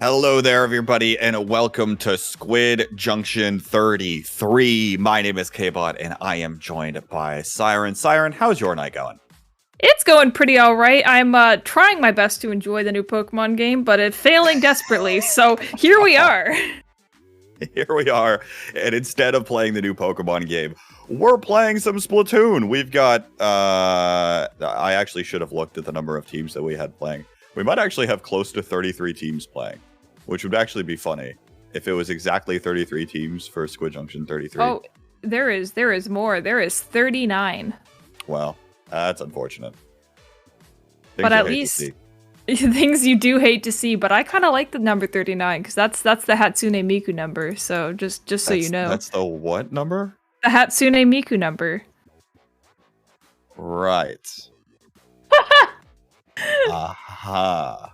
Hello there, everybody, and welcome to Squid Junction 33. My name is K-Bot, and I am joined by Siren. Siren, how's your night going? It's going pretty all right. I'm trying my best to enjoy the new Pokemon game, but it's failing desperately, so here we are. Here we are, and instead of playing the new Pokemon game, we're playing some Splatoon. We've got, I actually should have looked at the number of teams that we had playing. We might actually have close to 33 teams playing, which would actually be funny if it was exactly 33 teams for Squid Junction 33. Oh, there is more. There is 39. Well, that's unfortunate. But at least things you do hate to see, but I kind of like the number 39 because that's the Hatsune Miku number. So just so you know. That's the what number? The Hatsune Miku number. Right. Aha.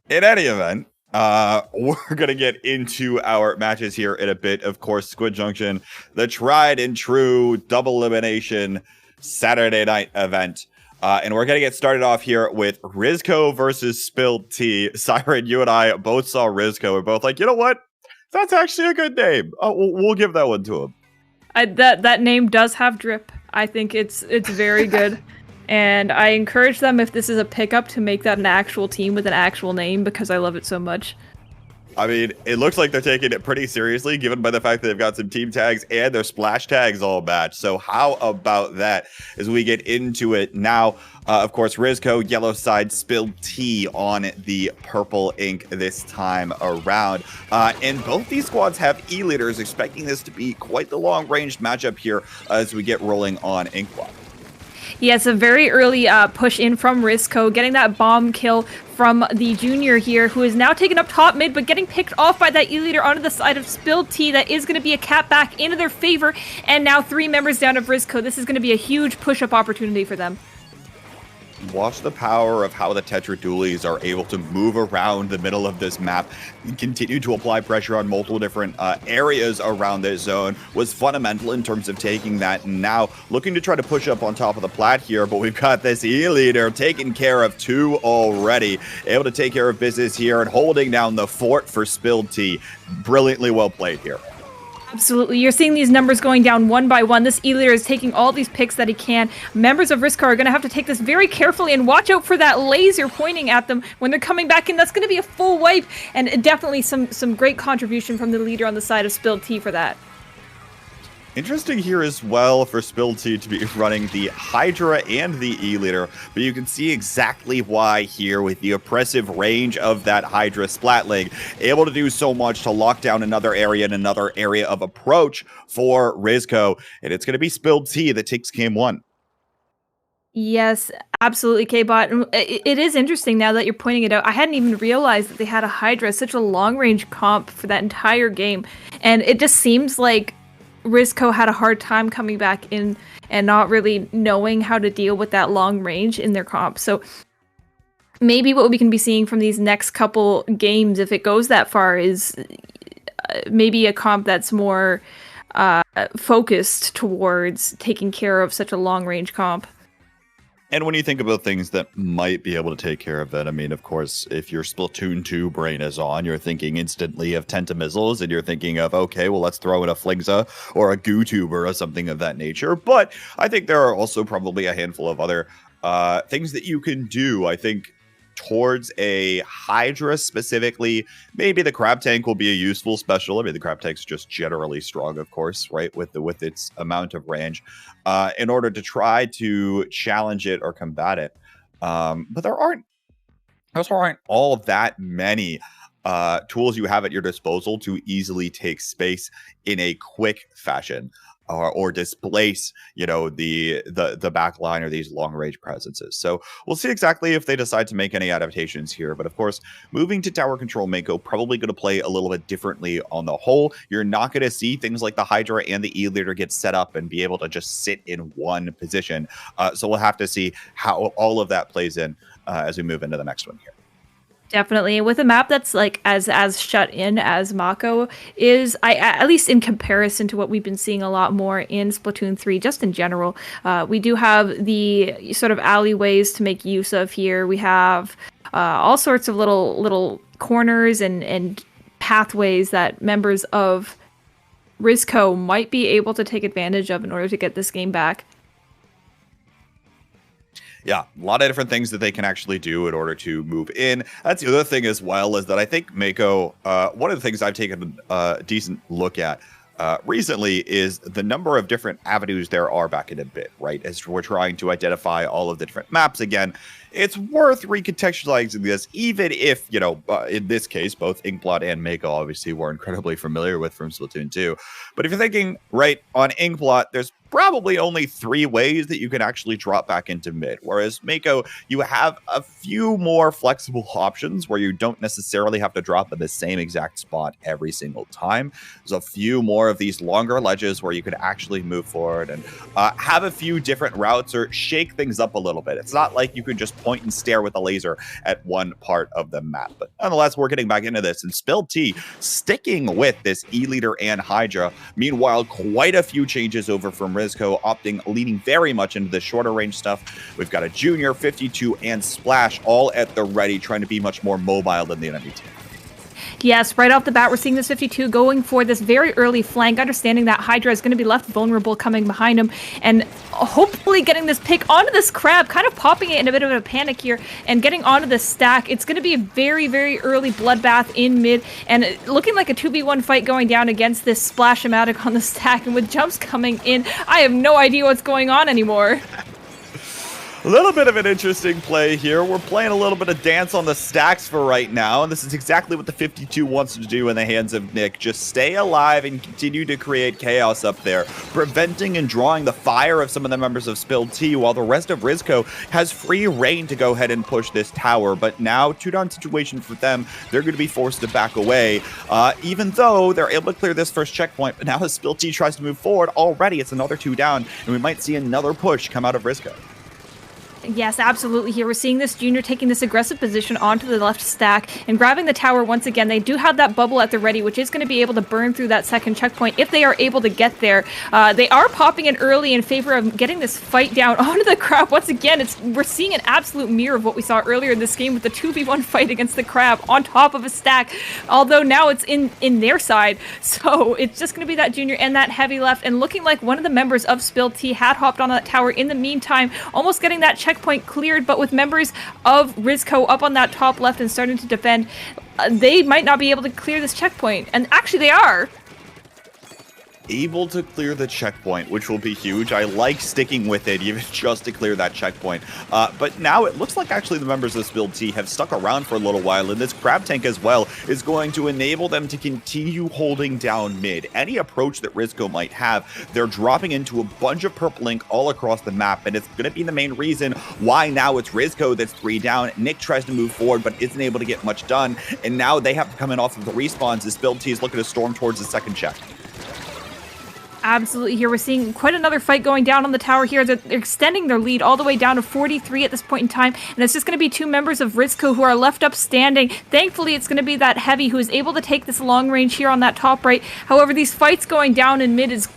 In any event, we're going to get into our matches here in a bit. Of course, Squid Junction, the tried and true double elimination Saturday night event. And we're going to get started off here with Rizzco versus Spilled Tea. Siren, you and I both saw Rizzco. We're both like, you know what? That's actually a good name. We'll give that one to him. That name does have drip. I think it's very good. And I encourage them, if this is a pickup, to make that an actual team with an actual name because I love it so much. I mean, it looks like they're taking it pretty seriously, given by the fact that they've got some team tags and their splash tags all matched. So how about that as we get into it now? Of course, Rizzco, yellow side, Spilled Tea on the purple ink this time around. And both these squads have E-leaders, expecting this to be quite the long-ranged matchup here as we get rolling on Inkwell. Yeah, it's a very early push in from Rizzco, getting that bomb kill from the junior here, who is now taken up top mid, but getting picked off by that E-leader onto the side of Spilled Tea. That is going to be a cap back into their favor, and now 3 members down of Rizzco. This is going to be a huge push-up opportunity for them. Watch the power of how the Tetra Dualies are able to move around the middle of this map and continue to apply pressure on multiple different areas around this zone was fundamental in terms of taking that. And now looking to try to push up on top of the plat here, but we've got this E-leader taking care of 2 already, able to take care of business here and holding down the fort for Spilled Tea. Brilliantly well played here. Absolutely. You're seeing these numbers going down one by one. This E-leader is taking all these picks that he can. Members of Rizzco are going to have to take this very carefully and watch out for that laser pointing at them when they're coming back in. That's going to be a full wipe, and definitely some great contribution from the leader on the side of Spilled Tea for that. Interesting here as well for Spilled Tea to be running the Hydra and the E-leader, but you can see exactly why here with the oppressive range of that Hydra Splatling, able to do so much to lock down another area and another area of approach for Rizzco, and it's going to be Spilled Tea that takes game 1. Yes, absolutely, K-Bot. It is interesting now that you're pointing it out. I hadn't even realized that they had a Hydra, such a long-range comp for that entire game, and it just seems like Rizzco had a hard time coming back in and not really knowing how to deal with that long range in their comp. So maybe what we can be seeing from these next couple games, if it goes that far, is maybe a comp that's more focused towards taking care of such a long range comp. And when you think about things that might be able to take care of that, I mean, of course, if your Splatoon 2 brain is on, you're thinking instantly of Tentamizzles, and you're thinking of, okay, well, let's throw in a Flingza or a GooTuber or something of that nature. But I think there are also probably a handful of other things that you can do. I think towards a Hydra specifically, maybe the Crab Tank will be a useful special. I mean, the Crab Tank's just generally strong, of course, right, with its amount of range, in order to try to challenge it or combat it. But there aren't all that many tools you have at your disposal to easily take space in a quick fashion. Or displace, the back line or these long range presences. So we'll see exactly if they decide to make any adaptations here. But of course, moving to tower control Mako probably going to play a little bit differently on the whole. You're not going to see things like the Hydra and the E-leader get set up and be able to just sit in one position. So we'll have to see how all of that plays in as we move into the next one here. Definitely. With a map that's like as shut in as Mako is, at least in comparison to what we've been seeing a lot more in Splatoon 3, just in general, we do have the sort of alleyways to make use of here. We have all sorts of little corners and pathways that members of Rizzco might be able to take advantage of in order to get this game back. Yeah, a lot of different things that they can actually do in order to move in. That's the other thing as well, is that I think Mako, one of the things I've taken a decent look at recently is the number of different avenues there are back in a bit, right? As we're trying to identify all of the different maps again, it's worth recontextualizing this, even if, in this case, both Inkblot and Mako obviously were incredibly familiar with from Splatoon 2. But if you're thinking, right, on Inkblot, there's probably only 3 ways that you can actually drop back into mid. Whereas Mako, you have a few more flexible options where you don't necessarily have to drop in the same exact spot every single time. There's a few more of these longer ledges where you could actually move forward and have a few different routes or shake things up a little bit. It's not like you can just point and stare with a laser at one part of the map. But nonetheless, we're getting back into this. And Spilled Tea sticking with this E-leader and Hydra. Meanwhile, quite a few changes over from Rizzco, leaning very much into the shorter range stuff. We've got a Junior, 52, and Splash all at the ready, trying to be much more mobile than the enemy team. Yes, right off the bat, we're seeing this 52 going for this very early flank, understanding that Hydra is going to be left vulnerable coming behind him, and hopefully getting this pick onto this crab, kind of popping it in a bit of a panic here, and getting onto the stack. It's going to be a very, very early bloodbath in mid, and looking like a 2v1 fight going down against this Splash-O-Matic on the stack, and with jumps coming in, I have no idea what's going on anymore. A little bit of an interesting play here. We're playing a little bit of dance on the stacks for right now, and this is exactly what the 52 wants to do in the hands of Nick. Just stay alive and continue to create chaos up there, preventing and drawing the fire of some of the members of Spilled Tea, while the rest of Rizzco has free reign to go ahead and push this tower. But now, two-down situation for them. They're going to be forced to back away, even though they're able to clear this first checkpoint. But now as Spilled Tea tries to move forward, already it's another 2 down, and we might see another push come out of Rizzco. Yes, absolutely. Here we're seeing this Junior taking this aggressive position onto the left stack and grabbing the tower once again. They do have that bubble at the ready, which is going to be able to burn through that second checkpoint if they are able to get there. They are popping in early in favor of getting this fight down onto the crab. Once again, we're seeing an absolute mirror of what we saw earlier in this game with the 2v1 fight against the crab on top of a stack, although now it's in their side. So it's just going to be that Junior and that Heavy left, and looking like one of the members of Spill T had hopped on that tower in the meantime, almost getting that checkpoint cleared, but with members of Rizzco up on that top left and starting to defend, they might not be able to clear this checkpoint. And actually they are able to clear the checkpoint, which will be huge. I like sticking with it even just to clear that checkpoint. But now it looks like actually the members of Spill T have stuck around for a little while, and this crab tank as well is going to enable them to continue holding down mid. Any approach that Rizzco might have, they're dropping into a bunch of purple ink all across the map, and it's going to be the main reason why now it's Rizzco that's 3 down. Nick tries to move forward but isn't able to get much done, and now they have to come in off of the respawns as Spill T is looking to storm towards the second check. Absolutely. Here we're seeing quite another fight going down on the tower here. They're extending their lead all the way down to 43 at this point in time, and it's just going to be 2 members of Rizzco who are left up standing. Thankfully, it's going to be that Heavy who is able to take this long range here on that top right. However, these fights going down in mid is...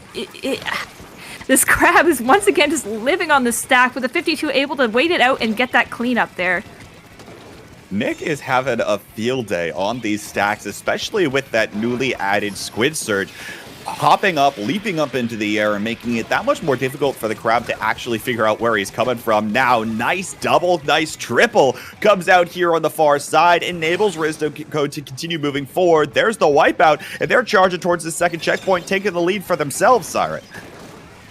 This crab is once again just living on the stack with a 52 able to wait it out and get that clean up there. Nick is having a field day on these stacks, especially with that newly added Squid Surge. Hopping up, leaping up into the air, and making it that much more difficult for the crab to actually figure out where he's coming from. Now, nice double, nice triple comes out here on the far side, enables Rizzco to continue moving forward. There's the wipeout, and they're charging towards the second checkpoint, taking the lead for themselves, Siren.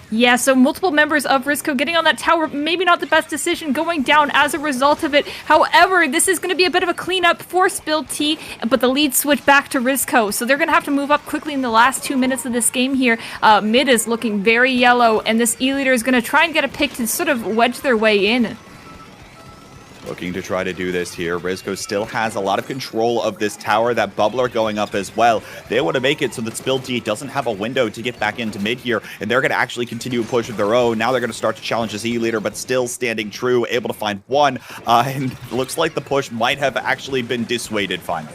Yeah, so multiple members of Rizzco getting on that tower, maybe not the best decision going down as a result of it. However, this is going to be a bit of a cleanup for Spill T, but the lead switched back to Rizzco, so they're going to have to move up quickly in the last 2 minutes of this game here. Mid is looking very yellow, and this E-Leader is going to try and get a pick to sort of wedge their way in. Looking to try to do this here. Rizzco still has a lot of control of this tower. That bubbler going up as well. They want to make it so that Spill T doesn't have a window to get back into mid here, and they're going to actually continue to push of their own. Now they're going to start to challenge this E-Leader, but still standing true, able to find one, and looks like the push might have actually been dissuaded finally.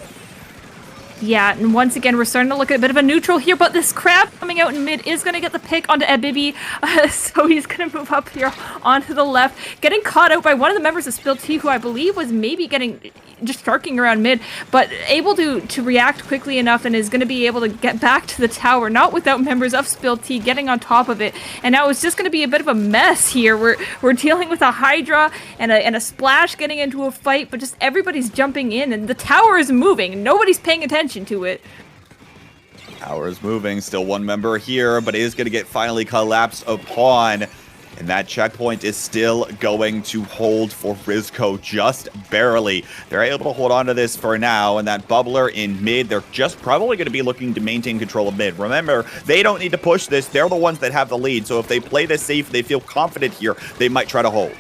Yeah, and once again, we're starting to look at a bit of a neutral here, but this crab coming out in mid is going to get the pick onto Ebibi, so he's going to move up here onto the left, getting caught out by one of the members of Spill T, who I believe was maybe just sharking around mid, but able to react quickly enough and is going to be able to get back to the tower, not without members of Spill T getting on top of it. And now it's just going to be a bit of a mess here. We're dealing with a Hydra and a Splash getting into a fight, but just everybody's jumping in, and the tower is moving. Nobody's paying attention to it. Tower is moving. Still one member here, but it is going to get finally collapsed upon. And that checkpoint is still going to hold for Rizzco just barely. They're able to hold on to this for now, and that bubbler in mid, they're just probably going to be looking to maintain control of mid. Remember, they don't need to push this. They're the ones that have the lead, so if they play this safe, they feel confident here, they might try to hold.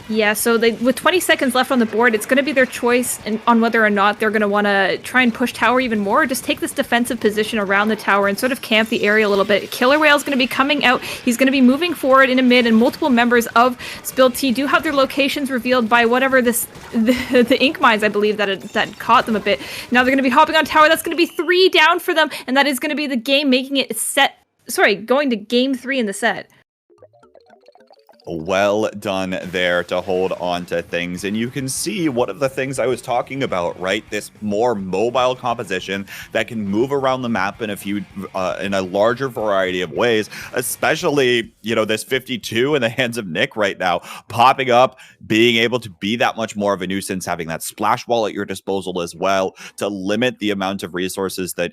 Yeah, so with 20 seconds left on the board, it's going to be their choice on whether or not they're going to want to try and push tower even more, or just take this defensive position around the tower and sort of camp the area a little bit. Killer Whale's going to be coming out. He's going to be moving forward into mid, and multiple members of Spill T do have their locations revealed by whatever the ink mines, I believe, that caught them a bit. Now they're going to be hopping on tower. That's going to be 3 down for them, and that is going to be the game, making it going to game 3 in the set. Well done there to hold on to things. And you can see one of the things I was talking about, right? This more mobile composition that can move around the map in a larger variety of ways, especially, this 52 in the hands of Nick right now, popping up, being able to be that much more of a nuisance, having that splash wall at your disposal as well to limit the amount of resources that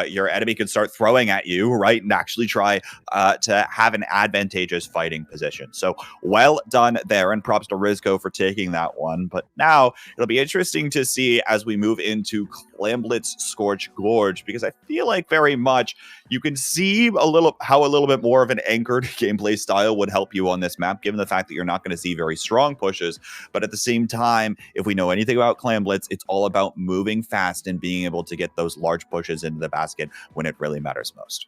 your enemy can start throwing at you, right? And actually try to have an advantageous fighting position. So well done there, and props to Rizzco for taking that one. But now it'll be interesting to see as we move into Clamblitz Scorch Gorge, because I feel like very much you can see how a little bit more of an anchored gameplay style would help you on this map, given the fact that you're not going to see very strong pushes. But at the same time, if we know anything about Clamblitz, it's all about moving fast and being able to get those large pushes into the basket when it really matters most.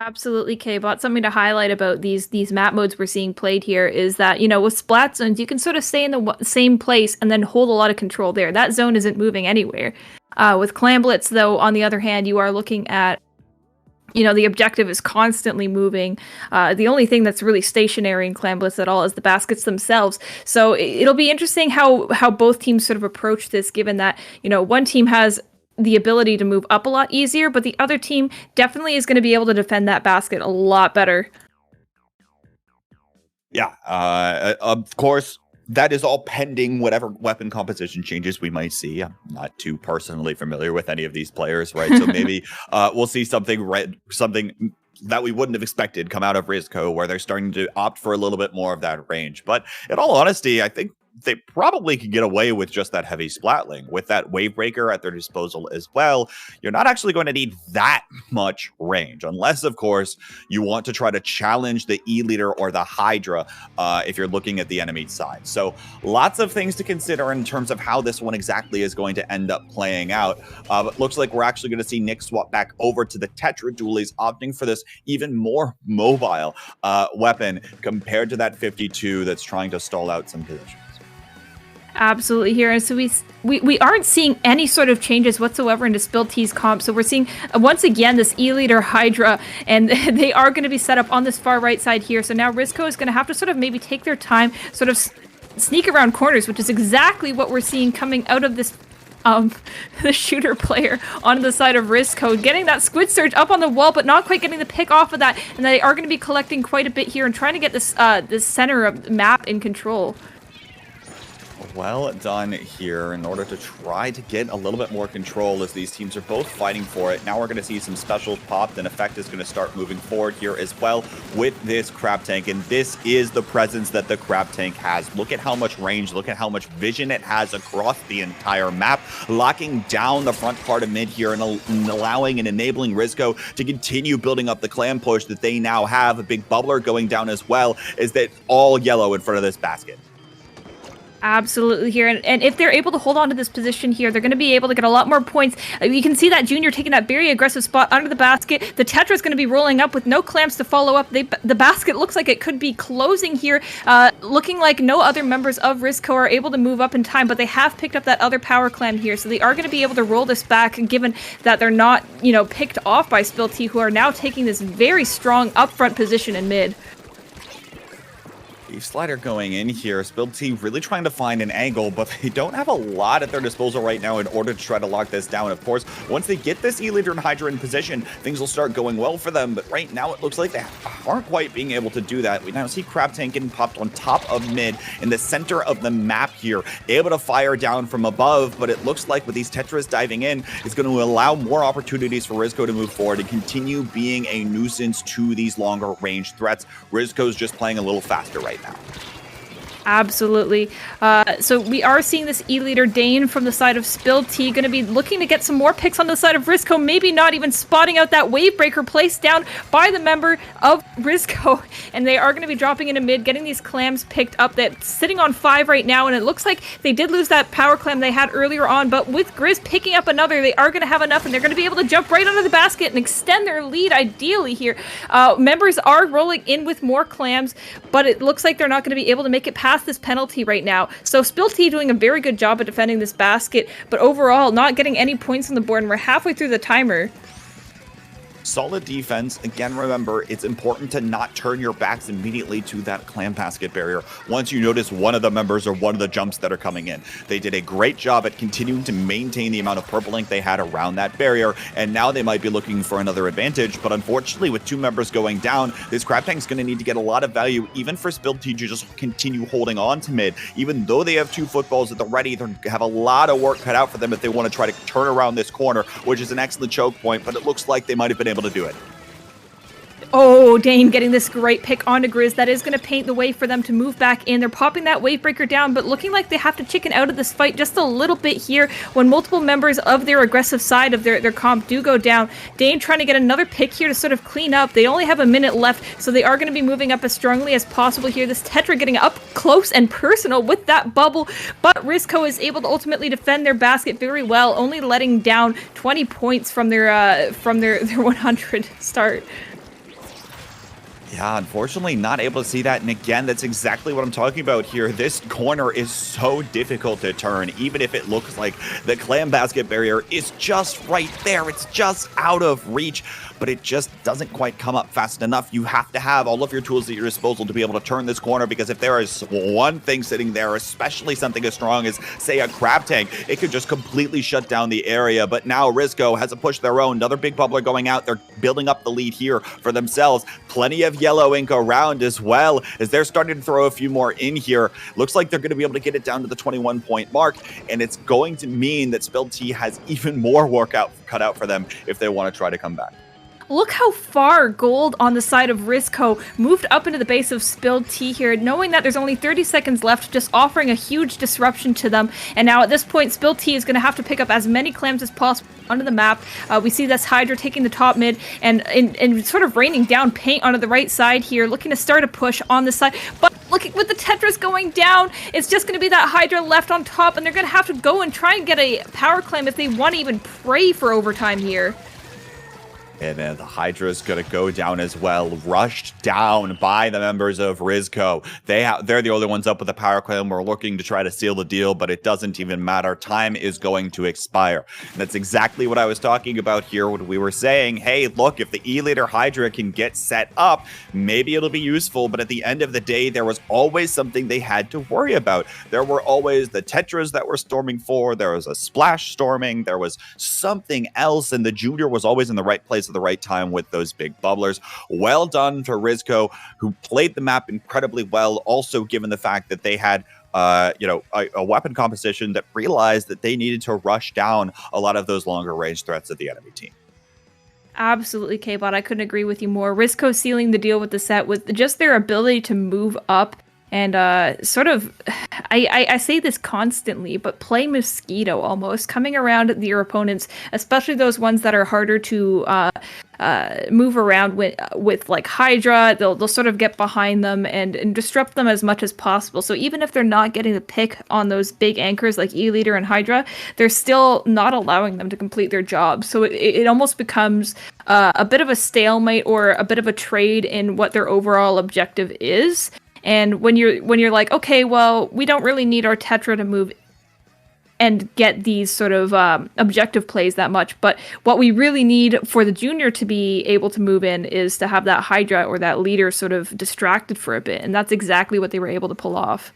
Absolutely, K-Bot. Something to highlight about these map modes we're seeing played here is that, you know, with splat zones, you can sort of stay in the same place and then hold a lot of control there. That zone isn't moving anywhere. With Clam Blitz, though, on the other hand, you are looking at, you know, the objective is constantly moving. The only thing that's really stationary in Clam Blitz at all is the baskets themselves. So it'll be interesting how both teams sort of approach this, given that, you know, one team has the ability to move up a lot easier, but the other team definitely is going to be able to defend that basket a lot better. Yeah, of course, that is all pending whatever weapon composition changes we might see. I'm not too personally familiar with any of these players, right? So maybe we'll see something that we wouldn't have expected come out of Rizzco, where they're starting to opt for a little bit more of that range. But in all honesty, I think they probably could get away with just that heavy splatling. With that wave breaker at their disposal as well, you're not actually going to need that much range, unless, of course, you want to try to challenge the E-Leader or the Hydra if you're looking at the enemy side. So lots of things to consider in terms of how this one exactly is going to end up playing out. But looks like we're actually going to see Nick swap back over to the Tetra Dualies, opting for this even more mobile weapon compared to that 52 that's trying to stall out some positions. Absolutely here. And so we aren't seeing any sort of changes whatsoever into Spill T's comp. So we're seeing, once again, this E-Leader Hydra, and they are going to be set up on this far right side here. So now Rizzco is going to have to sort of maybe take their time, sort of sneak around corners, which is exactly what we're seeing coming out of this the shooter player on the side of Rizzco, getting that Squid Surge up on the wall, but not quite getting the pick off of that. And they are going to be collecting quite a bit here and trying to get this this center of the map in control. Well done here in order to try to get a little bit more control as these teams are both fighting for it. Now we're going to see some specials popped, and Effect is going to start moving forward here as well with this Crab Tank. And this is the presence that the Crab Tank has. Look at how much range, look at how much vision it has across the entire map, locking down the front part of mid here and allowing and enabling Rizzco to continue building up the clam push that they now have. A big bubbler going down as well, is that all yellow in front of this basket. Absolutely here. And if they're able to hold on to this position here, they're going to be able to get a lot more points. You can see that Junior taking that very aggressive spot under the basket. The Tetra is going to be rolling up with no clamps to follow up. The basket looks like it could be closing here, looking like no other members of Rizzco are able to move up in time, but they have picked up that other power clam here, so they are going to be able to roll this back, given that they're not, you know, picked off by Spill T, who are now taking this very strong upfront position in mid. Slider going in here. Spill T really trying to find an angle, but they don't have a lot at their disposal right now in order to try to lock this down. Of course, once they get this E-Leader and Hydra in position, things will start going well for them, but right now it looks like they aren't quite being able to do that. We now see Crab Tank getting popped on top of mid in the center of the map here, able to fire down from above, but it looks like with these Tetras diving in, it's going to allow more opportunities for Rizzco to move forward and continue being a nuisance to these longer range threats. Rizzco's just playing a little faster right now. Absolutely. So we are seeing this E-Leader Dane from the side of Spill T going to be looking to get some more picks on the side of Rizzco, maybe not even spotting out that wave breaker placed down by the member of Rizzco, and they are going to be dropping into mid, getting these clams picked up. That's sitting on 5 right now, and it looks like they did lose that power clam they had earlier on, but with Grizz picking up another, they are going to have enough, and they're going to be able to jump right under the basket and extend their lead ideally here. Members are rolling in with more clams, but it looks like they're not going to be able to make it past this penalty right now. So Spill T doing a very good job at defending this basket, but overall not getting any points on the board, and we're halfway through the timer. Solid defense. Again, remember, it's important to not turn your backs immediately to that clam basket barrier once you notice one of the members or one of the jumps that are coming in. They did a great job at continuing to maintain the amount of purple ink they had around that barrier, and now they might be looking for another advantage, but unfortunately with 2 members going down, this Crab Tank's going to need to get a lot of value, even for Spill T to just continue holding on to mid. Even though they have 2 footballs at the ready, they have a lot of work cut out for them if they want to try to turn around this corner, which is an excellent choke point, but it looks like they might have been able to do it. Oh, Dane getting this great pick onto Grizz. That is going to paint the way for them to move back in. They're popping that wave breaker down, but looking like they have to chicken out of this fight just a little bit here when multiple members of their aggressive side of their comp do go down. Dane trying to get another pick here to sort of clean up. They only have a minute left, so they are going to be moving up as strongly as possible here. This Tetra getting up close and personal with that bubble, but Rizzco is able to ultimately defend their basket very well, only letting down 20 points from their 100 start. Yeah, unfortunately not able to see that. And again, that's exactly what I'm talking about here. This corner is so difficult to turn, even if it looks like the clam basket barrier is just right there. It's just out of reach, but it just doesn't quite come up fast enough. You have to have all of your tools at your disposal to be able to turn this corner, because if there is one thing sitting there, especially something as strong as, say, a crab tank, it could just completely shut down the area. But now Rizzco has to push their own. Another big bubbler going out. They're building up the lead here for themselves. Plenty of yellow ink around as well, as they're starting to throw a few more in here. Looks like they're going to be able to get it down to the 21-point mark, and it's going to mean that Spilled Tea has even more work cut out for them if they want to try to come back. Look how far Gold on the side of Rizzco moved up into the base of Spilled Tea here, knowing that there's only 30 seconds left, just offering a huge disruption to them. And now at this point, Spilled Tea is going to have to pick up as many clams as possible onto the map. We see this Hydra taking the top mid and sort of raining down paint onto the right side here, looking to start a push on the side. But look, with the Tetris going down, it's just going to be that Hydra left on top, and they're going to have to go and try and get a power clam if they want to even pray for overtime here. And then the Hydra is going to go down as well, rushed down by the members of Rizzco. They're the only ones up with the power clam. We're looking to try to seal the deal, but it doesn't even matter. Time is going to expire. And that's exactly what I was talking about here when we were saying, hey, look, if the E-Leader Hydra can get set up, maybe it'll be useful. But at the end of the day, there was always something they had to worry about. There were always the Tetras that were storming forward. There was a splash storming. There was something else. And the Junior was always in the right place the right time with those big bubblers. Well done to Rizzco, who played the map incredibly well, also given the fact that they had a weapon composition that realized that they needed to rush down a lot of those longer range threats of the enemy team. Absolutely, K-Bot. I couldn't agree with you more. Rizzco sealing the deal with the set with just their ability to move up and sort of, I say this constantly, but play mosquito almost, coming around your opponents, especially those ones that are harder to move around with like Hydra. They'll sort of get behind them and disrupt them as much as possible. So even if they're not getting the pick on those big anchors like E-Leader and Hydra, they're still not allowing them to complete their job. So it almost becomes a bit of a stalemate or a bit of a trade in what their overall objective is. And when you're like, okay, well, we don't really need our Tetra to move and get these sort of objective plays that much, but what we really need for the Junior to be able to move in is to have that Hydra or that leader sort of distracted for a bit, and that's exactly what they were able to pull off.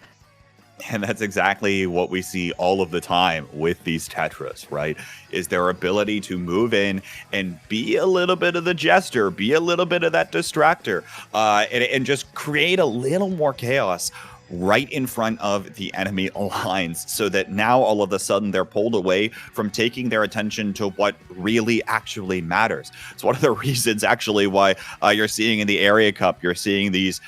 And that's exactly what we see all of the time with these Tetras, right? Is their ability to move in and be a little bit of the jester, be a little bit of that distractor, and just create a little more chaos right in front of the enemy lines, so that now all of a sudden they're pulled away from taking their attention to what really actually matters. It's one of the reasons actually why you're seeing in the Area Cup, you're seeing these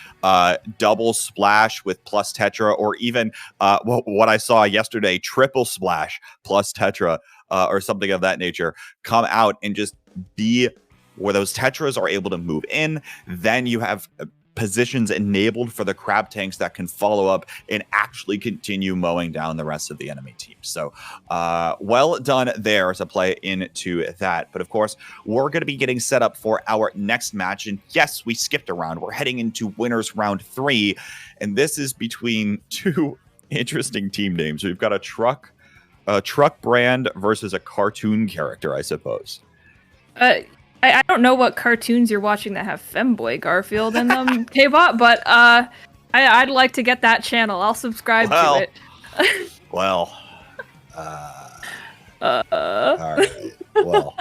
double splash with plus Tetra, or even what I saw yesterday, triple splash plus Tetra, or something of that nature, come out and just be where those Tetras are able to move in. Then you have positions enabled for the crab tanks that can follow up and actually continue mowing down the rest of the enemy team. So well done there to play into that. But of course, we're going to be getting set up for our next match. And yes, we skipped a round. We're heading into winners round 3. And this is between two interesting team names. We've got a truck brand versus a cartoon character, I suppose. I don't know what cartoons you're watching that have Femboy Garfield in them, K-Bot, but I'd like to get that channel. I'll subscribe to it. All right. Well.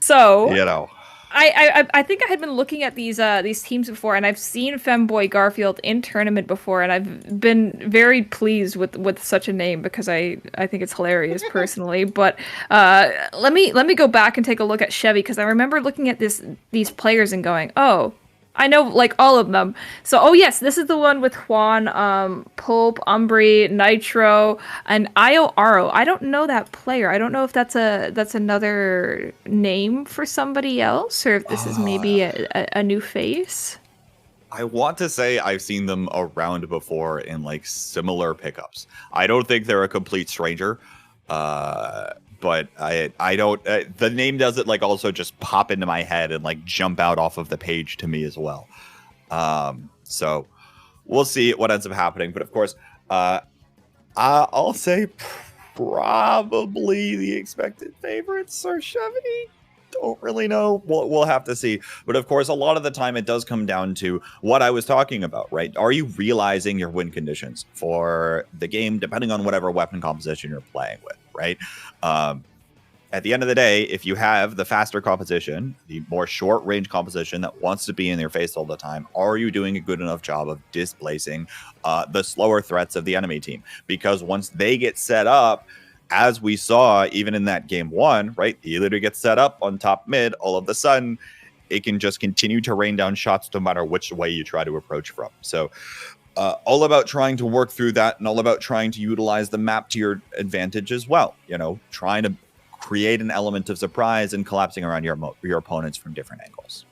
So, you know. I think I had been looking at these teams before, and I've seen Femboy Garfield in tournament before, and I've been very pleased with such a name because I think it's hilarious personally. But let me go back and take a look at Chevy, because I remember looking at these players and going, oh, I know like all of them. So, oh yes, this is the one with Juan, Pulp, Umbri, Nitro, and Io Aro. I don't know that player. I don't know if that's another name for somebody else, or if this is maybe a new face. I want to say I've seen them around before in like similar pickups. I don't think they're a complete stranger. But but I don't. The name doesn't like also just pop into my head and like jump out off of the page to me as well. So we'll see what ends up happening. But of course, I'll say probably the expected favorites are Chevy. Don't really know. We'll have to see. But of course, a lot of the time it does come down to what I was talking about, right? Are you realizing your win conditions for the game, depending on whatever weapon composition you're playing with, right? At the end of the day, if you have the faster composition, the more short range composition that wants to be in your face all the time, are you doing a good enough job of displacing the slower threats of the enemy team? Because once they get set up, as we saw even in that game one, right? The leader gets set up on top mid, all of a sudden it can just continue to rain down shots no matter which way you try to approach from. So all about trying to work through that and all about trying to utilize the map to your advantage as well. You know, trying to create an element of surprise and collapsing around your opponents from different angles.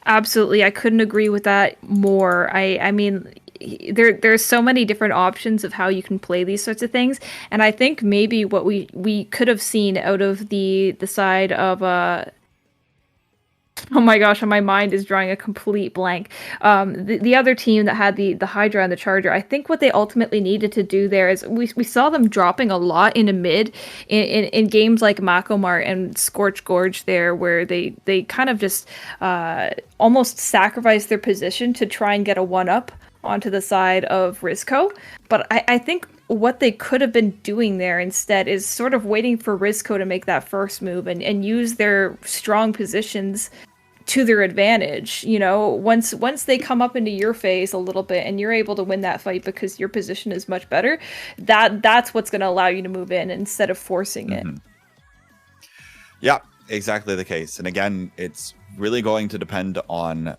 Absolutely. I couldn't agree with that more. I mean, there's so many different options of how you can play these sorts of things. And I think maybe what we could have seen out of the side of oh my gosh, my mind is drawing a complete blank. The other team that had the Hydra and the Charger, I think what they ultimately needed to do there is we saw them dropping a lot into mid in games like Makomart and Scorch Gorge there, where they kind of just almost sacrificed their position to try and get a one-up onto the side of Rizzco. But I think what they could have been doing there instead is sort of waiting for Rizzco to make that first move and use their strong positions to their advantage. You know, once they come up into your phase a little bit and you're able to win that fight because your position is much better, that's what's going to allow you to move in instead of forcing it. Yeah, exactly the case. And again, it's really going to depend on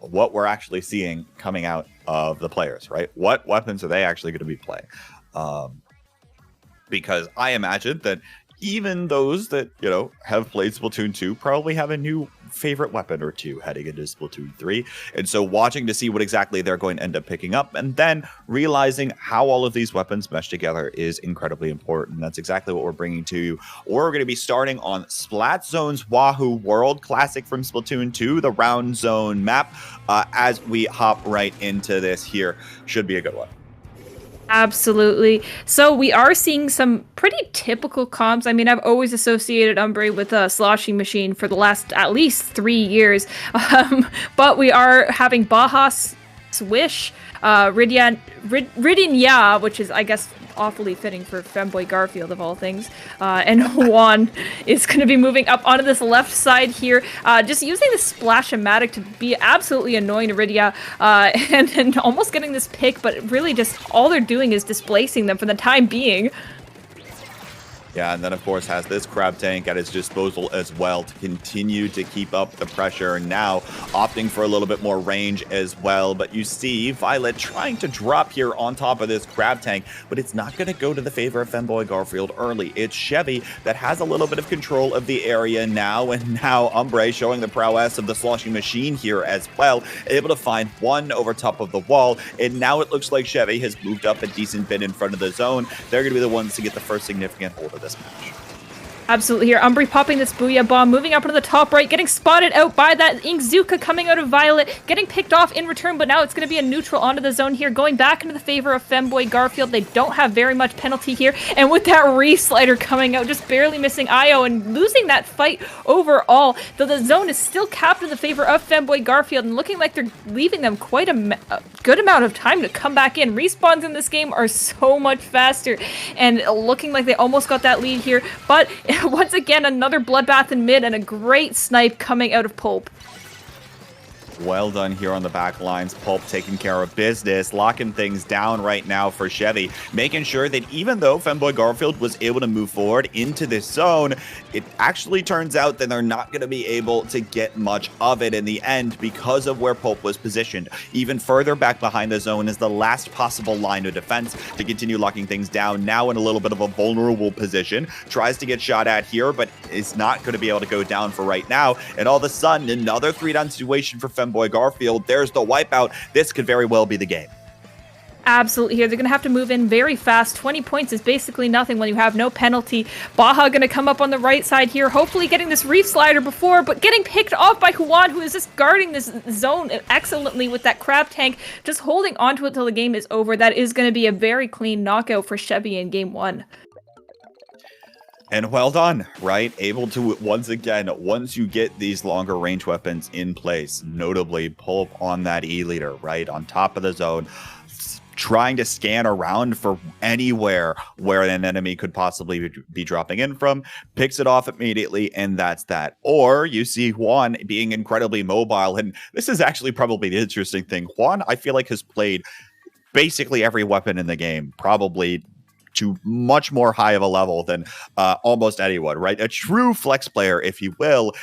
what we're actually seeing coming out of the players, right? What weapons are they actually going to be playing? Because I imagine that even those that, you know, have played Splatoon 2 probably have a new favorite weapon or two heading into Splatoon 3. And so watching to see what exactly they're going to end up picking up and then realizing how all of these weapons mesh together is incredibly important. That's exactly what we're bringing to you. We're going to be starting on Splat Zone's Wahoo World Classic from Splatoon 2, the round zone map, as we hop right into this here. Should be a good one. Absolutely. So we are seeing some pretty typical comps. I mean, I've always associated Umbre with a sloshing machine for the last at least 3 years. But we are having Baja Swish, Ridinya, which is, I guess, awfully fitting for Femboy Garfield of all things. And Juan is going to be moving up onto this left side here, just using the Splash-O-Matic to be absolutely annoying to Ridia, and almost getting this pick, but really just all they're doing is displacing them for the time being. Yeah, and then of course has this crab tank at his disposal as well to continue to keep up the pressure. Now opting for a little bit more range as well. But you see Violet trying to drop here on top of this crab tank, but it's not going to go to the favor of Femboy Garfield early. It's Chevy that has a little bit of control of the area now, and now Umbre showing the prowess of the sloshing machine here as well, able to find one over top of the wall. And now it looks like Chevy has moved up a decent bit in front of the zone. They're going to be the ones to get the first significant hold of this match. Absolutely here. Umbre popping this Booyah Bomb, moving up to the top right, getting spotted out by that Inkzuka coming out of Violet, getting picked off in return, but now it's going to be a neutral onto the zone here, going back into the favor of Femboy Garfield. They don't have very much penalty here, and with that re-slider coming out, just barely missing Io and losing that fight overall, though the zone is still capped in the favor of Femboy Garfield and looking like they're leaving them quite a good amount of time to come back in. Respawns in this game are so much faster, and looking like they almost got that lead here, but once again, another bloodbath in mid and a great snipe coming out of Pulp. Well done here on the back lines. Pulp taking care of business, locking things down right now for Chevy, making sure that even though Femboy Garfield was able to move forward into this zone, it actually turns out that they're not going to be able to get much of it in the end because of where Pulp was positioned. Even further back behind the zone is the last possible line of defense to continue locking things down. Now in a little bit of a vulnerable position, tries to get shot at here, but is not going to be able to go down for right now. And all of a sudden, another 3-down situation for Femboy Garfield. There's the wipeout. This could very well be the game. Absolutely here. They're going to have to move in very fast. 20 points is basically nothing when you have no penalty. Baja going to come up on the right side here, hopefully getting this reef slider before, but getting picked off by Juan, who is just guarding this zone excellently with that crab tank, just holding onto it till the game is over. That is going to be a very clean knockout for Chevy in game 1. And well done, right? Able to, once again, once you get these longer range weapons in place, notably pull up on that E-leader, right? On top of the zone, trying to scan around for anywhere where an enemy could possibly be dropping in from, picks it off immediately, and that's that. Or you see Juan being incredibly mobile, and this is actually probably the interesting thing. Juan, I feel like, has played basically every weapon in the game, probably to much more high of a level than almost anyone, right? A true flex player, if you will,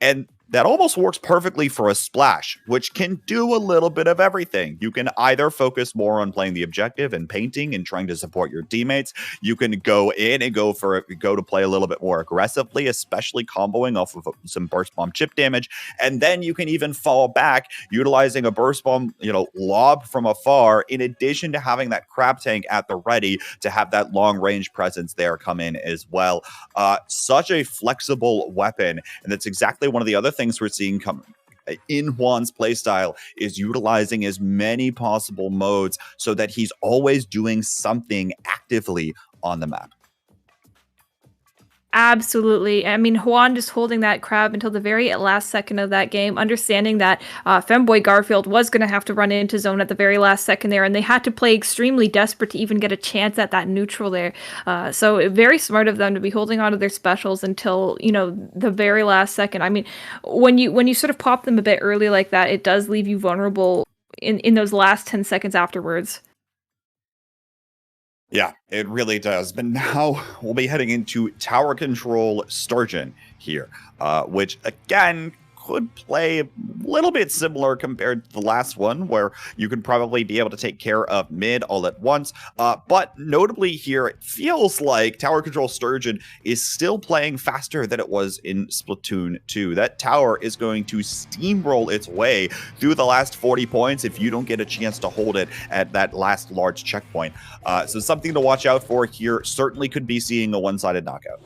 and that almost works perfectly for a splash, which can do a little bit of everything. You can either focus more on playing the objective and painting and trying to support your teammates. You can go in and go to play a little bit more aggressively, especially comboing off of some burst bomb chip damage. And then you can even fall back utilizing a burst bomb, lob from afar, in addition to having that crab tank at the ready to have that long range presence there come in as well. Such a flexible weapon. And that's exactly one of the other things we're seeing come in Juan's playstyle, is utilizing as many possible modes so that he's always doing something actively on the map. Absolutely. I mean, Juan just holding that crab until the very last second of that game, understanding that Femboy Garfield was going to have to run into zone at the very last second there, and they had to play extremely desperate to even get a chance at that neutral there. So very smart of them to be holding on to their specials until, the very last second. I mean, when you sort of pop them a bit early like that, it does leave you vulnerable in those last 10 seconds afterwards. Yeah, it really does. But now we'll be heading into Tower Control Sturgeon here, which, again, could play a little bit similar compared to the last one, where you could probably be able to take care of mid all at once. But notably here, it feels like Tower Control Sturgeon is still playing faster than it was in Splatoon 2. That tower is going to steamroll its way through the last 40 points if you don't get a chance to hold it at that last large checkpoint. So something to watch out for here. Certainly could be seeing a one-sided knockout.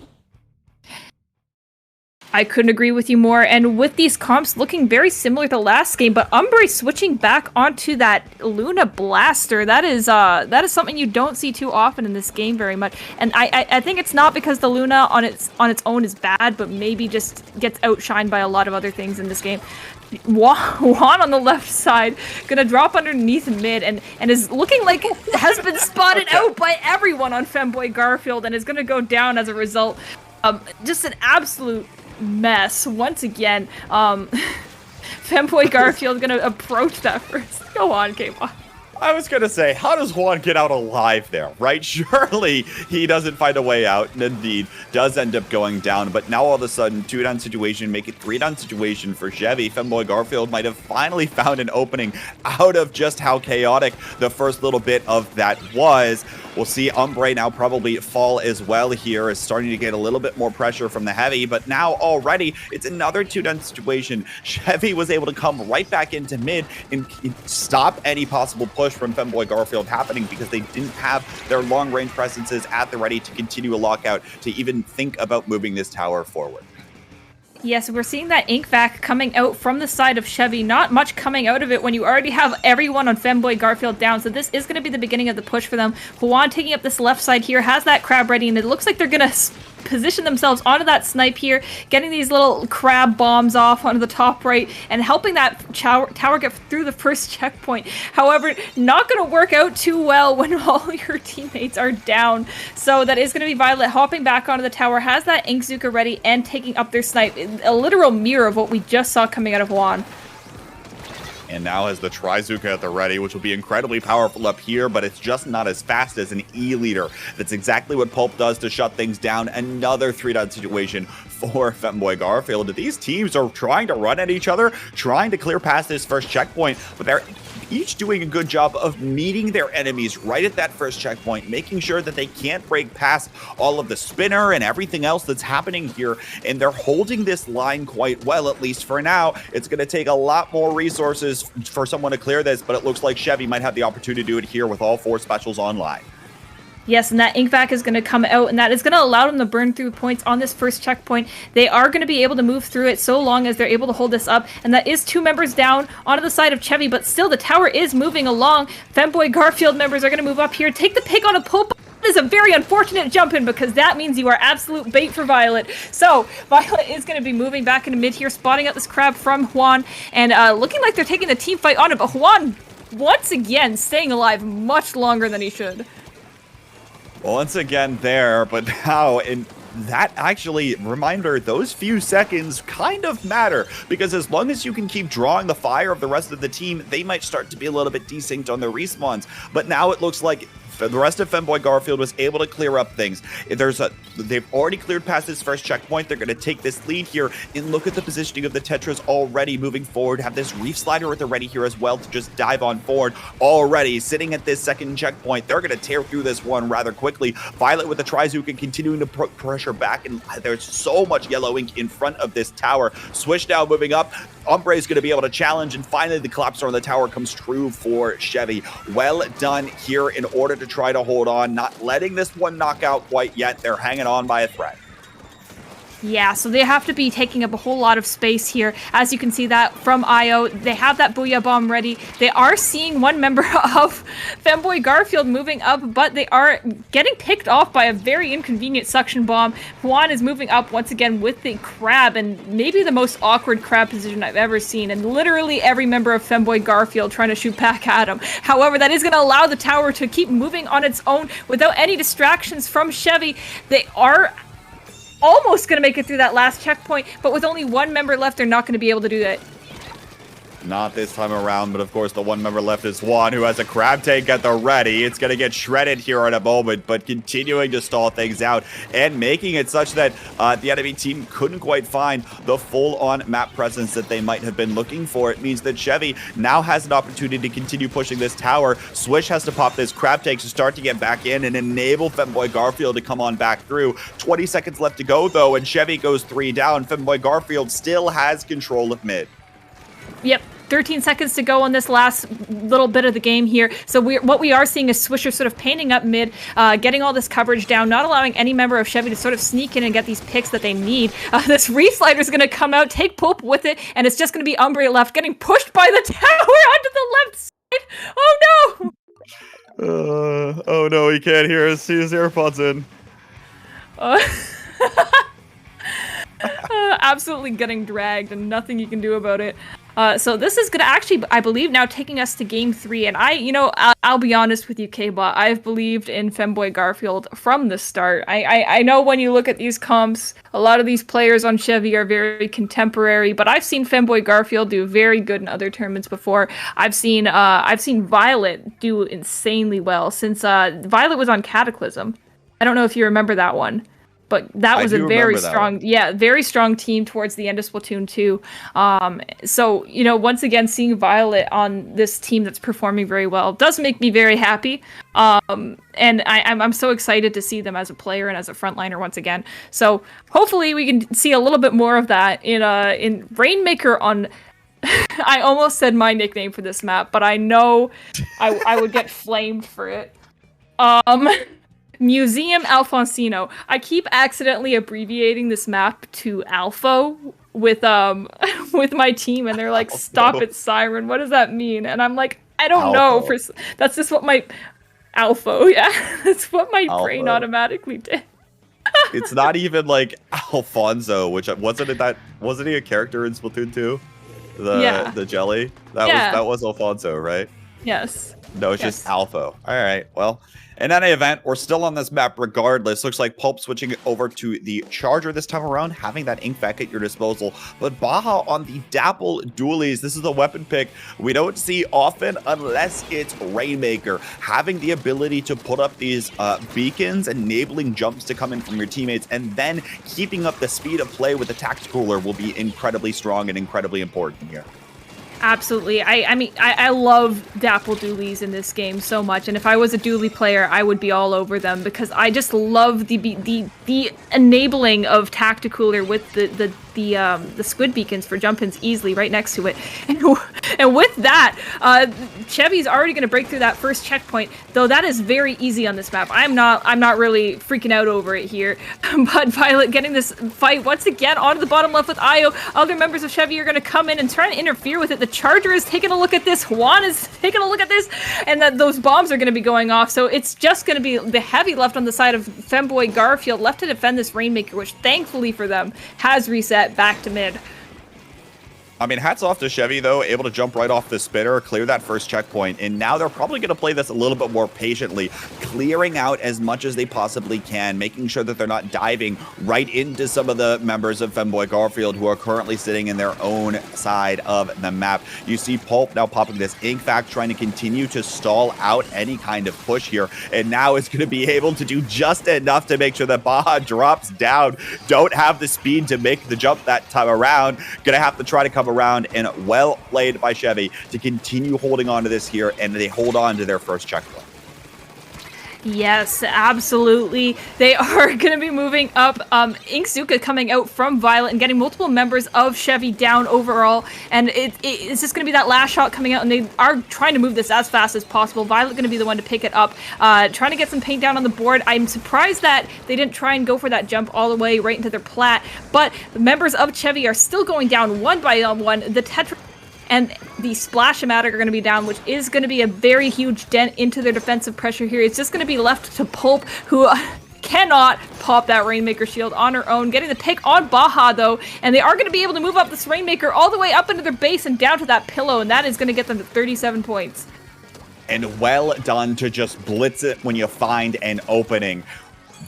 I couldn't agree with you more. And with these comps looking very similar to last game, but Umbre switching back onto that Luna Blaster, that is something you don't see too often in this game very much. And I think it's not because the Luna on its own is bad, but maybe just gets outshined by a lot of other things in this game. Juan on the left side, gonna drop underneath mid and is looking like has been spotted out by everyone on Femboy Garfield and is gonna go down as a result. Just an absolute mess once again. Femboy Garfield gonna approach that first. Go on, K-Pop. I was going to say, how does Juan get out alive there, right? Surely he doesn't find a way out, and indeed does end up going down. But now all of a sudden, 2-down situation, make it 3-down situation for Chevy. Femboy Garfield might have finally found an opening out of just how chaotic the first little bit of that was. We'll see Umbre now probably fall as well here, is starting to get a little bit more pressure from the heavy, but now already it's another 2-down situation. Chevy was able to come right back into mid and stop any possible push from Femboy Garfield happening because they didn't have their long-range presences at the ready to continue a lockout to even think about moving this tower forward. Yes, we're seeing that ink vac coming out from the side of Chevy. Not much coming out of it when you already have everyone on Femboy Garfield down. So this is going to be the beginning of the push for them. Juan taking up this left side here, has that crab ready, and it looks like they're going to position themselves onto that snipe here, getting these little crab bombs off onto the top right, and helping that tower get through the first checkpoint. However, not going to work out too well when all your teammates are down. So that is going to be Violet hopping back onto the tower, has that Inkzuka ready, and taking up their snipe. A literal mirror of what we just saw coming out of Juan. And now has the Trizuka at the ready, which will be incredibly powerful up here, but it's just not as fast as an E-leader. That's exactly what Pulp does to shut things down. Another 3-down situation for Femboy Garfield. These teams are trying to run at each other, trying to clear past this first checkpoint, but they're each doing a good job of meeting their enemies right at that first checkpoint, making sure that they can't break past all of the spinner and everything else that's happening here. And they're holding this line quite well, at least for now. It's going to take a lot more resources for someone to clear this, but it looks like Chevy might have the opportunity to do it here with all 4 specials online. Yes, and that ink vac is going to come out, and that is going to allow them to burn through points on this first checkpoint. They are going to be able to move through it so long as they're able to hold this up, and that is 2 members down onto the side of Chevy, but still the tower is moving along. Femboy Garfield members are going to move up here, take the pick on a Pope. That is a very unfortunate jump in because that means you are absolute bait for Violet. So Violet is going to be moving back into mid here, spotting out this crab from Juan, and looking like they're taking the team fight on it, but Juan, once again, staying alive much longer than he should. Once again there, but now in that actually, reminder, those few seconds kind of matter, because as long as you can keep drawing the fire of the rest of the team, they might start to be a little bit desynced on their respawns. But now it looks like the rest of Femboy Garfield was able to clear up things. They've already cleared past this first checkpoint. They're going to take this lead here, and look at the positioning of the Tetras already moving forward. Have this Reef Slider at the ready here as well to just dive on forward. Already sitting at this second checkpoint, they're going to tear through this one rather quickly. Violet with the Trizuka continuing to pressure back, and there's so much yellow ink in front of this tower. Swish now moving up. Ombre is going to be able to challenge, and finally the collapse on the tower comes true for Chevy. Well done here in order to try to hold on, not letting this one knock out quite yet. They're hanging on by a thread. Yeah, so they have to be taking up a whole lot of space here. As you can see that from IO, they have that Booyah Bomb ready. They are seeing one member of Femboy Garfield moving up, but they are getting picked off by a very inconvenient suction bomb. Juan is moving up once again with the crab, and maybe the most awkward crab position I've ever seen, and literally every member of Femboy Garfield trying to shoot back at him. However, that is going to allow the tower to keep moving on its own without any distractions from Chevy. They are almost going to make it through that last checkpoint, but with only 1 member left, they're not going to be able to do that. Not this time around, but of course the one member left is Juan, who has a crab tank at the ready. It's going to get shredded here in a moment, but continuing to stall things out and making it such that the enemy team couldn't quite find the full-on map presence that they might have been looking for. It means that Chevy now has an opportunity to continue pushing this tower. Swish has to pop this crab tank to start to get back in and enable Femboy Garfield to come on back through. 20 seconds left to go, though, and Chevy goes 3 down. Femboy Garfield still has control of mid. Yep. 13 seconds to go on this last little bit of the game here. So what we are seeing is Swisher sort of painting up mid, getting all this coverage down, not allowing any member of Chevy to sort of sneak in and get these picks that they need. This Reef Slider is going to come out, take Pope with it, and it's just going to be Umbre left, getting pushed by the tower onto the left side. Oh no! Oh no, he can't hear us. See his AirPods in. Absolutely getting dragged and nothing you can do about it. So this is gonna actually, I believe, now taking us to game 3. And I'll be honest with you, K-Bot, I've believed in Femboy Garfield from the start. I know when you look at these comps, a lot of these players on Chevy are very contemporary, but I've seen Femboy Garfield do very good in other tournaments before. I've seen Violet do insanely well since Violet was on Cataclysm. I don't know if you remember that one. But that was a very strong team towards the end of Splatoon 2. So, once again, seeing Violet on this team that's performing very well does make me very happy. And I'm so excited to see them as a player and as a frontliner once again. So hopefully we can see a little bit more of that in Rainmaker on... I almost said my nickname for this map, but I know I would get flamed for it. Museum Alfonsino. I keep accidentally abbreviating this map to Alpho with my team, and they're like, "Stop it, Siren. What does that mean?" And I'm like, "I don't know. That's just what my Alpho. Yeah, that's what my brain automatically did." It's not even like Alfonso, which wasn't he a character in Splatoon 2? The jelly that was Alfonso, right? Yes. No, it's just Alpha. All right, well, in any event, we're still on this map regardless. Looks like Pulp switching it over to the Charger this time around, having that Ink Vac at your disposal. But Baja on the Dapple Dualies, this is a weapon pick we don't see often unless it's Rainmaker. Having the ability to put up these beacons, enabling jumps to come in from your teammates, and then keeping up the speed of play with the Tacticooler will be incredibly strong and incredibly important here. Absolutely. I mean, I love Dapple Dualies in this game so much, and if I was a dually player, I would be all over them because I just love the enabling of Tacticooler with the squid beacons for jump-ins easily right next to it. And with that, Chevy's already going to break through that first checkpoint, though that is very easy on this map. I'm not really freaking out over it here. But Violet getting this fight once again onto the bottom left with Io. Other members of Chevy are going to come in and try to interfere with it. The Charger is taking a look at this. Juan is taking a look at this. And that those bombs are going to be going off. So it's just going to be the heavy left on the side of Femboy Garfield left to defend this Rainmaker, which thankfully for them has reset back to mid. I mean, hats off to Chevy, though, able to jump right off the spinner, clear that first checkpoint, and now they're probably going to play this a little bit more patiently, clearing out as much as they possibly can, making sure that they're not diving right into some of the members of Femboy Garfield who are currently sitting in their own side of the map. You see Pulp now popping this Ink Vac, trying to continue to stall out any kind of push here, and now is going to be able to do just enough to make sure that Baja drops down. Don't have the speed to make the jump that time around. Going to have to try to come around, and well played by Chevy to continue holding on to this here, and they hold on to their first checkpoint. Yes, absolutely. They are going to be moving up. Inkzuka coming out from Violet and getting multiple members of Chevy down overall. And it's just going to be that last shot coming out, and they are trying to move this as fast as possible. Violet going to be the one to pick it up, trying to get some paint down on the board. I'm surprised that they didn't try and go for that jump all the way right into their plat. But the members of Chevy are still going down one by one. The Tetra and the Splash-O-Matic are going to be down, which is going to be a very huge dent into their defensive pressure here. It's just going to be left to Pulp, who cannot pop that Rainmaker shield on her own. Getting the pick on Baja, though, and they are going to be able to move up this Rainmaker all the way up into their base and down to that pillow, and that is going to get them to 37 points. And well done to just blitz it when you find an opening.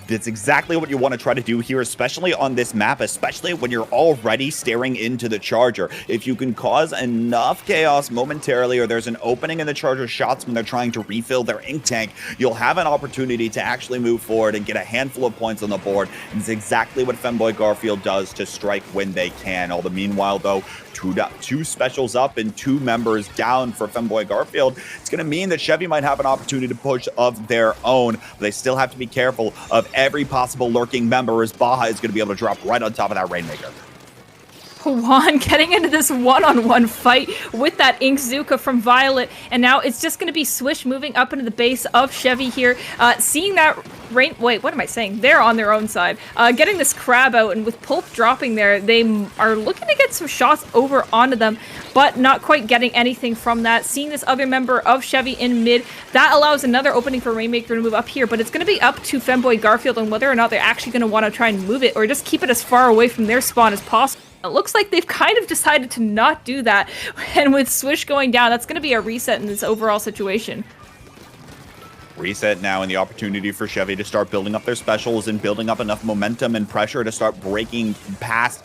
That's exactly what you want to try to do here, especially on this map, especially when you're already staring into the Charger. If you can cause enough chaos momentarily, or there's an opening in the Charger shots when they're trying to refill their ink tank, you'll have an opportunity to actually move forward and get a handful of points on the board. And it's exactly what Femboy Garfield does to strike when they can. All the meanwhile, though, two specials up and 2 members down for Femboy Garfield. It's going to mean that Chevy might have an opportunity to push of their own, but they still have to be careful of every possible lurking member, as Baja is going to be able to drop right on top of that Rainmaker. Juan getting into this one-on-one fight with that Inkzuka from Violet, and now it's just going to be Swish moving up into the base of Chevy here, seeing that wait, what am I saying? They're on their own side. Getting this crab out, and with Pulp dropping there, they are looking to get some shots over onto them, but not quite getting anything from that. Seeing this other member of Chevy in mid, that allows another opening for Rainmaker to move up here, but it's going to be up to Femboy Garfield on whether or not they're actually going to want to try and move it, or just keep it as far away from their spawn as possible. It looks like they've kind of decided to not do that, and with Swish going down, that's going to be a reset in this overall situation. Reset now, and the opportunity for Chevy to start building up their specials and building up enough momentum and pressure to start breaking past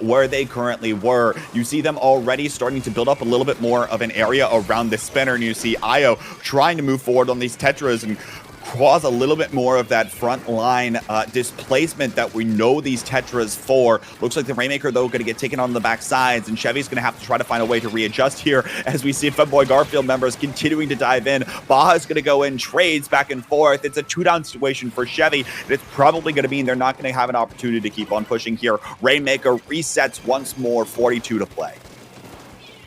where they currently were. You see them already starting to build up a little bit more of an area around the spinner, and you see Io trying to move forward on these Tetras and cause a little bit more of that front line displacement that we know these Tetras for. Looks like the Rainmaker, though, going to get taken on the back sides, and Chevy's going to have to try to find a way to readjust here as we see Femboy Garfield members continuing to dive in. Baja's going to go in, trades back and forth. It's a 2-down situation for Chevy, and it's probably going to mean they're not going to have an opportunity to keep on pushing here. Rainmaker resets once more, 42 to play.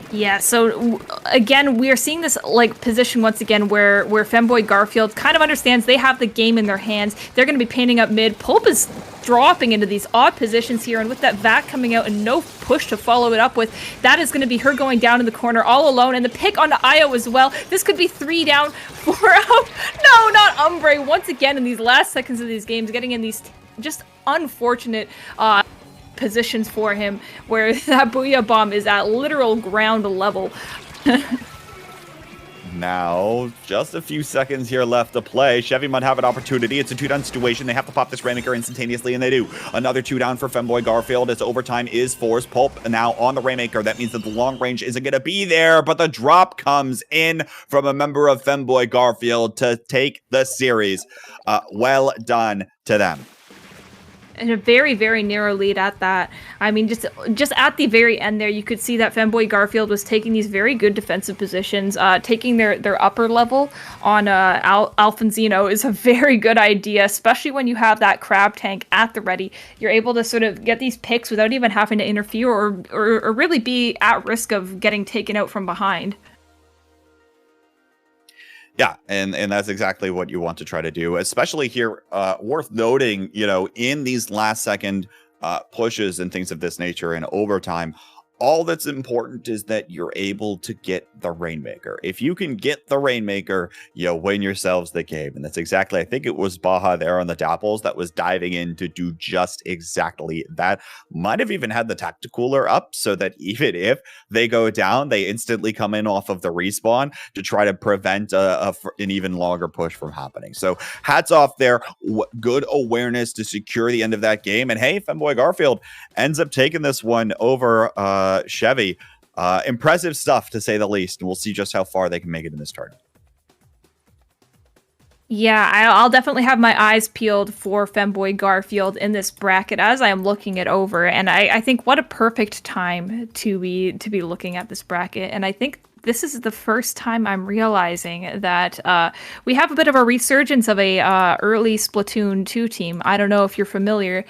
Yeah, so again, we are seeing this like position once again where Femboy Garfield kind of understands they have the game in their hands. They're going to be painting up mid. Pulp is dropping into these odd positions here, and with that Vac coming out and no push to follow it up with, that is going to be her going down in the corner all alone, and the pick onto Io as well. This could be 3 down, 4 out. No, not Umbre. Once again, in these last seconds of these games, getting in these just unfortunate positions for him, where that Booyah Bomb is at literal ground level. Now, just a few seconds here left to play. Chevy might have an opportunity. It's a 2-down situation. They have to pop this Rainmaker instantaneously, and they do. Another 2-down for Femboy Garfield as overtime is forced. Pulp now on the Rainmaker. That means that the long range isn't going to be there, but the drop comes in from a member of Femboy Garfield to take the series. Well done to them. And a very, very narrow lead at that. I mean, just at the very end there, you could see that Femboy Garfield was taking these very good defensive positions. Taking their upper level on Alfonzino is a very good idea, especially when you have that crab tank at the ready. You're able to sort of get these picks without even having to interfere or really be at risk of getting taken out from behind. Yeah, and that's exactly what you want to try to do, especially here. Worth noting, in these last second pushes and things of this nature in overtime, all that's important is that you're able to get the Rainmaker. If you can get the Rainmaker, you win yourselves the game. And that's exactly, I think it was Baja there on the Dapples that was diving in to do just exactly that. Might have even had the Tacticooler up so that even if they go down, they instantly come in off of the respawn to try to prevent an even longer push from happening. So hats off there. Good awareness to secure the end of that game. And hey, Femboy Garfield ends up taking this one over Chevy. Impressive stuff, to say the least, and we'll see just how far they can make it in this tournament. Yeah, I'll definitely have my eyes peeled for Femboy Garfield in this bracket as I am looking it over, and I think what a perfect time to be looking at this bracket. And I think this is the first time I'm realizing that we have a bit of a resurgence of a early Splatoon 2 team. I don't know if you're familiar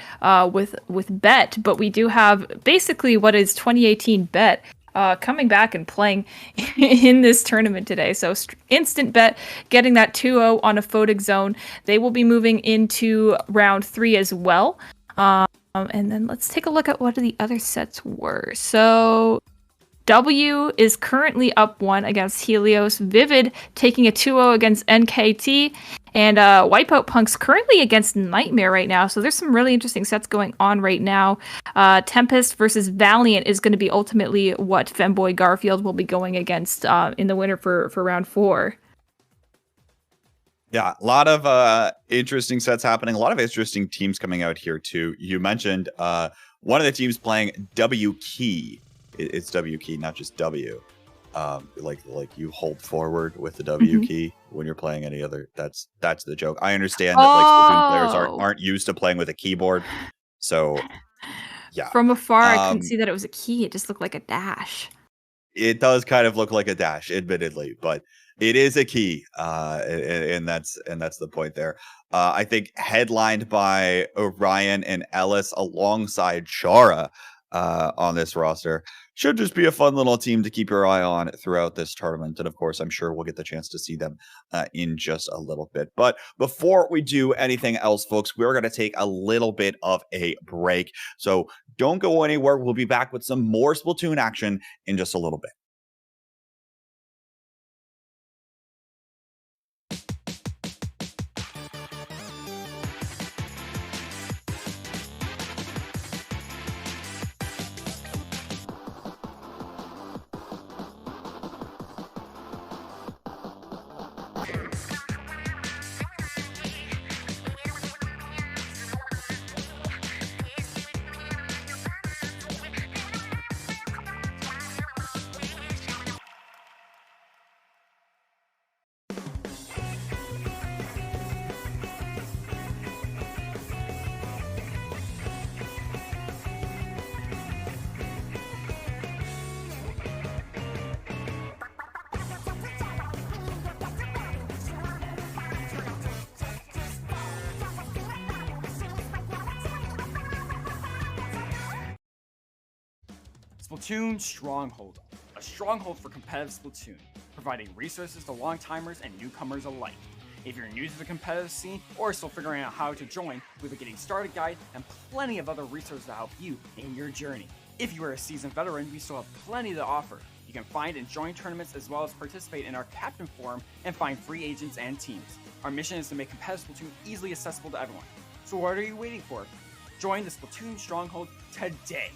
with Bet, but we do have basically what is 2018 Bet coming back and playing in this tournament today. So Instant Bet getting that 2-0 on a photic zone. They will be moving into round 3 as well. And then let's take a look at what the other sets were. So W is currently up 1 against Helios. Vivid taking a 2-0 against NKT. And Wipeout Punk's currently against Nightmare right now. So there's some really interesting sets going on right now. Tempest versus Valiant is going to be ultimately what Femboy Garfield will be going against in the winner for round 4. Yeah, a lot of interesting sets happening. A lot of interesting teams coming out here, too. You mentioned one of the teams playing W Key. It's W key, not just W. Like you hold forward with the W key when you're playing any other. That's the joke. I understand that Splatoon players aren't used to playing with a keyboard, so yeah. From afar, I couldn't see that it was a key. It just looked like a dash. It does kind of look like a dash, admittedly, but it is a key, and that's the point there. I think headlined by Orion and Ellis alongside Chara on this roster. Should just be a fun little team to keep your eye on throughout this tournament. And of course, I'm sure we'll get the chance to see them in just a little bit. But before we do anything else, folks, we're going to take a little bit of a break. So don't go anywhere. We'll be back with some more Splatoon action in just a little bit. Splatoon Stronghold, a stronghold for competitive Splatoon, providing resources to long-timers and newcomers alike. If you're new to the competitive scene or still figuring out how to join, we have a getting started guide and plenty of other resources to help you in your journey. If you are a seasoned veteran, we still have plenty to offer. You can find and join tournaments as well as participate in our Captain Forum and find free agents and teams. Our mission is to make competitive Splatoon easily accessible to everyone. So what are you waiting for? Join the Splatoon Stronghold today!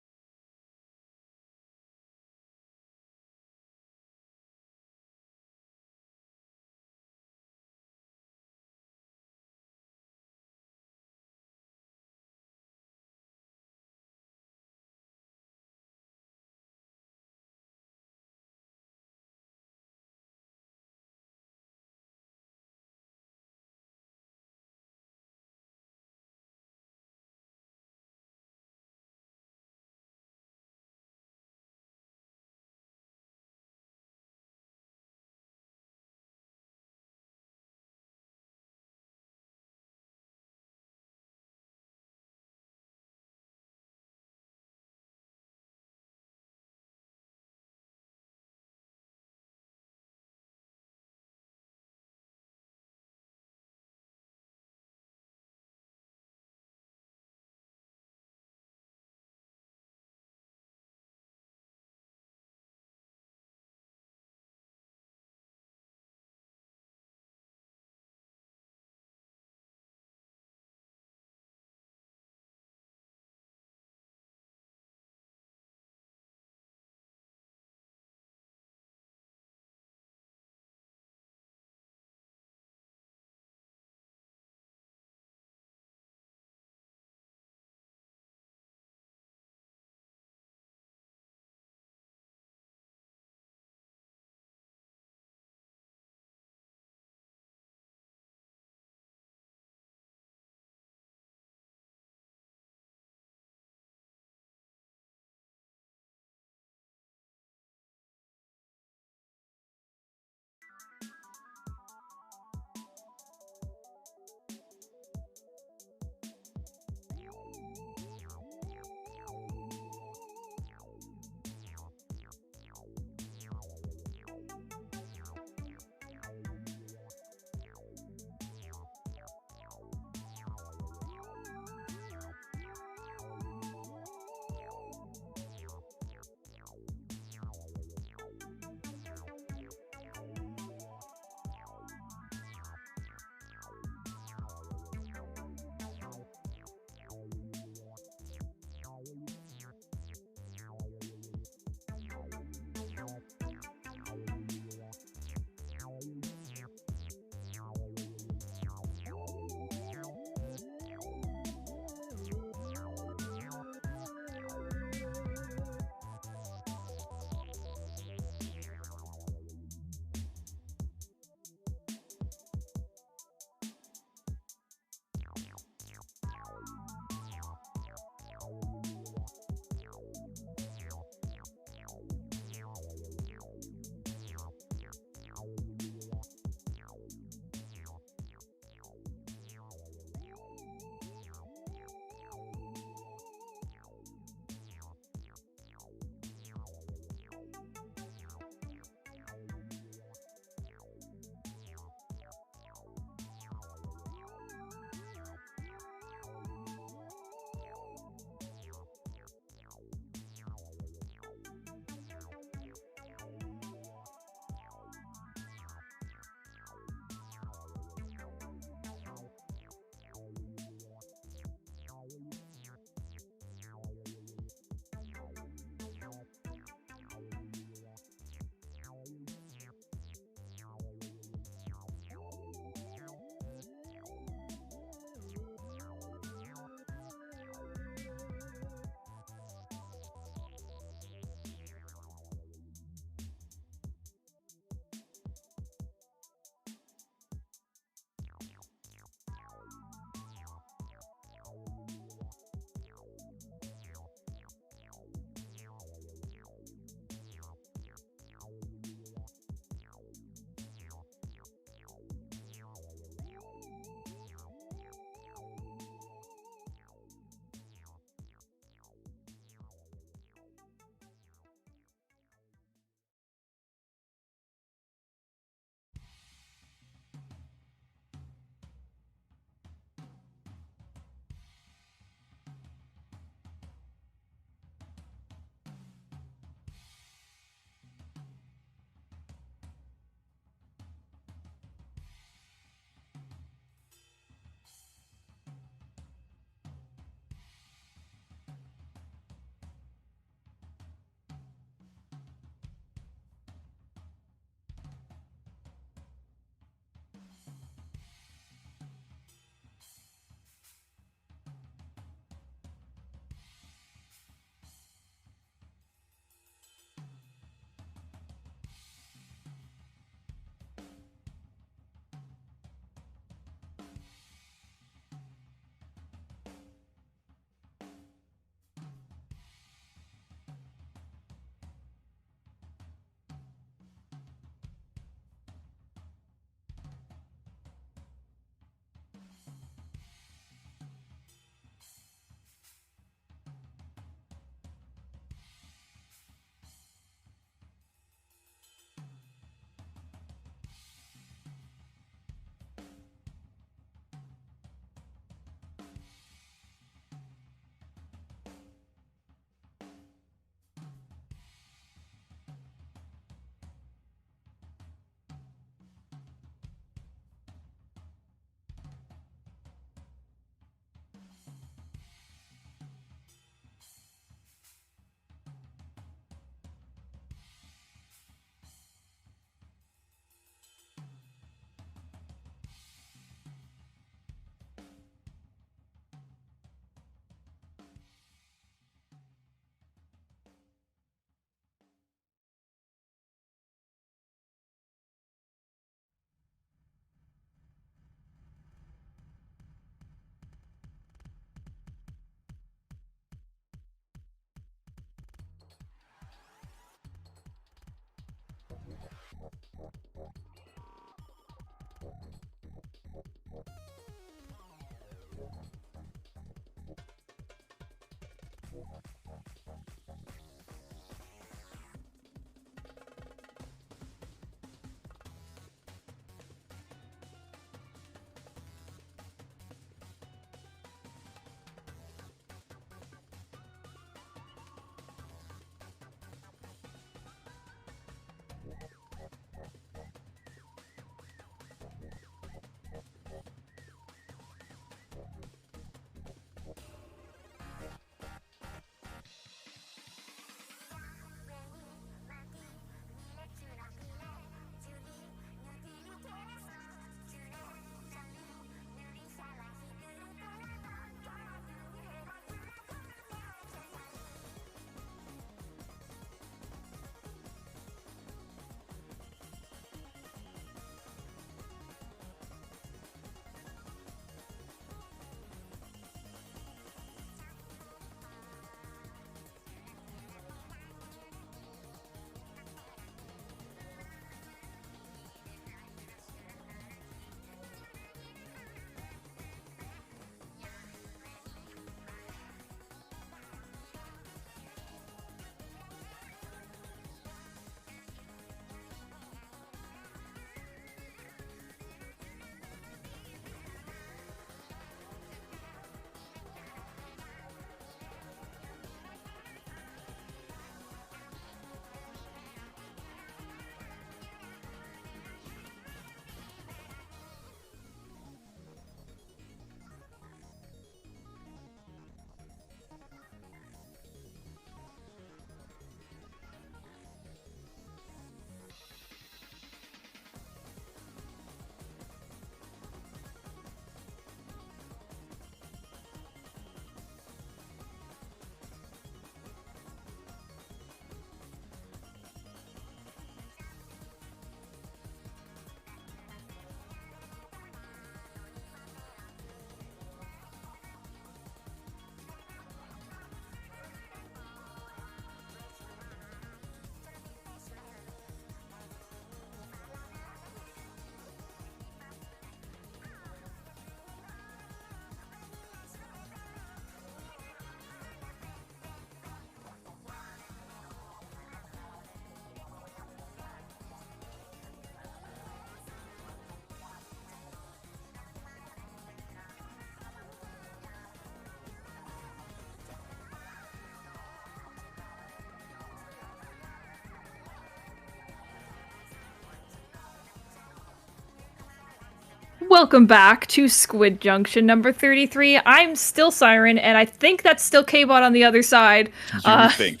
Welcome back to Squid Junction number 33. I'm still Siren, and I think that's still K-Bot on the other side. You think?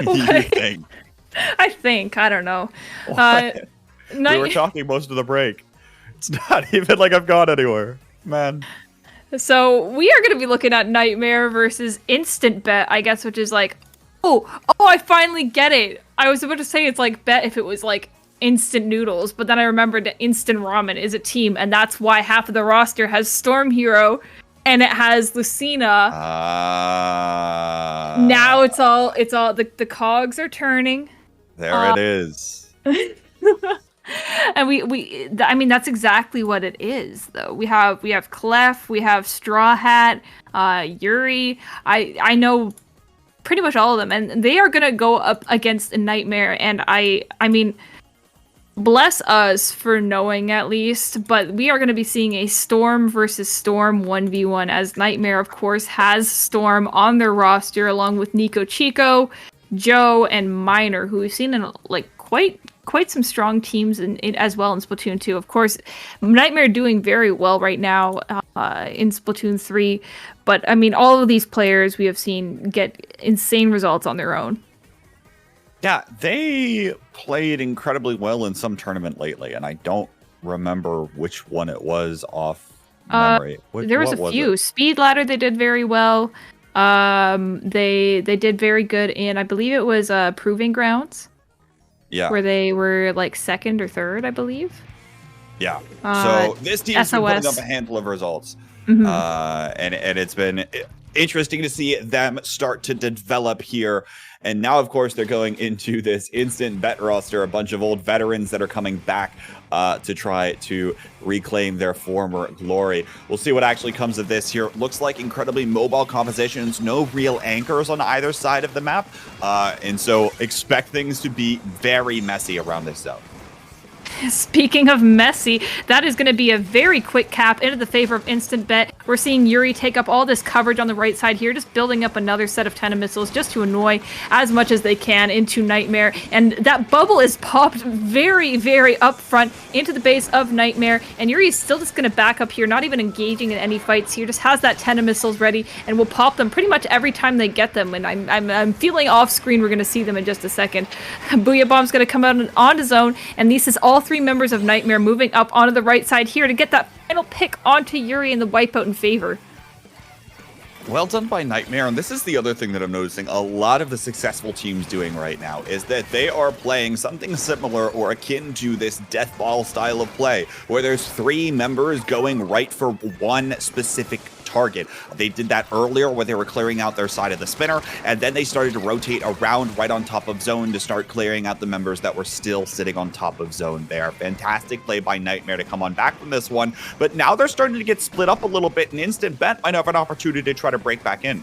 You think? I think. I don't know. We were talking most of the break. It's not even like I've gone anywhere, man. So we are going to be looking at Nightmare versus Instant Bet, I guess, which is like, oh, I finally get it. I was about to say it's like Bet if it was like instant noodles, but then I remembered that instant ramen is a team, and that's why half of the roster has Storm Hero, and it has Lucina. Now it's all the cogs are turning. There it is. And I mean, that's exactly what it is, though. We have Clef, we have Straw Hat, Yuri. I know pretty much all of them, and they are gonna go up against a Nightmare. And I mean, bless us for knowing at least, but we are gonna be seeing a Storm versus Storm 1v1, as Nightmare, of course, has Storm on their roster along with Nico Chico, Joe, and Miner, who we've seen in like quite some strong teams in as well in Splatoon 2. Of course, Nightmare doing very well right now in Splatoon 3. But, I mean, all of these players we have seen get insane results on their own. Yeah, they played incredibly well in some tournament lately, and I don't remember which one it was off memory. There was a few. Speed Ladder, they did very well. They did very good in, I believe it was Proving Grounds. Yeah. Where they were like second or third, I believe. Yeah. So this team's been putting up a handful of results. Mm-hmm. And it's been interesting to see them start to develop here. And now, of course, they're going into this instant bet roster, a bunch of old veterans that are coming back to try to reclaim their former glory. We'll see what actually comes of this here. Looks like incredibly mobile compositions, no real anchors on either side of the map. And so expect things to be very messy around this zone. Speaking of messy, that is going to be a very quick cap into the favor of Instant Bet. We're seeing Yuri take up all this coverage on the right side here, just building up another set of 10 missiles just to annoy as much as they can into Nightmare. And that bubble is popped very, very up front into the base of Nightmare. And Yuri is still just going to back up here, not even engaging in any fights here, just has that 10 missiles ready and will pop them pretty much every time they get them. And I'm feeling off screen, we're going to see them in just a second. Booyah Bomb's going to come out onto zone, and this is all three members of Nightmare moving up onto the right side here to get that final pick onto Yuri and the wipeout in favor. Well done by Nightmare, and this is the other thing that I'm noticing a lot of the successful teams doing right now, is that they are playing something similar or akin to this death ball style of play, where there's three members going right for one specific target. They did that earlier where they were clearing out their side of the spinner, and then they started to rotate around right on top of zone to start clearing out the members that were still sitting on top of zone there. Fantastic play by Nightmare to come on back from this one, but now they're starting to get split up a little bit, and Instant Bet might have an opportunity to try to break back in.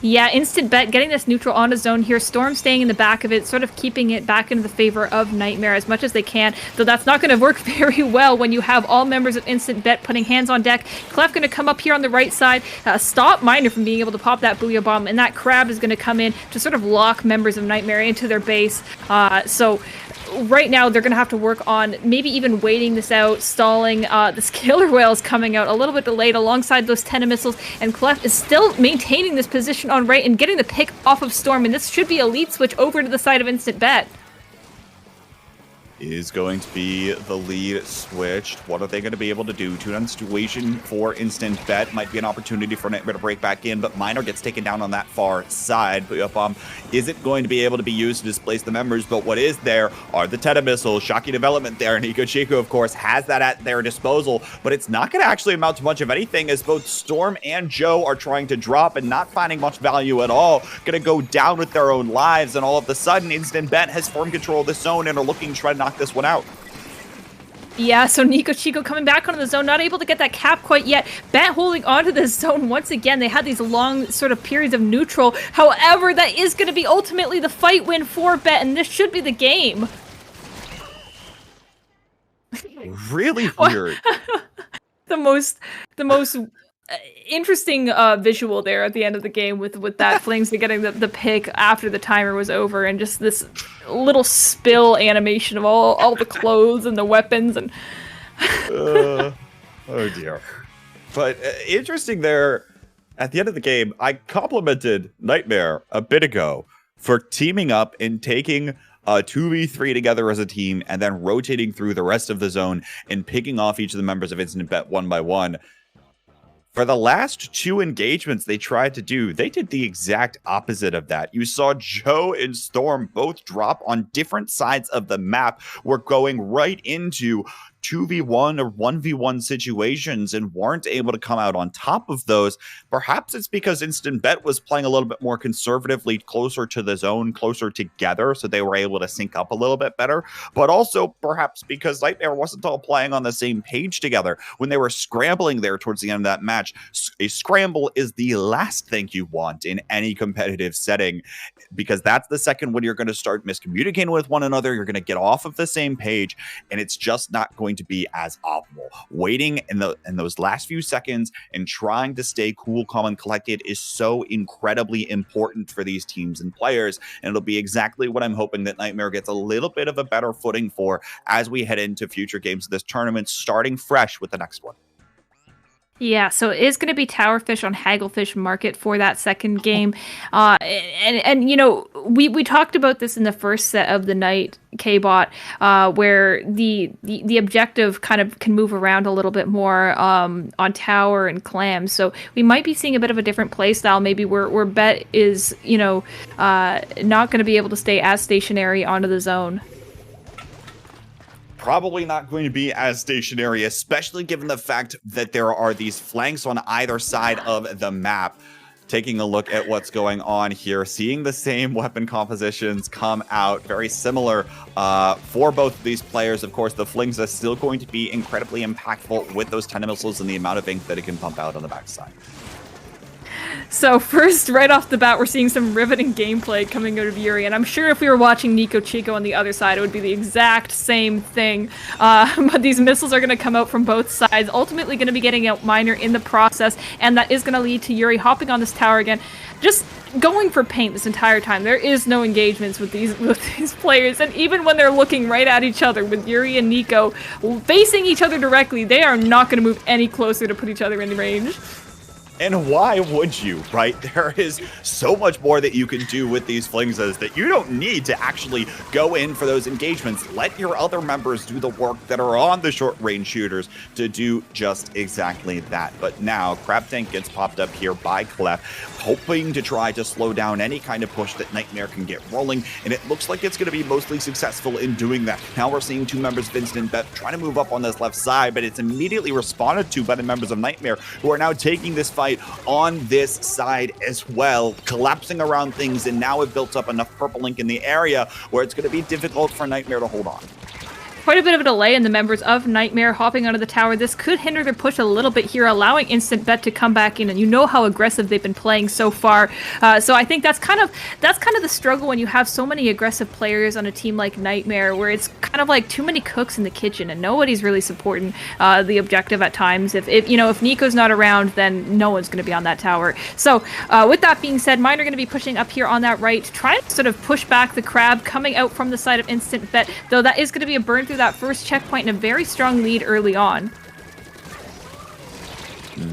Yeah, Instant Bet getting this neutral onto zone here. Storm staying in the back of it, sort of keeping it back into the favor of Nightmare as much as they can, though that's not going to work very well when you have all members of Instant Bet putting hands on deck. Clef going to come up here on the right side, stop Miner from being able to pop that Booyah Bomb, and that Crab is going to come in to sort of lock members of Nightmare into their base. So right now they're going to have to work on maybe even waiting this out, stalling. This Killer Whale is coming out a little bit delayed alongside those 10 missiles, and Clef is still maintaining this position on right and getting the pick off of Storm, and this should be a lead switch over to the side of Instant Bet. Is going to be the lead switched. What are they going to be able to do? 2-down situation for Instant Bet. Might be an opportunity for Nightmare to break back in, but Miner gets taken down on that far side. Booyah Bomb isn't going to be able to be used to displace the members, but what is there are the Teta missiles. Shocking development there. Nico Chico, of course, has that at their disposal, but it's not going to actually amount to much of anything, as both Storm and Joe are trying to drop and not finding much value at all. Going to go down with their own lives, and all of a sudden, Instant Bet has formed control of this zone and are looking to try to knock this one out. Yeah, so Nico Chico coming back onto the zone, not able to get that cap quite yet. Bet holding onto the zone once again. They had these long sort of periods of neutral. However, that is going to be ultimately the fight win for Bet, and this should be the game. Really weird. the most interesting visual there at the end of the game with that Flings getting the pick after the timer was over, and just this little spill animation of all the clothes and the weapons, and Oh dear. But interesting there, at the end of the game, I complimented Nightmare a bit ago for teaming up and taking a 2v3 together as a team and then rotating through the rest of the zone and picking off each of the members of Instant Bet one by one. For the last 2 engagements they tried to do, they did the exact opposite of that. You saw Joe and Storm both drop on different sides of the map. We're going right into 2v1 or 1v1 situations and weren't able to come out on top of those. Perhaps it's because Instant Bet was playing a little bit more conservatively, closer to the zone, closer together, so they were able to sync up a little bit better. But also perhaps because Nightmare wasn't all playing on the same page together. When they were scrambling there towards the end of that match, a scramble is the last thing you want in any competitive setting, because that's the second when you're going to start miscommunicating with one another. You're going to get off of the same page, and it's just not going to be as optimal. Waiting in those last few seconds and trying to stay cool, calm, and collected is so incredibly important for these teams and players, and it'll be exactly what I'm hoping that Nightmare gets a little bit of a better footing for as we head into future games of this tournament, starting fresh with the next one. Yeah, so it is going to be Towerfish on Hagglefish Market for that second game. And you know, we talked about this in the first set of the night, K-Bot, where the objective kind of can move around a little bit more on Tower and Clams. So we might be seeing a bit of a different play style, maybe where Bet is, you know, not going to be able to stay as stationary onto the zone. Probably not going to be as stationary, especially given the fact that there are these flanks on either side of the map. Taking a look at what's going on here, seeing the same weapon compositions come out, very similar for both of these players. Of course, the Flings are still going to be incredibly impactful with those 10 missiles and the amount of ink that it can pump out on the backside. So first, right off the bat, we're seeing some riveting gameplay coming out of Yuri, and I'm sure if we were watching Nico Chico on the other side, it would be the exact same thing. But these missiles are going to come out from both sides, ultimately going to be getting out Miner in the process, and that is going to lead to Yuri hopping on this tower again, just going for paint this entire time. There is no engagements with these players, and even when they're looking right at each other, with Yuri and Nico facing each other directly, they are not going to move any closer to put each other in range. And why would you, right? There is so much more that you can do with these Flingses that you don't need to actually go in for those engagements. Let your other members do the work that are on the short-range shooters to do just exactly that. But now, Crab Tank gets popped up here by Clef, hoping to try to slow down any kind of push that Nightmare can get rolling, and it looks like it's going to be mostly successful in doing that. Now we're seeing 2 members of Instant Bet trying to move up on this left side, but it's immediately responded to by the members of Nightmare, who are now taking this fight on this side as well, collapsing around things, and now have built up enough purple ink in the area where it's going to be difficult for Nightmare to hold on. Quite a bit of a delay in the members of Nightmare hopping onto the tower. This could hinder their push a little bit here, allowing Instant Bet to come back in, and you know how aggressive they've been playing so far. So I think that's kind of the struggle when you have so many aggressive players on a team like Nightmare, where it's kind of like too many cooks in the kitchen and nobody's really supporting the objective at times. If Nico's not around, then no one's going to be on that tower. So with that being said, Mine are going to be pushing up here on that right, trying to sort of push back the Crab coming out from the side of Instant Bet, though that is going to be a burn through that first checkpoint and a very strong lead early on.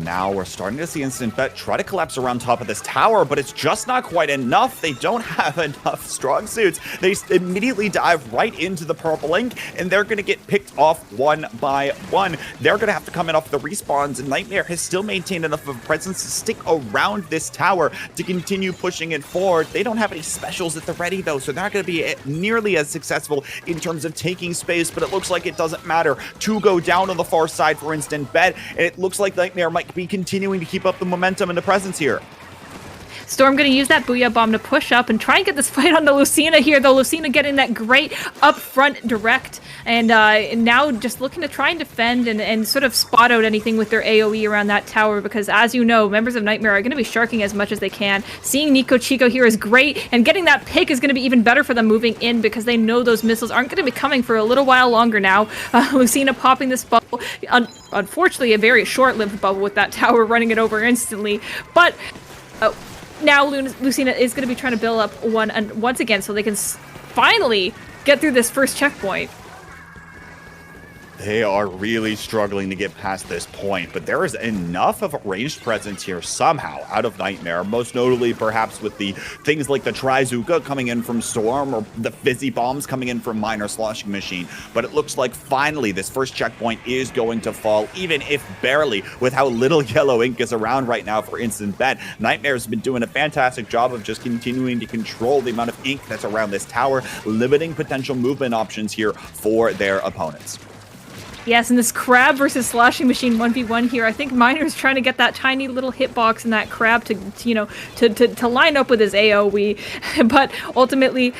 Now we're starting to see Instant Bet try to collapse around top of this tower, but it's just not quite enough. They don't have enough strong suits. They immediately dive right into the purple ink, and they're going to get picked off one by one. They're going to have to come in off the respawns, and Nightmare has still maintained enough of a presence to stick around this tower to continue pushing it forward. They don't have any specials at the ready, though, so they're not going to be nearly as successful in terms of taking space, but it looks like it doesn't matter. 2 go down on the far side for Instant Bet, and it looks like Nightmare might be continuing to keep up the momentum and the presence here. Storm going to use that Booyah Bomb to push up and try and get this fight onto Lucina here, though Lucina getting that great up-front direct, and now just looking to try and defend and sort of spot out anything with their AoE around that tower, because as you know, members of Nightmare are going to be sharking as much as they can. Seeing Nico Chico here is great, and getting that pick is going to be even better for them moving in, because they know those missiles aren't going to be coming for a little while longer now. Lucina popping this bubble, unfortunately a very short-lived bubble with that tower running it over instantly, but now Lucina is going to be trying to build up once again so they can finally get through this first checkpoint. They are really struggling to get past this point, but there is enough of a ranged presence here somehow out of Nightmare, most notably perhaps with the things like the Trizuka coming in from Storm or the Fizzy Bombs coming in from Minor Sloshing Machine. But it looks like finally this first checkpoint is going to fall, even if barely, with how little yellow ink is around right now for Instant Bet. Nightmare's been doing a fantastic job of just continuing to control the amount of ink that's around this tower, limiting potential movement options here for their opponents. Yes, and this Crab versus Slashing Machine 1v1 here, I think Miner's trying to get that tiny little hitbox and that Crab to line up with his AoE, but ultimately,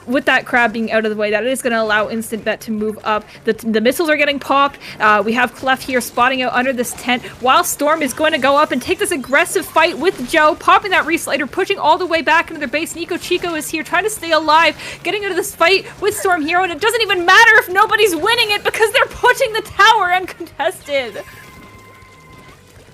with that Crab being out of the way, that is going to allow Instant Bet to move up. The missiles are getting popped. We have Clef here spotting out under this tent, while Storm is going to go up and take this aggressive fight with Joe, popping that Reslider, pushing all the way back into their base. Nico Chico is here trying to stay alive, getting into this fight with Storm Hero, and it doesn't even matter if nobody's winning it because they're pushing the tower uncontested.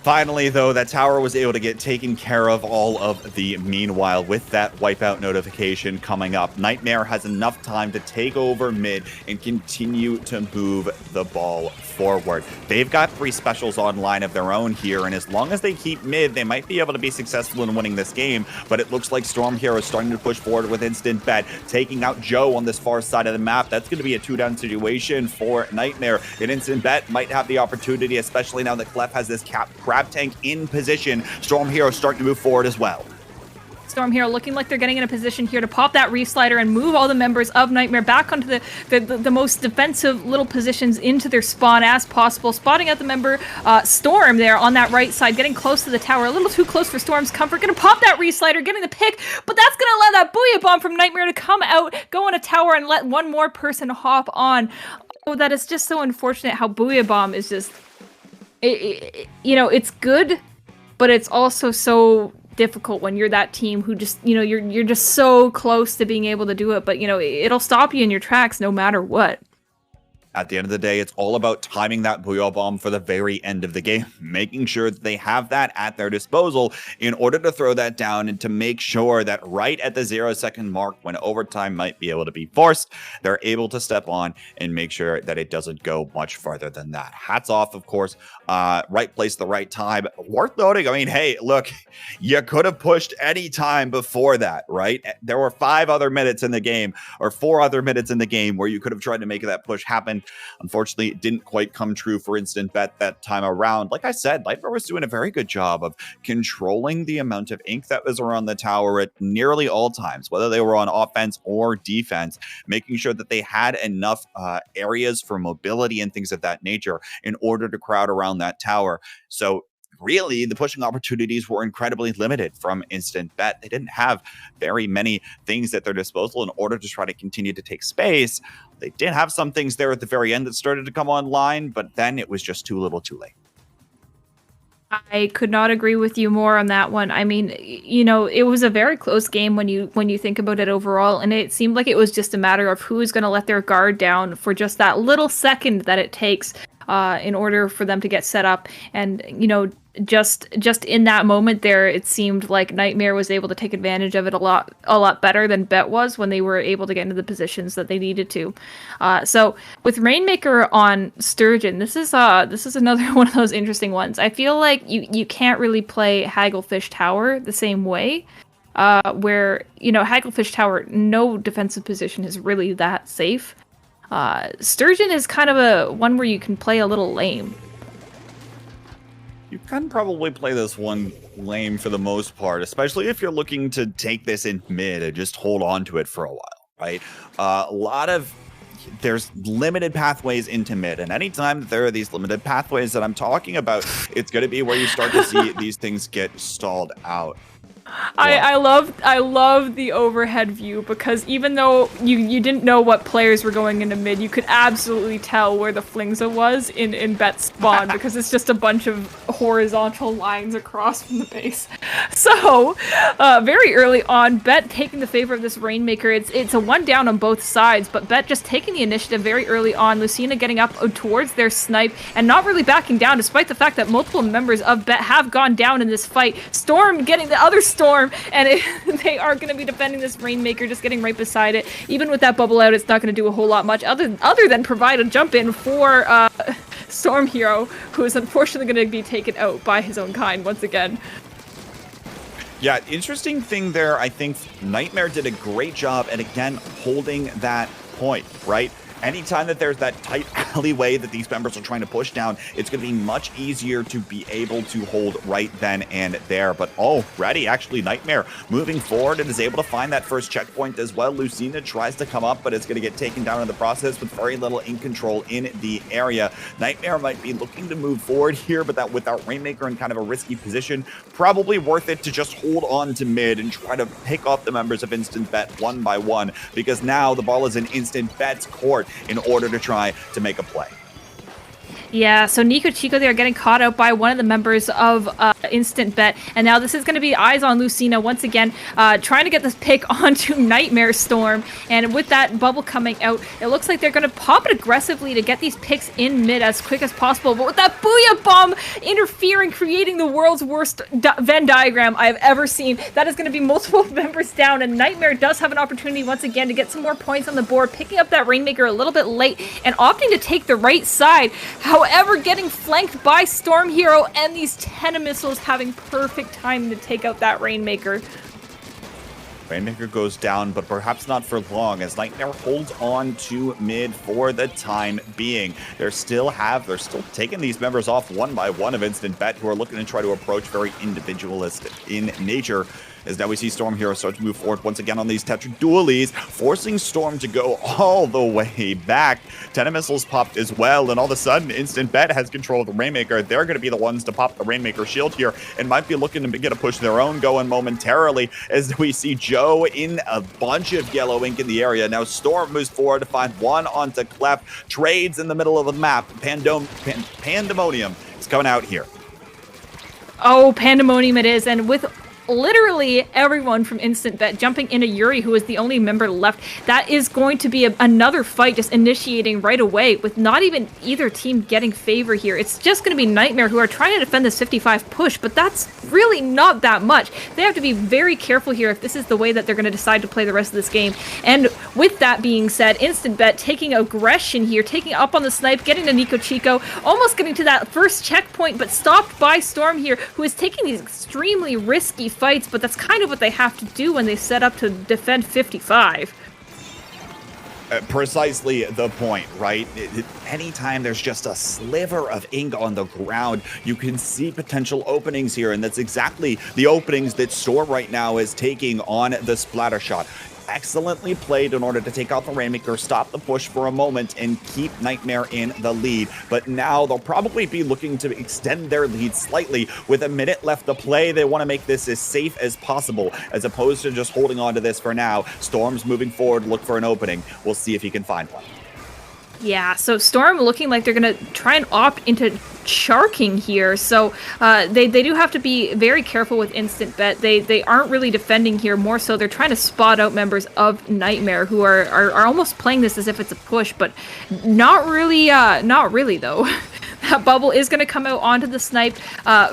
Finally, though, that tower was able to get taken care of all of the meanwhile with that wipeout notification coming up. Nightmare has enough time to take over mid and continue to move the ball forward. They've got 3 specials online of their own here, and as long as they keep mid, they might be able to be successful in winning this game, but it looks like Storm Hero is starting to push forward with Instant Bet, taking out Joe on this far side of the map. That's going to be a 2-down situation for Nightmare, and Instant Bet might have the opportunity, especially now that Clef has this Crab Tank in position. Storm Hero starting to move forward as well. Storm Hero looking like they're getting in a position here to pop that Reslider and move all the members of Nightmare back onto the most defensive little positions into their spawn as possible. Spotting out the member Storm there on that right side, getting close to the tower, a little too close for Storm's comfort. Gonna pop that Reslider, getting the pick, but that's gonna allow that Booyah Bomb from Nightmare to come out, go on a tower, and let one more person hop on. Oh, that is just so unfortunate how Booyah Bomb is just... it's good, but it's also so difficult when you're that team who just, you're just so close to being able to do it, but, it'll stop you in your tracks no matter what. At the end of the day, it's all about timing that Booyah Bomb for the very end of the game, making sure that they have that at their disposal in order to throw that down and to make sure that right at the 0-second mark when overtime might be able to be forced, they're able to step on and make sure that it doesn't go much farther than that. Hats off, of course, right place, the right time. Worth noting, I mean, hey, look, you could have pushed any time before that, right? There were 5 other minutes in the game, or 4 other minutes in the game where you could have tried to make that push happen. Unfortunately, it didn't quite come true for Instant Bet that time around. Like I said, Nightmare was doing a very good job of controlling the amount of ink that was around the tower at nearly all times, whether they were on offense or defense, making sure that they had enough areas for mobility and things of that nature in order to crowd around that tower. So really, the pushing opportunities were incredibly limited from Instant Bet. They didn't have very many things at their disposal in order to try to continue to take space. They did have some things there at the very end that started to come online, but then it was just too little too late. I could not agree with you more on that one. I mean, it was a very close game when you think about it overall, and it seemed like it was just a matter of who is going to let their guard down for just that little second that it takes in order for them to get set up. And, just in that moment there, it seemed like Nightmare was able to take advantage of it a lot better than Bet was when they were able to get into the positions that they needed to. So with Rainmaker on Sturgeon, this is another one of those interesting ones. I feel like you can't really play Hagglefish Tower the same way, where Hagglefish Tower, no defensive position is really that safe. Sturgeon is kind of a one where you can play a little lame. You can probably play this one lame for the most part, especially if you're looking to take this in mid and just hold on to it for a while, right? There's limited pathways into mid, and anytime there are these limited pathways that I'm talking about, it's going to be where you start to see these things get stalled out. I love the overhead view, because even though you didn't know what players were going into mid, you could absolutely tell where the Flingza was in Bet's spawn, because it's just a bunch of horizontal lines across from the base. So very early on, Bet taking the favor of this Rainmaker. It's a 1 down on both sides, but Bet just taking the initiative very early on. Lucina getting up towards their snipe and not really backing down, despite the fact that multiple members of Bet have gone down in this fight. Storm getting the other Storm, and they are going to be defending this Rainmaker, just getting right beside it. Even with that bubble out, it's not going to do a whole lot much other than provide a jump in for Storm Hero, who is unfortunately going to be taken out by his own kind once again. Yeah, interesting thing there. I think Nightmare did a great job at, again, holding that point, right? Anytime that there's that tight alleyway that these members are trying to push down, it's going to be much easier to be able to hold right then and there. But already, actually, Nightmare moving forward and is able to find that first checkpoint as well. Lucina tries to come up, but it's going to get taken down in the process with very little in control in the area. Nightmare might be looking to move forward here, but that without Rainmaker in kind of a risky position, probably worth it to just hold on to mid and try to pick off the members of Instant Bet one by one, because now the ball is in Instant Bet's court in order to try to make a play. Yeah, so Nico Chico, they are getting caught out by one of the members of Instant Bet, and now this is going to be eyes on Lucina once again, trying to get this pick onto Nightmare Storm, and with that bubble coming out, it looks like they're going to pop it aggressively to get these picks in mid as quick as possible, but with that Booyah Bomb interfering, creating the world's worst Venn diagram I have ever seen, that is going to be multiple members down, and Nightmare does have an opportunity once again to get some more points on the board, picking up that Rainmaker a little bit late, and opting to take the right side. However, getting flanked by Storm Hero and these 10 missiles having perfect time to take out that Rainmaker. Rainmaker goes down, but perhaps not for long, as Nightmare holds on to mid for the time being. They're still taking these members off one by one of Instant Bet, who are looking to try to approach very individualistic in nature. As now we see Storm Hero start to move forward once again on these Tetra Dualies, forcing Storm to go all the way back. 10 missiles popped as well, and all of a sudden, Instant Bet has control of the Rainmaker. They're going to be the ones to pop the Rainmaker shield here, and might be looking to get a push of their own going momentarily, as we see Joe in a bunch of yellow ink in the area. Now Storm moves forward to find one onto Clef, trades in the middle of the map. Pandemonium is coming out here. Oh, Pandemonium it is, and with literally everyone from Instant Bet jumping into Yuri, who is the only member left, that is going to be another fight just initiating right away, with not even either team getting favor here. It's just going to be Nightmare, who are trying to defend this 55 push, but that's really not that much. They have to be very careful here if this is the way that they're going to decide to play the rest of this game. And with that being said, Instant Bet taking aggression here, taking up on the snipe, getting to Nico Chico, almost getting to that first checkpoint, but stopped by Storm here, who is taking these extremely risky fights, but that's kind of what they have to do when they set up to defend 55. Precisely the point, right? Anytime there's just a sliver of ink on the ground, you can see potential openings here, and that's exactly the openings that Storm right now is taking on the splatter shot. Excellently played in order to take out the Rainmaker, stop the push for a moment, and keep Nightmare in the lead. But now they'll probably be looking to extend their lead slightly. With a minute left to play, they want to make this as safe as possible, as opposed to just holding on to this for now. Storm's moving forward, look for an opening. We'll see if he can find one. Yeah, so Storm looking like they're going to try and opt into charking here, so they do have to be very careful with Instant Bet. They aren't really defending here, more so they're trying to spot out members of Nightmare, who are almost playing this as if it's a push, but not really though. That bubble is going to come out onto the snipe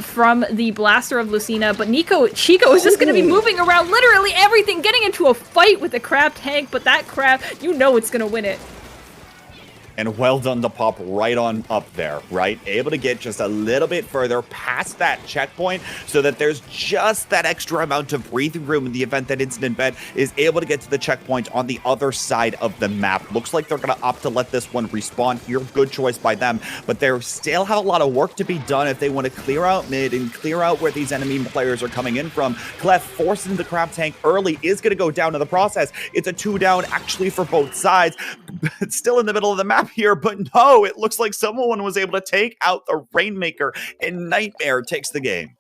from the blaster of Lucina, but Nico Chico is just going to be moving around literally everything, getting into a fight with the crab tank, but that crab, you know it's going to win it. And well done to pop right on up there, right? Able to get just a little bit further past that checkpoint so that there's just that extra amount of breathing room in the event that Instant Bet is able to get to the checkpoint on the other side of the map. Looks like they're going to opt to let this one respawn here. Good choice by them, but they still have a lot of work to be done if they want to clear out mid and clear out where these enemy players are coming in from. Clef forcing the crab tank early is going to go down in the process. It's a 2 down actually for both sides. It's still in the middle of the map here, but no, it looks like someone was able to take out the Rainmaker, and Nightmare takes the game.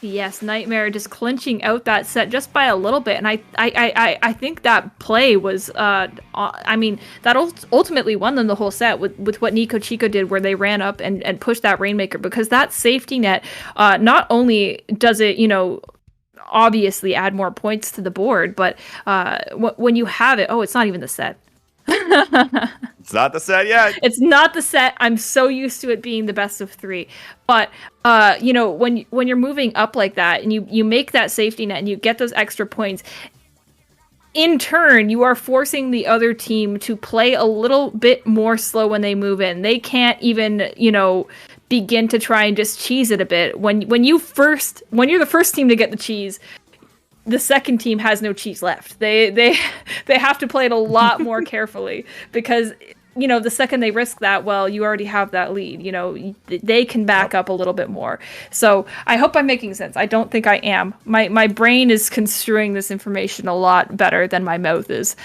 Yes, Nightmare just clinching out that set just by a little bit, and I think that play was, I mean, that ultimately won them the whole set with what Nico Chico did, where they ran up and pushed that Rainmaker, because that safety net, not only does it, you know, obviously add more points to the board, but when you have it, oh, it's not even the set. It's not the set yet. It's not the set. I'm so used to it being the best of 3. But you know, when you're moving up like that and you make that safety net and you get those extra points, in turn, you are forcing the other team to play a little bit more slow when they move in. They can't even, you know, begin to try and just cheese it a bit. When you're the first team to get the cheese, the second team has no cheese left. They have to play it a lot more carefully, because, you know, the second they risk that, well, you already have that lead. You know, they can back up a little bit more. So I hope I'm making sense. I don't think I am. My brain is construing this information a lot better than my mouth is.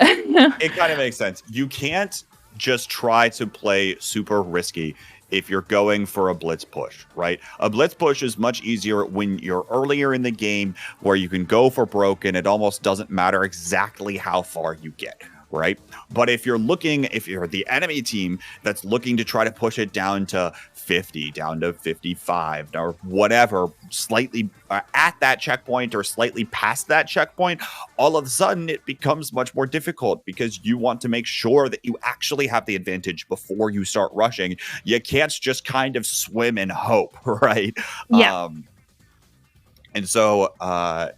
It kind of makes sense. You can't just try to play super risky if you're going for a blitz push, right? A blitz push is much easier when you're earlier in the game, where you can go for broke and it almost doesn't matter exactly how far you get, right? But if you're the enemy team that's looking to try to push it down to 50, down to 55, or whatever, slightly at that checkpoint or slightly past that checkpoint, all of a sudden it becomes much more difficult, because you want to make sure that you actually have the advantage before you start rushing. You can't just kind of swim and hope, right? Yeah. And so,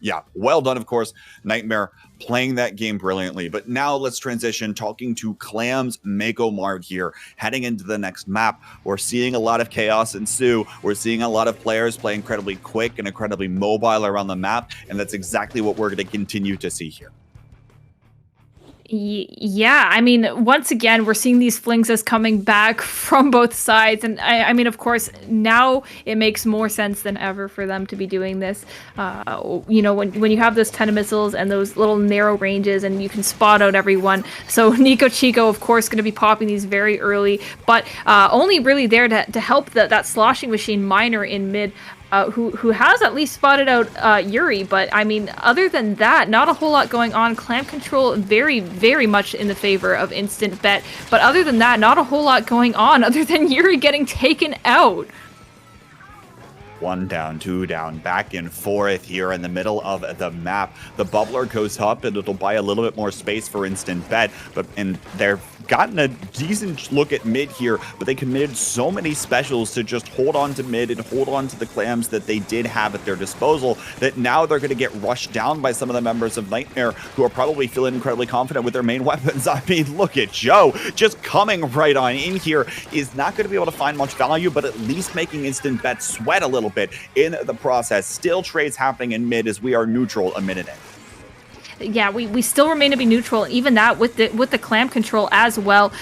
yeah, well done, of course, Nightmare, playing that game brilliantly. But now let's transition, talking to Clam's Mako Mart here, heading into the next map. We're seeing a lot of chaos ensue. We're seeing a lot of players play incredibly quick and incredibly mobile around the map, and that's exactly what we're going to continue to see here. Yeah, I mean, once again, we're seeing these flings as coming back from both sides. And I mean, of course, now it makes more sense than ever for them to be doing this. You know, when you have those 10 missiles and those little narrow ranges and you can spot out everyone. So Nico Chico, of course, going to be popping these very early, but only really there to help that sloshing machine Miner in mid. Who has at least spotted out Yuri, but I mean, other than that, not a whole lot going on. Clam control very, very much in the favor of Instant Bet, but other than that, not a whole lot going on other than Yuri getting taken out. 1 down, 2 down, back and forth here in the middle of the map. The bubbler goes up and it'll buy a little bit more space for Instant Bet, and they've gotten a decent look at mid here, but they committed so many specials to just hold on to mid and hold on to the clams that they did have at their disposal, that now they're going to get rushed down by some of the members of Nightmare, who are probably feeling incredibly confident with their main weapons. I mean, look at Joe just coming right on in here. Is not going to be able to find much value, but at least making Instant Bet sweat a little bit in the process. Still trades happening in mid as we are neutral a minute in. Yeah, we still remain to be neutral, even that with the clam control as well.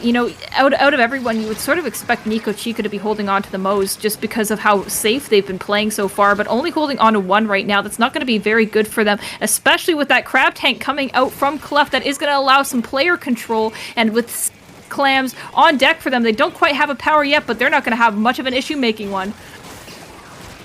You know, out of everyone, you would sort of expect Nico Chica to be holding on to the most, just because of how safe they've been playing so far, but only holding on to 1 right now. That's not going to be very good for them, especially with that crab tank coming out from Clef. That is going to allow some player control, and with clams on deck for them, they don't quite have a power yet, but they're not going to have much of an issue making one.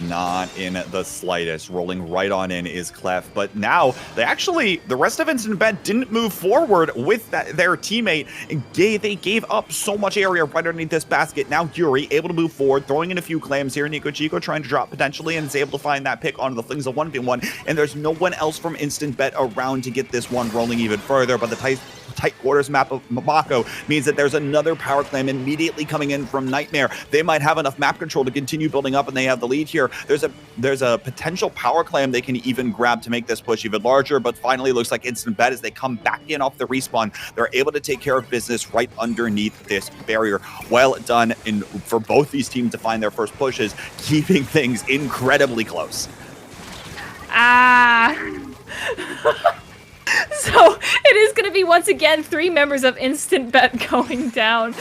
Not in the slightest. Rolling right on in is Clef, but now the rest of Instant Bet didn't move forward with their teammate. They gave up so much area right underneath this basket. Now Yuri able to move forward, throwing in a few clams here. Nico Chico trying to drop potentially, and is able to find that pick onto the flings of 1v1, and there's no one else from Instant Bet around to get this one rolling even further, but the tight quarters map of Mabako means that there's another power clam immediately coming in from Nightmare. They might have enough map control to continue building up, and they have the lead here. There's a potential power clam they can even grab to make this push even larger, but finally looks like Instant Bet, as they come back in off the respawn, they're able to take care of business right underneath this barrier. Well done for both these teams to find their first pushes, keeping things incredibly close. So it is going to be, once again, 3 members of Instant Bet going down.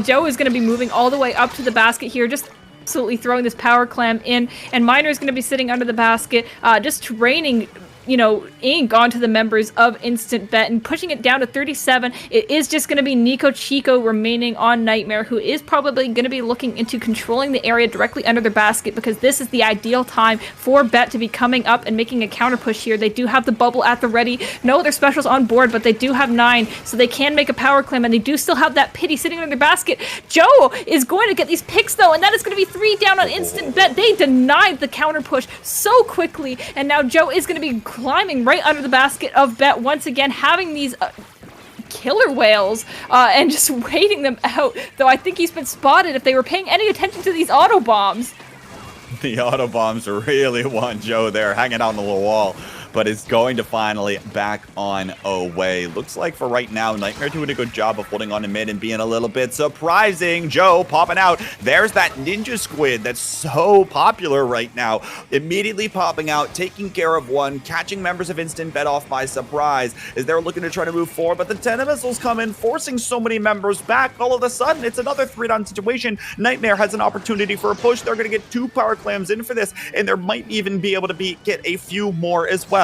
Joe is going to be moving all the way up to the basket here, just absolutely throwing this power clam in, and Miner is going to be sitting under the basket, just raining, you know, ink onto the members of Instant Bet and pushing it down to 37. It is just going to be Nico Chico remaining on Nightmare, who is probably going to be looking into controlling the area directly under their basket, because this is the ideal time for Bet to be coming up and making a counter push here. They do have the bubble at the ready. No other specials on board, but they do have 9, so they can make a power clam, and they do still have that pity sitting under their basket. Joe is going to get these picks, though, and that is going to be 3 down on Instant Bet. They denied the counter push so quickly, and now Joe is going to be climbing right under the basket of Bet once again, having these killer whales and just waiting them out. Though I think he's been spotted if they were paying any attention to these auto bombs. The auto bombs really want Joe there, hanging on the wall, but is going to finally back on away. Looks like for right now, Nightmare doing a good job of holding on to mid and being a little bit surprising. Joe popping out. There's that ninja squid that's so popular right now. Immediately popping out, taking care of one, catching members of Instant Bet off by surprise as they're looking to try to move forward, but the 10 missiles come in, forcing so many members back. All of a sudden, it's another 3-down situation. Nightmare has an opportunity for a push. They're going to get 2 power clams in for this, and there might even be able to get a few more as well.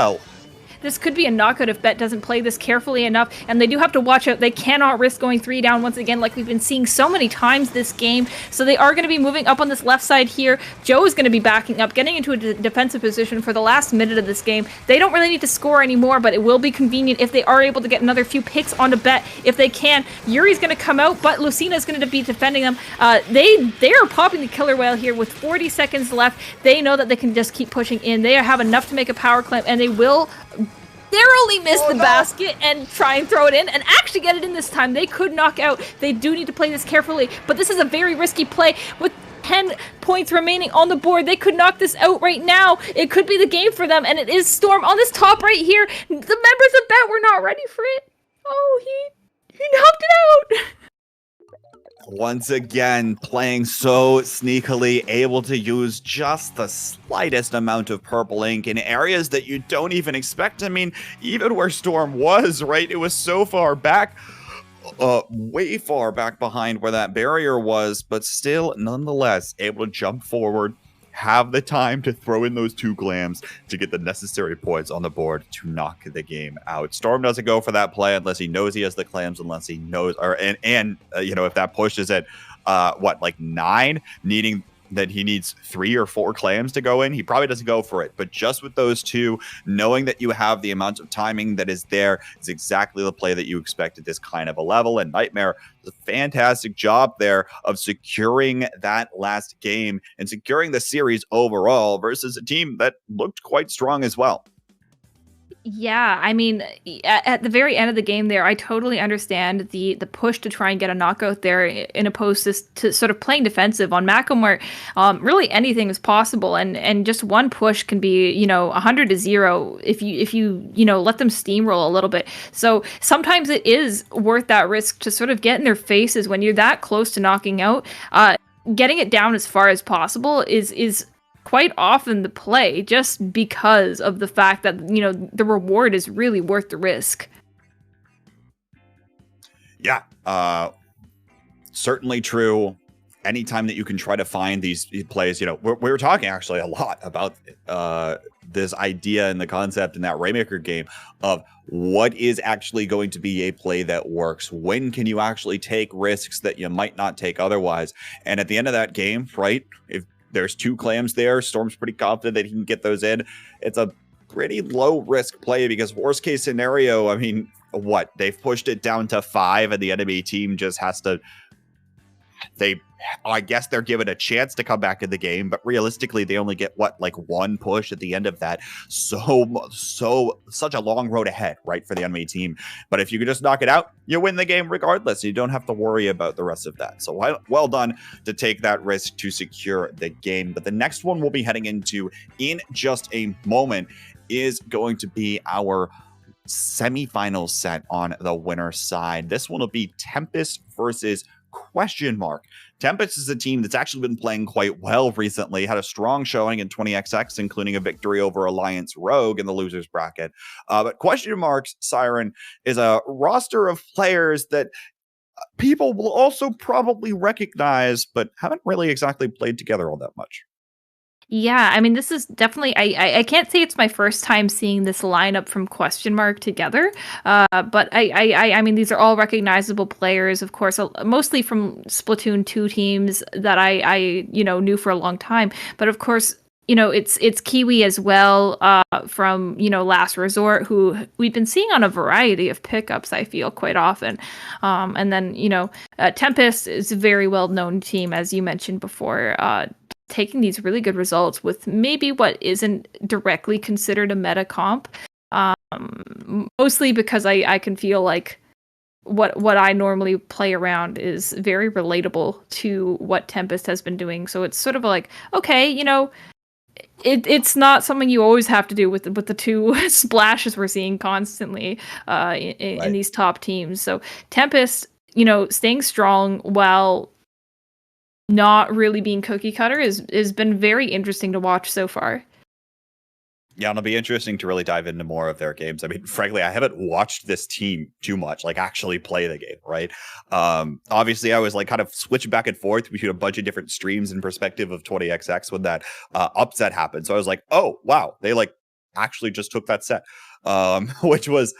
This could be a knockout if Bet doesn't play this carefully enough, and they do have to watch out. They cannot risk going 3 down once again like we've been seeing so many times this game, so they are going to be moving up on this left side here. Joe is going to be backing up, getting into a defensive position for the last minute of this game. They don't really need to score anymore, but it will be convenient if they are able to get another few picks onto Bet. If they can, Yuri's going to come out, but Lucina is going to be defending them. They are popping the killer whale here with 40 seconds left. They know that they can just keep pushing in. They have enough to make a power clamp, and they will narrowly miss the basket and try and throw it in and actually get it in this time. They could knock out. They do need to play this carefully, but this is a very risky play with 10 points remaining on the board. They could knock this out right now. It could be the game for them, and it is Storm on this top right here. The members of Bet were not ready for it. Oh, he knocked it out. Once again, playing so sneakily, able to use just the slightest amount of purple ink in areas that you don't even expect. I mean, even where Storm was, right? It was so far back, way far back behind where that barrier was, but still, nonetheless, able to jump forward, have the time to throw in those 2 glams to get the necessary points on the board to knock the game out. Storm doesn't go for that play unless he knows he has the clams, unless he knows, you know, if that pushes at like 9, needing that he needs 3 or 4 clams to go in, he probably doesn't go for it. But just with those 2, knowing that you have the amount of timing that is there is exactly the play that you expect at this kind of a level. And Nightmare does a fantastic job there of securing that last game and securing the series overall versus a team that looked quite strong as well. Yeah, I mean, at the very end of the game there, I totally understand the push to try and get a knockout there in opposed to sort of playing defensive. On Macom, where really anything is possible, and just one push can be, you know, 100-0 if you let them steamroll a little bit. So sometimes it is worth that risk to sort of get in their faces when you're that close to knocking out. Getting it down as far as possible is quite often the play, just because of the fact that, you know, the reward is really worth the risk. Yeah, certainly true. Anytime that you can try to find these plays, you know, we were talking actually a lot about this idea and the concept in that Rainmaker game of what is actually going to be a play that works. When can you actually take risks that you might not take otherwise? And at the end of that game, right, if there's 2 clams there, Storm's pretty confident that he can get those in. It's a pretty low risk play because worst case scenario, I mean, what? They've pushed it down to 5 and the enemy team just has to... I guess they're given a chance to come back in the game, but realistically, they only get like 1 push at the end of that. Such a long road ahead, right, for the enemy team. But if you can just knock it out, you win the game regardless. You don't have to worry about the rest of that. So well done to take that risk to secure the game. But the next one we'll be heading into in just a moment is going to be our semifinal set on the winner side. This one will be Tempest versus Question Mark. Tempest is a team that's actually been playing quite well recently, had a strong showing in 20XX, including a victory over Alliance Rogue in the losers bracket. But Question Mark's Siren is a roster of players that people will also probably recognize, but haven't really exactly played together all that much. Yeah, I mean, this is definitely, I can't say it's my first time seeing this lineup from Question Mark together, but I mean, these are all recognizable players, of course, mostly from Splatoon 2 teams that I knew for a long time. But of course, you know, it's Kiwi as well, from, you know, Last Resort, who we've been seeing on a variety of pickups, I feel, quite often. And then, you know, Tempest is a very well-known team, as you mentioned before, taking these really good results with maybe what isn't directly considered a meta comp, mostly because I can feel like what I normally play around is very relatable to what Tempest has been doing. So it's sort of like, okay, you know, it's not something you always have to do with the two splashes we're seeing constantly in these top teams. So Tempest, you know, staying strong while not really being cookie cutter has been very interesting to watch so far. Yeah, it'll be interesting to really dive into more of their games. I mean, frankly, I haven't watched this team too much, like actually play the game, right? Obviously, I was like kind of switching back and forth between a bunch of different streams and perspective of 20XX when that upset happened. So I was like, oh, wow, they like actually just took that set, which was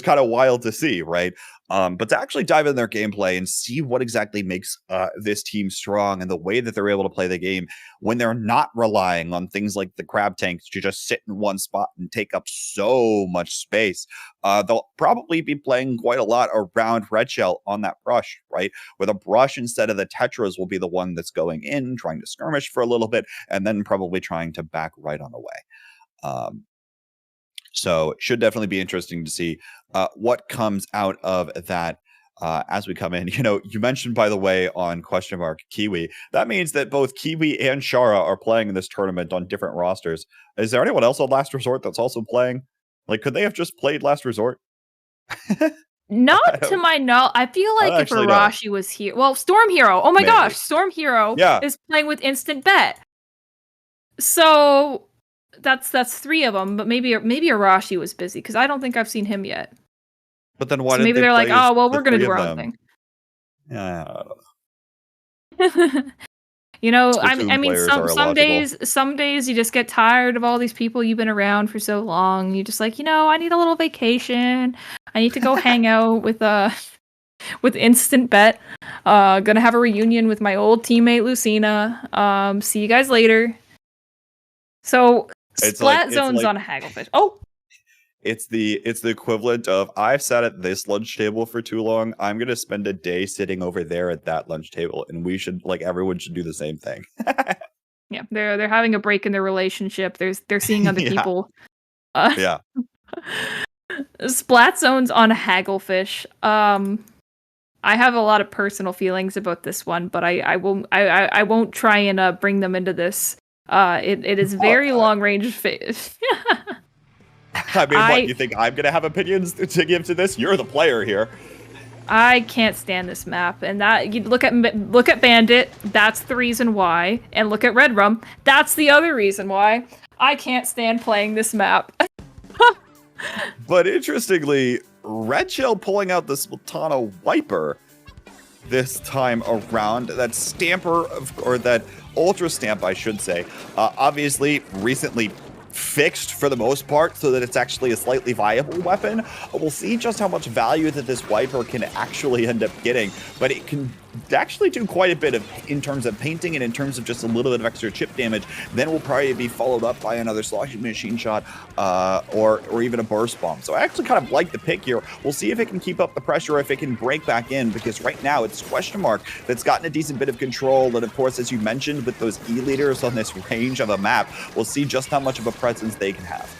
kind of wild to see, right? But to actually dive in their gameplay and see what exactly makes this team strong and the way that they're able to play the game when they're not relying on things like the crab tanks to just sit in one spot and take up so much space. They'll probably be playing quite a lot around Red Shell on that brush, right? Where the brush instead of the Tetras will be the one that's going in, trying to skirmish for a little bit, and then probably trying to back right on the way. So it should definitely be interesting to see what comes out of that as we come in. You know, you mentioned, by the way, on question mark Kiwi, that means that both Kiwi and Shara are playing in this tournament on different rosters. Is there anyone else on Last Resort that's also playing? Like, could they have just played Last Resort? Not to my knowledge. I feel like if Arashi was here, well, Storm Hero. Oh my gosh, Storm Hero is playing with Instant Bet. So that's 3 of them, but maybe Arashi was busy because I don't think I've seen him yet. But then why? So maybe they're like, oh well, we're gonna do our own thing. Yeah. You know, I mean, some days you just get tired of all these people you've been around for so long. You're just like, you know, I need a little vacation. I need to go hang out with Instant Bet. Gonna have a reunion with my old teammate Lucina. See you guys later. So Splat Zone's on a Hagglefish. Oh, it's the equivalent of I've sat at this lunch table for too long. I'm gonna spend a day sitting over there at that lunch table, and we should everyone should do the same thing. Yeah, they're having a break in their relationship. They're seeing other people. Yeah. Splat Zone's on Hagglefish. I have a lot of personal feelings about this one, but I won't try and bring them into this. It is very long range. I mean, what, you think I'm gonna have opinions to give to this? You're the player here. I can't stand this map, and that you look at Bandit. That's the reason why, and look at Red Rum. That's the other reason why I can't stand playing this map. But interestingly, Red Shell pulling out the Sultana Wiper this time around. That Stamper, or that Ultra Stamp, I should say, obviously recently fixed for the most part so that it's actually a slightly viable weapon. We'll see just how much value that this Wiper can actually end up getting, but it can actually do quite a bit in terms of painting and in terms of just a little bit of extra chip damage. Then will probably be followed up by another sloshing machine shot or even a burst bomb. So I actually kind of like the pick here. We'll see if it can keep up the pressure, if it can break back in, because right now it's question mark that's gotten a decent bit of control. And of course, as you mentioned, with those E-leaders on this range of a map, we'll see just how much of a presence they can have.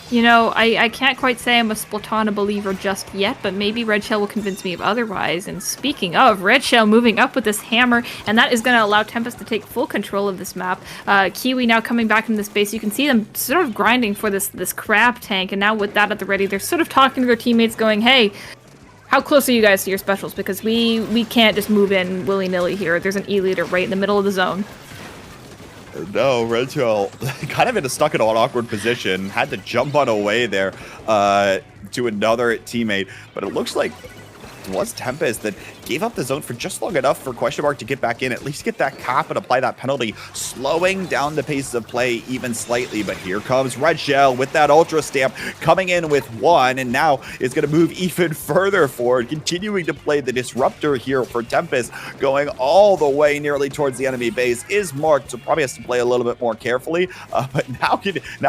You know, I can't quite say I'm a Splatana believer just yet, but maybe Red Shell will convince me of otherwise. And speaking of, Red Shell moving up with this hammer, and that is going to allow Tempest to take full control of this map. Kiwi now coming back from this base. You can see them sort of grinding for this crab tank, and now with that at the ready, they're sort of talking to their teammates going, hey, how close are you guys to your specials? Because we can't just move in willy-nilly here. There's an E-leader right in the middle of the zone. No, Red Shell kind of stuck in an awkward position, had to jump on away there to another teammate, but it looks like it was Tempest that gave up the zone for just long enough for question mark to get back in, at least get that cap and apply that penalty, slowing down the pace of play even slightly. But here comes Red Shell with that Ultra Stamp coming in with one, and now is going to move even further forward, continuing to play the disruptor here for Tempest, going all the way nearly towards the enemy base. Is marked, so probably has to play a little bit more carefully, but now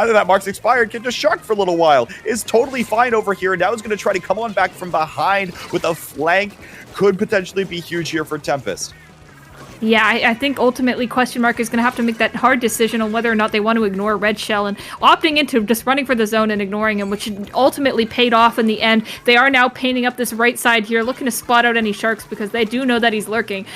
that mark's expired, can just shark for a little while. Is totally fine over here, and now is going to try to come on back from behind with a flank. Could potentially be huge here for Tempest. Yeah, I think ultimately Question Mark is going to have to make that hard decision on whether or not they want to ignore Red Shell, and opting into just running for the zone and ignoring him, which ultimately paid off in the end. They are now painting up this right side here, looking to spot out any sharks because they do know that he's lurking.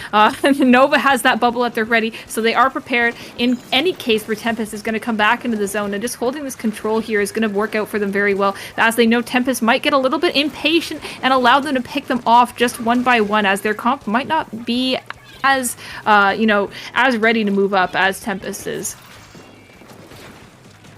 Nova has that bubble at their ready, so they are prepared in any case where Tempest is going to come back into the zone, and just holding this control here is going to work out for them very well, as they know Tempest might get a little bit impatient and allow them to pick them off just one by one, as their comp might not be as as ready to move up as Tempest is.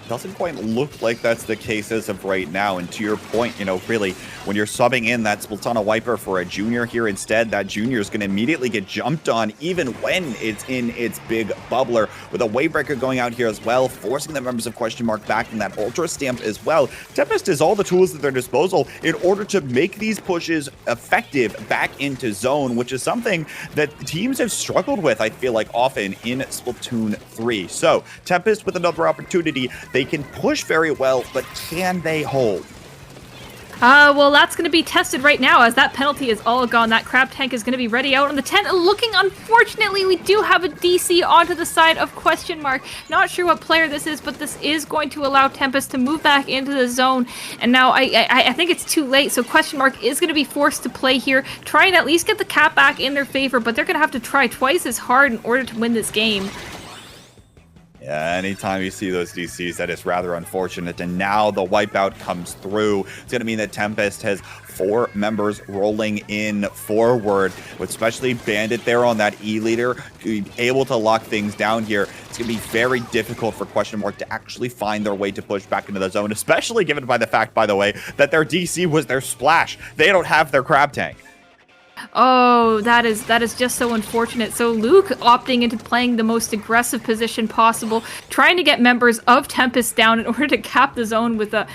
Doesn't quite look like that's the case as of right now. And to your point, really, when you're subbing in that Splatoon wiper for a junior here instead, that junior is going to immediately get jumped on, even when it's in its big bubbler, with a wavebreaker going out here as well, forcing the members of Question Mark back in that ultra stamp as well. Tempest has all the tools at their disposal in order to make these pushes effective back into zone, which is something that teams have struggled with, I feel like, often in Splatoon 3. So Tempest with another opportunity. They can push very well, but can they hold? Well, that's going to be tested right now, as that penalty is all gone. That crab tank is going to be ready out on the 10. Looking, unfortunately, we do have a DC onto the side of Question Mark. Not sure what player this is, but this is going to allow Tempest to move back into the zone. And now I think it's too late, so Question Mark is going to be forced to play here, try and at least get the cap back in their favor, but they're going to have to try twice as hard in order to win this game. Yeah, anytime you see those DCs, that is rather unfortunate. And now the wipeout comes through. It's going to mean that Tempest has 4 members rolling in forward, with especially Bandit there on that E leader, able to lock things down here. It's going to be very difficult for Question Mark to actually find their way to push back into the zone, especially given by the fact, by the way, that their DC was their splash. They don't have their crab tank. Oh, that is just so unfortunate. So Luke opting into playing the most aggressive position possible, trying to get members of Tempest down in order to cap the zone with a,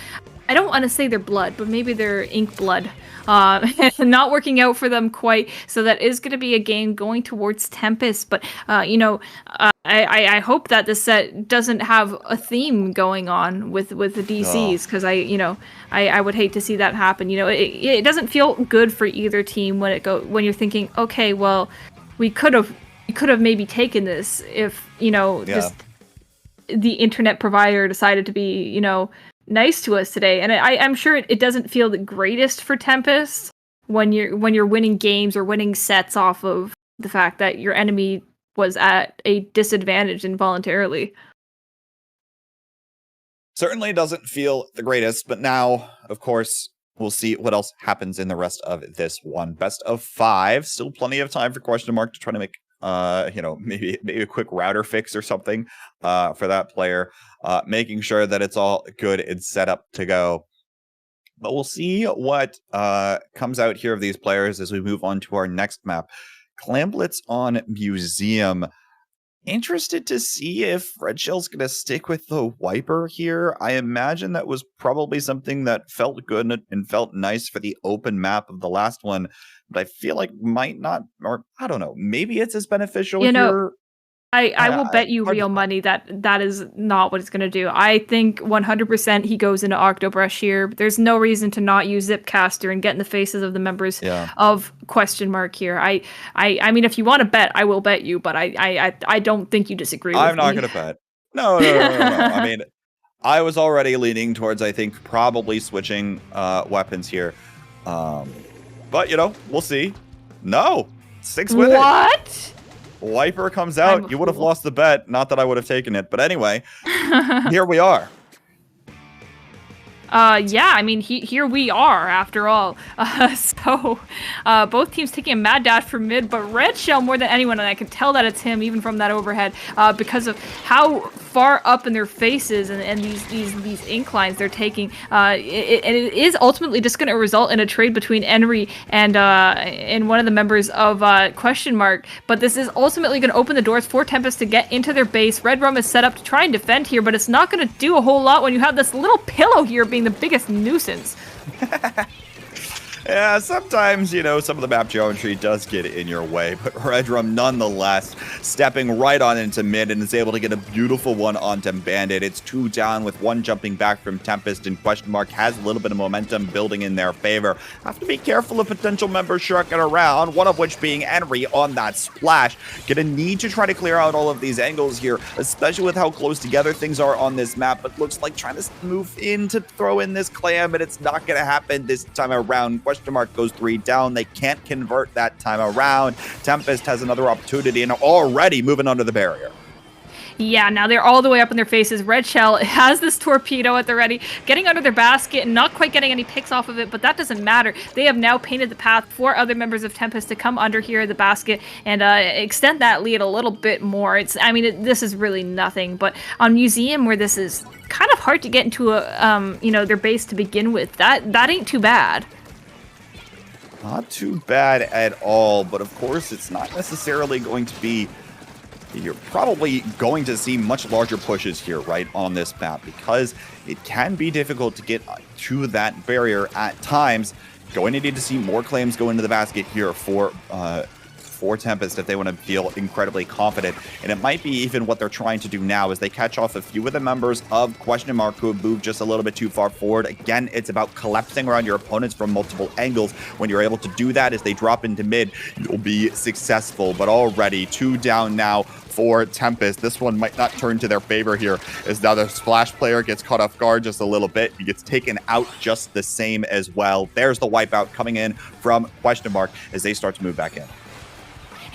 I don't want to say their blood, but maybe their ink blood. Not working out for them quite. So that is going to be a game going towards Tempest. But, I hope that the set doesn't have a theme going on with the DCs, because I would hate to see that happen. It doesn't feel good for either team when you're thinking, okay, well, we could have maybe taken this if, just the internet provider decided to be, nice to us today. And I'm sure it doesn't feel the greatest for Tempest when you're winning games or winning sets off of the fact that your enemy was at a disadvantage involuntarily. Certainly doesn't feel the greatest, but now, of course, we'll see what else happens in the rest of this one. Best of 5. Still plenty of time for Question Mark to try to make maybe a quick router fix or something for that player, making sure that it's all good and set up to go. But we'll see what comes out here of these players as we move on to our next map. Clamblitz on Museum. Interested to see if Red Shell's going to stick with the wiper here. I imagine that was probably something that felt good and felt nice for the open map of the last one, but I feel like might not, or I don't know, maybe it's as beneficial here. I will bet you real money that is not what it's going to do. I think 100% he goes into Octobrush here. There's no reason to not use Zipcaster and get in the faces of the members of Question Mark here. I mean, if you want to bet, I will bet you, but I don't think you disagree with me. I'm not going to bet. No. I mean, I was already leaning towards, I think, probably switching weapons here. But, we'll see. No. 6 with it. What? Wiper comes out. You would have lost the bet. Not that I would have taken it. But anyway, here we are. Yeah, I mean, here we are, after all. So, both teams taking a mad dash for mid, but Red Shell more than anyone, and I can tell that it's him, even from that overhead, because of how far up in their faces and these inclines they're taking. It is ultimately just going to result in a trade between Henry and one of the members of Question Mark, but this is ultimately going to open the doors for Tempest to get into their base. Red Rum is set up to try and defend here, but it's not going to do a whole lot when you have this little pillow here being the biggest nuisance. Yeah, sometimes, you know, some of the map geometry does get in your way, but Redrum nonetheless stepping right on into mid and is able to get a beautiful one onto Bandit. It's 2 down with 1 jumping back from Tempest, and Question Mark has a little bit of momentum building in their favor. Have to be careful of potential members shirking around, one of which being Henry on that splash. Gonna need to try to clear out all of these angles here, especially with how close together things are on this map, but looks like trying to move in to throw in this clam, but it's not gonna happen this time around. Question Mark goes 3 down. They can't convert that time around. Tempest has another opportunity and already moving under the barrier. Yeah, now they're all the way up in their faces. Red Shell has this torpedo at the ready, getting under their basket and not quite getting any picks off of it, but that doesn't matter. They have now painted the path for other members of Tempest to come under here at the basket and extend that lead a little bit more. This is really nothing, but on Museum, where this is kind of hard to get into their base to begin with, that ain't too bad. Not too bad at all, but of course it's not necessarily going to be. You're probably going to see much larger pushes here, right, on this map, because it can be difficult to get to that barrier at times. Going to need to see more claims go into the basket here for Tempest if they want to feel incredibly confident. And it might be even what they're trying to do now as they catch off a few of the members of Question Mark who have moved just a little bit too far forward. Again, it's about collapsing around your opponents from multiple angles. When you're able to do that as they drop into mid, you'll be successful. But already 2 down now for Tempest. This one might not turn to their favor here as now the Splash player gets caught off guard just a little bit. He gets taken out just the same as well. There's the wipeout coming in from Question Mark as they start to move back in.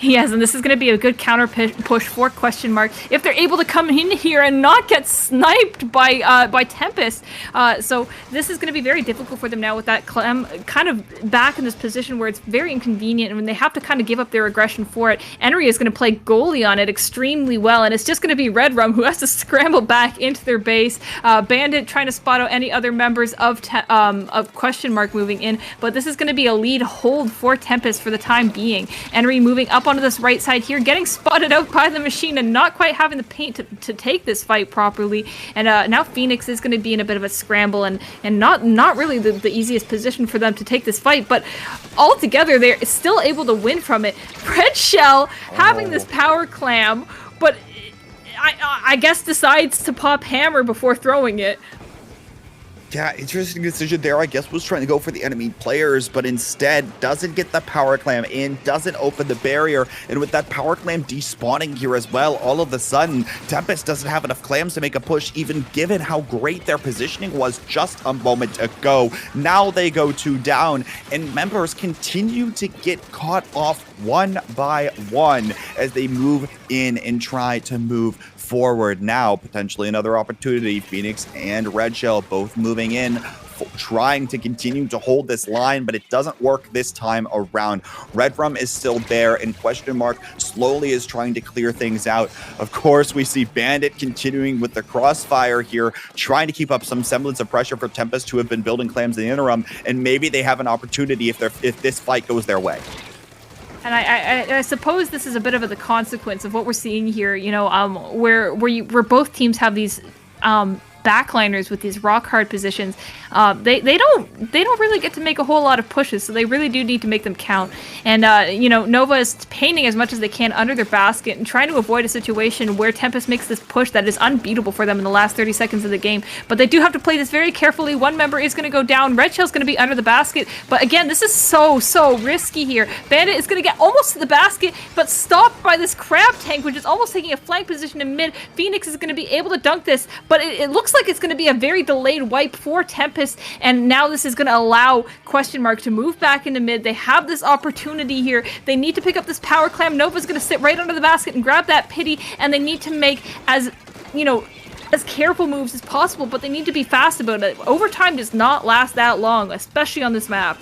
Yes, and this is going to be a good counter push for Question Mark if they're able to come in here and not get sniped by Tempest. So this is going to be very difficult for them now with that Clem kind of back in this position where it's very inconvenient and when they have to kind of give up their aggression for it. Henry is going to play goalie on it extremely well, and it's just going to be Redrum who has to scramble back into their base. Bandit trying to spot out any other members of Question Mark moving in, but this is going to be a lead hold for Tempest for the time being. Henry moving up onto this right side here, getting spotted out by the machine and not quite having the paint to take this fight properly. And now Phoenix is going to be in a bit of a scramble and not really the easiest position for them to take this fight, but altogether they're still able to win from it. Red Shell having this power clam, but I guess decides to pop hammer before throwing it. Yeah, interesting decision there. I guess was trying to go for the enemy players, but instead doesn't get the power clam in, doesn't open the barrier, and with that power clam despawning here as well, all of a sudden, Tempest doesn't have enough clams to make a push, even given how great their positioning was just a moment ago. Now they go 2 down, and members continue to get caught off one by one as they move in and try to move forward. Now potentially another opportunity. Phoenix and Red Shell both moving in, trying to continue to hold this line, but it doesn't work this time around. Redrum is still there, and Question Mark slowly is trying to clear things out. Of course, we see Bandit continuing with the crossfire here, trying to keep up some semblance of pressure for Tempest, who have been building clams in the interim, and maybe they have an opportunity if this fight goes their way. And I suppose this is a bit of the consequence of what we're seeing here, where both teams have these backliners with these rock hard positions. They don't really get to make a whole lot of pushes, so they really do need to make them count. And Nova is painting as much as they can under their basket and trying to avoid a situation where Tempest makes this push that is unbeatable for them in the last 30 seconds of the game. But they do have to play this very carefully. One member is going to go down. Red Shell's going to be under the basket. But again, this is so risky here. Bandit is going to get almost to the basket, but stopped by this crab tank, which is almost taking a flank position in mid. Phoenix is going to be able to dunk this, but it looks like it's going to be a very delayed wipe for Tempest, and now this is going to allow Question Mark to move back into mid. They have this opportunity here. They need to pick up this power clam. Nova's going to sit right under the basket and grab that pity, and they need to make as careful moves as possible, but they need to be fast about it. Overtime does not last that long, especially on this map.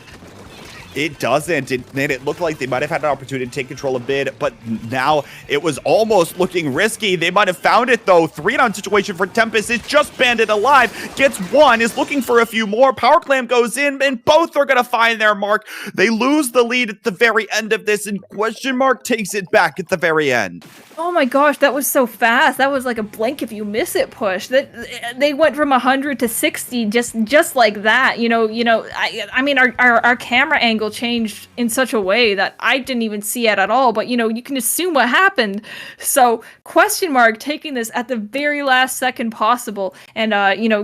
It doesn't. It looked like they might have had an opportunity to take control a bit, but now it was almost looking risky. They might have found it, though. 3-down situation for Tempest is just banded alive. Gets one, is looking for a few more. Power Clam goes in, and both are going to find their mark. They lose the lead at the very end of this, and Question Mark takes it back at the very end. Oh my gosh, that was so fast. That was like a blink if you miss it push. That they went from 100 to 60 just like that. I mean our camera angle changed in such a way that I didn't even see it at all, but you can assume what happened. So Question Mark taking this at the very last second possible and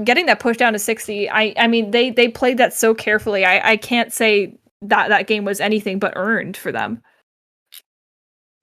getting that push down to 60. I mean they played that so carefully. I can't say that game was anything but earned for them.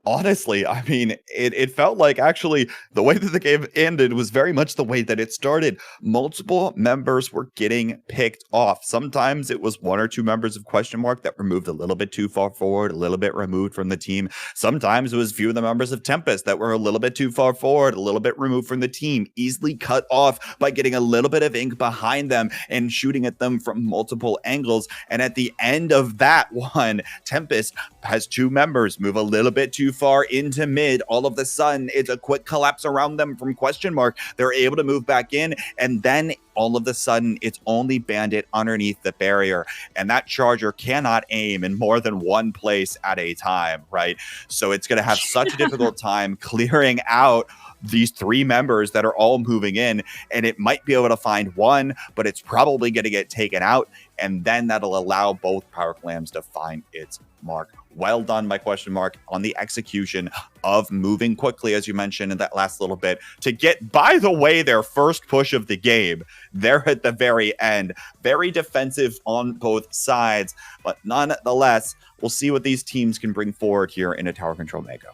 Honestly, I mean, it felt like actually the way that the game ended was very much the way that it started. Multiple members were getting picked off. Sometimes it was 1 or 2 members of Question Mark that were moved a little bit too far forward, a little bit removed from the team. Sometimes it was few of the members of Tempest that were a little bit too far forward, a little bit removed from the team, easily cut off by getting a little bit of ink behind them and shooting at them from multiple angles. And at the end of that one, Tempest has 2 members move a little bit too far into mid. All of a sudden, it's a quick collapse around them from Question Mark. They're able to move back in, and then all of a sudden, it's only Bandit underneath the barrier, and that Charger cannot aim in more than one place at a time, right? So it's going to have such a difficult time clearing out these 3 members that are all moving in, and it might be able to find one, but it's probably going to get taken out, and then that'll allow both Power Clams to find its mark. Well done by Question Mark on the execution of moving quickly, as you mentioned in that last little bit, to get, by the way, their first push of the game. They're at the very end. Very defensive on both sides, but nonetheless, we'll see what these teams can bring forward here in a Tower Control Mako.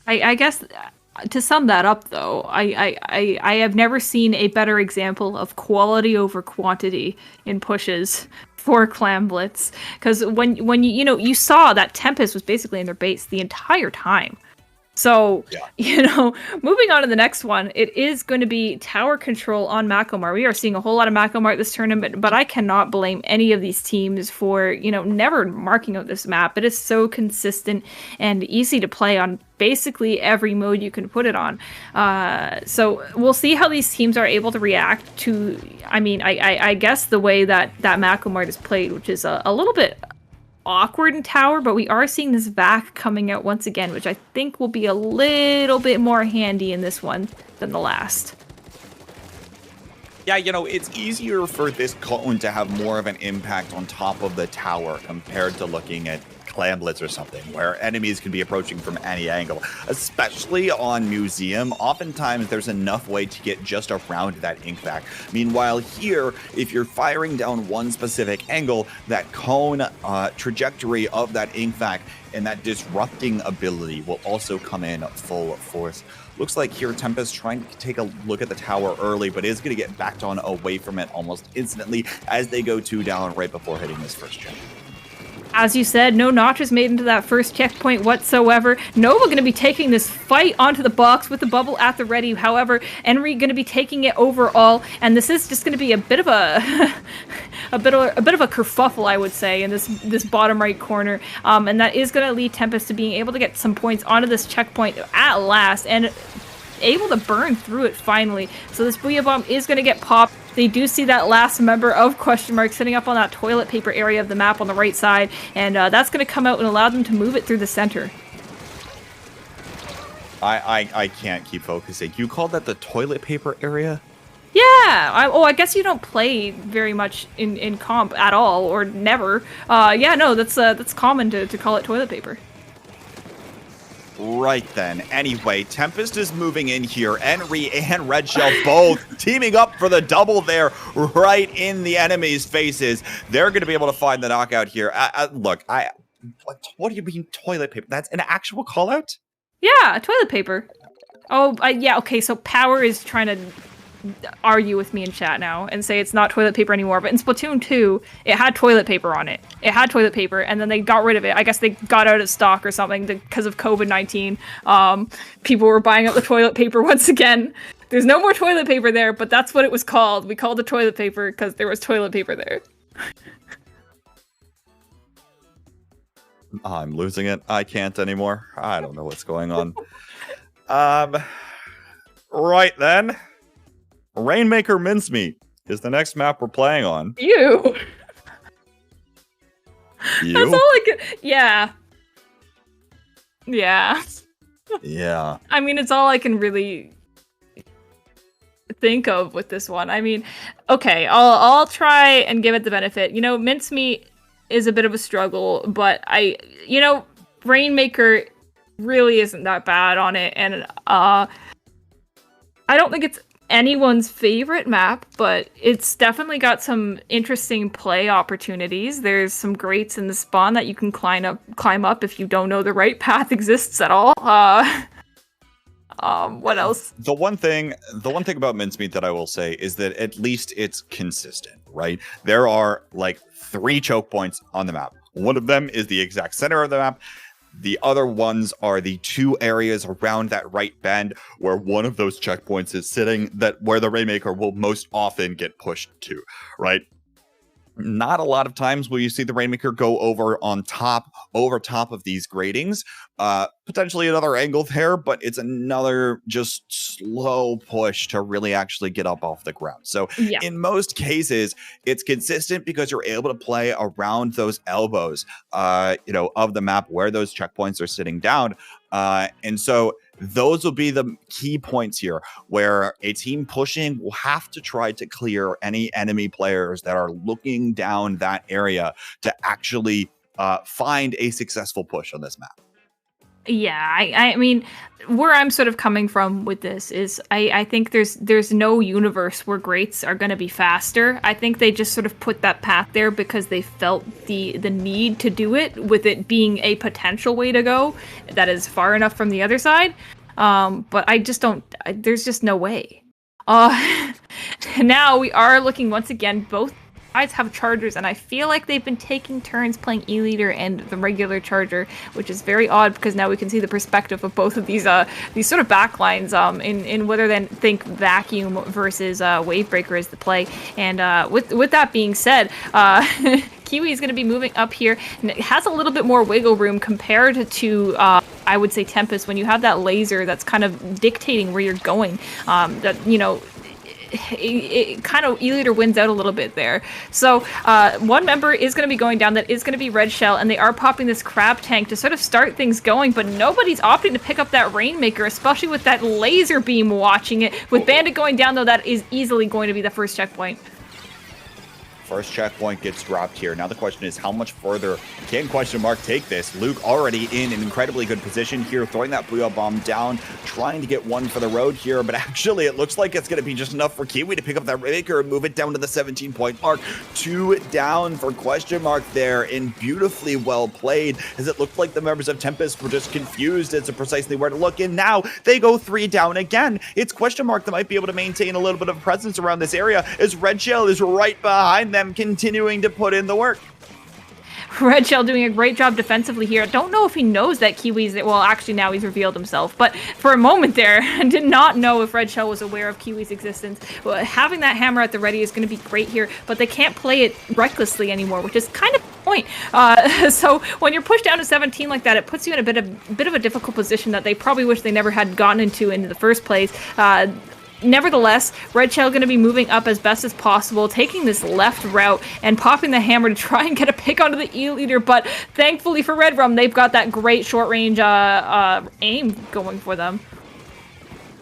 I guess to sum that up, though, I have never seen a better example of quality over quantity in pushes for Clam Blitz, because when you saw that Tempest was basically in their base the entire time. So, moving on to the next one, it is going to be Tower Control on Macklemore. We are seeing a whole lot of Macklemore this tournament, but I cannot blame any of these teams for, never marking out this map. It is so consistent and easy to play on basically every mode you can put it on. So we'll see how these teams are able to react to, I guess the way that Macklemore is played, which is a little bit awkward in Tower, but we are seeing this vac coming out once again, which I think will be a little bit more handy in this one than the last. Yeah, it's easier for this cone to have more of an impact on top of the tower compared to looking at Clam Blitz or something, where enemies can be approaching from any angle. Especially on Museum, oftentimes there's enough way to get just around that ink vac. Meanwhile here, if you're firing down one specific angle, that cone trajectory of that ink vac and that disrupting ability will also come in full force. Looks like here Tempest trying to take a look at the tower early, but is going to get backed on away from it almost instantly as they go 2 down right before hitting this first check. As you said, no notches made into that first checkpoint whatsoever. Nova going to be taking this fight onto the box with the bubble at the ready. However, Enri going to be taking it overall, and this is just going to be a bit of a a bit of a kerfuffle, I would say, in this bottom right corner. And that is going to lead Tempest to being able to get some points onto this checkpoint at last, and able to burn through it finally. So this Booyah Bomb is going to get popped. They do see that last member of Question Mark sitting up on that toilet paper area of the map on the right side, and that's going to come out and allow them to move it through the center. I can't keep focusing. You called that the toilet paper area? Yeah. I guess you don't play very much in comp at all, or never. Yeah, no, that's common to call it toilet paper. Right then. Anyway, Tempest is moving in here. Enri and Red Shell both teaming up for the double there right in the enemy's faces. They're going to be able to find the knockout here. Look, what do you mean toilet paper? That's an actual call out? Yeah, toilet paper. Oh, yeah, okay, so Power is trying to argue with me in chat now and say it's not toilet paper anymore, but in Splatoon 2, it had toilet paper on it. It had toilet paper, and then they got rid of it. I guess they got out of stock or something because of COVID-19. People were buying up the toilet paper once again. There's no more toilet paper there, but that's what it was called. We called it toilet paper because there was toilet paper there. I'm losing it. I can't anymore. I don't know what's going on. Right then. Rainmaker Mincemeat is the next map we're playing on. You. You? That's all I can. Yeah. Yeah. Yeah. I mean, it's all I can really think of with this one. I mean, okay, I'll try and give it the benefit. You know, Mincemeat is a bit of a struggle, but Rainmaker really isn't that bad on it, and I don't think it's anyone's favorite map, but it's definitely got some interesting play opportunities. There's some grates in the spawn that you can climb up if you don't know the right path exists at all. What else? The one thing about Mincemeat that I will say is that at least it's consistent, right? There are like 3 choke points on the map. One of them is the exact center of the map. The other ones are the 2 areas around that right bend where one of those checkpoints is sitting, where the Rainmaker will most often get pushed to, right? Not a lot of times will you see the Rainmaker go over top of these gratings. Potentially another angle there, but it's another just slow push to really actually get up off the ground. So Yeah. In most cases, it's consistent because you're able to play around those elbows, of the map where those checkpoints are sitting down. And so those will be the key points here where a team pushing will have to try to clear any enemy players that are looking down that area to actually find a successful push on this map. Yeah, I mean, where I'm sort of coming from with this is I think there's no universe where grates are going to be faster. I think they just sort of put that path there because they felt the need to do it, with it being a potential way to go that is far enough from the other side. But I just don't, there's just no way. Now we are looking once again, both sides have chargers, and I feel like they've been taking turns playing E-Leader and the regular charger, which is very odd because now we can see the perspective of both of these sort of backlines in whether they think vacuum versus wavebreaker is the play. And with that being said, Kiwi is going to be moving up here, and it has a little bit more wiggle room compared to I would say Tempest, when you have that laser that's kind of dictating where you're going. It kind of E-Leader wins out a little bit there. So one member is going to be going down. That is going to be Red Shell, and they are popping this crab tank to sort of start things going, but nobody's opting to pick up that Rainmaker, especially with that laser beam watching it. With Bandit going down, though, that is easily going to be the first checkpoint. First checkpoint gets dropped here. Now the question is, how much further can Question Mark take this? Luke already in an incredibly good position here, throwing that Booyah Bomb down, trying to get one for the road here, but actually it looks like it's going to be just enough for Kiwi to pick up that Rainmaker and move it down to the 17-point mark. 2 down for Question Mark there, and beautifully well played, as it looked like the members of Tempest were just confused as to precisely where to look, and now they go 3 down again. It's Question Mark that might be able to maintain a little bit of presence around this area, as Red Shell is right behind them, continuing to put in the work. Red Shell doing a great job defensively here. I don't know if he knows that Kiwi's... Well, actually, now he's revealed himself. But for a moment there, I did not know if Red Shell was aware of Kiwi's existence. Well, having that hammer at the ready is going to be great here, but they can't play it recklessly anymore, which is kind of the point. So when you're pushed down to 17 like that, it puts you in a bit of a difficult position that they probably wish they never had gotten into in the first place. Nevertheless, Red Shell going to be moving up as best as possible, taking this left route and popping the hammer to try and get a pick onto the E-Leader, but thankfully for Red Rum, they've got that great short-range aim going for them.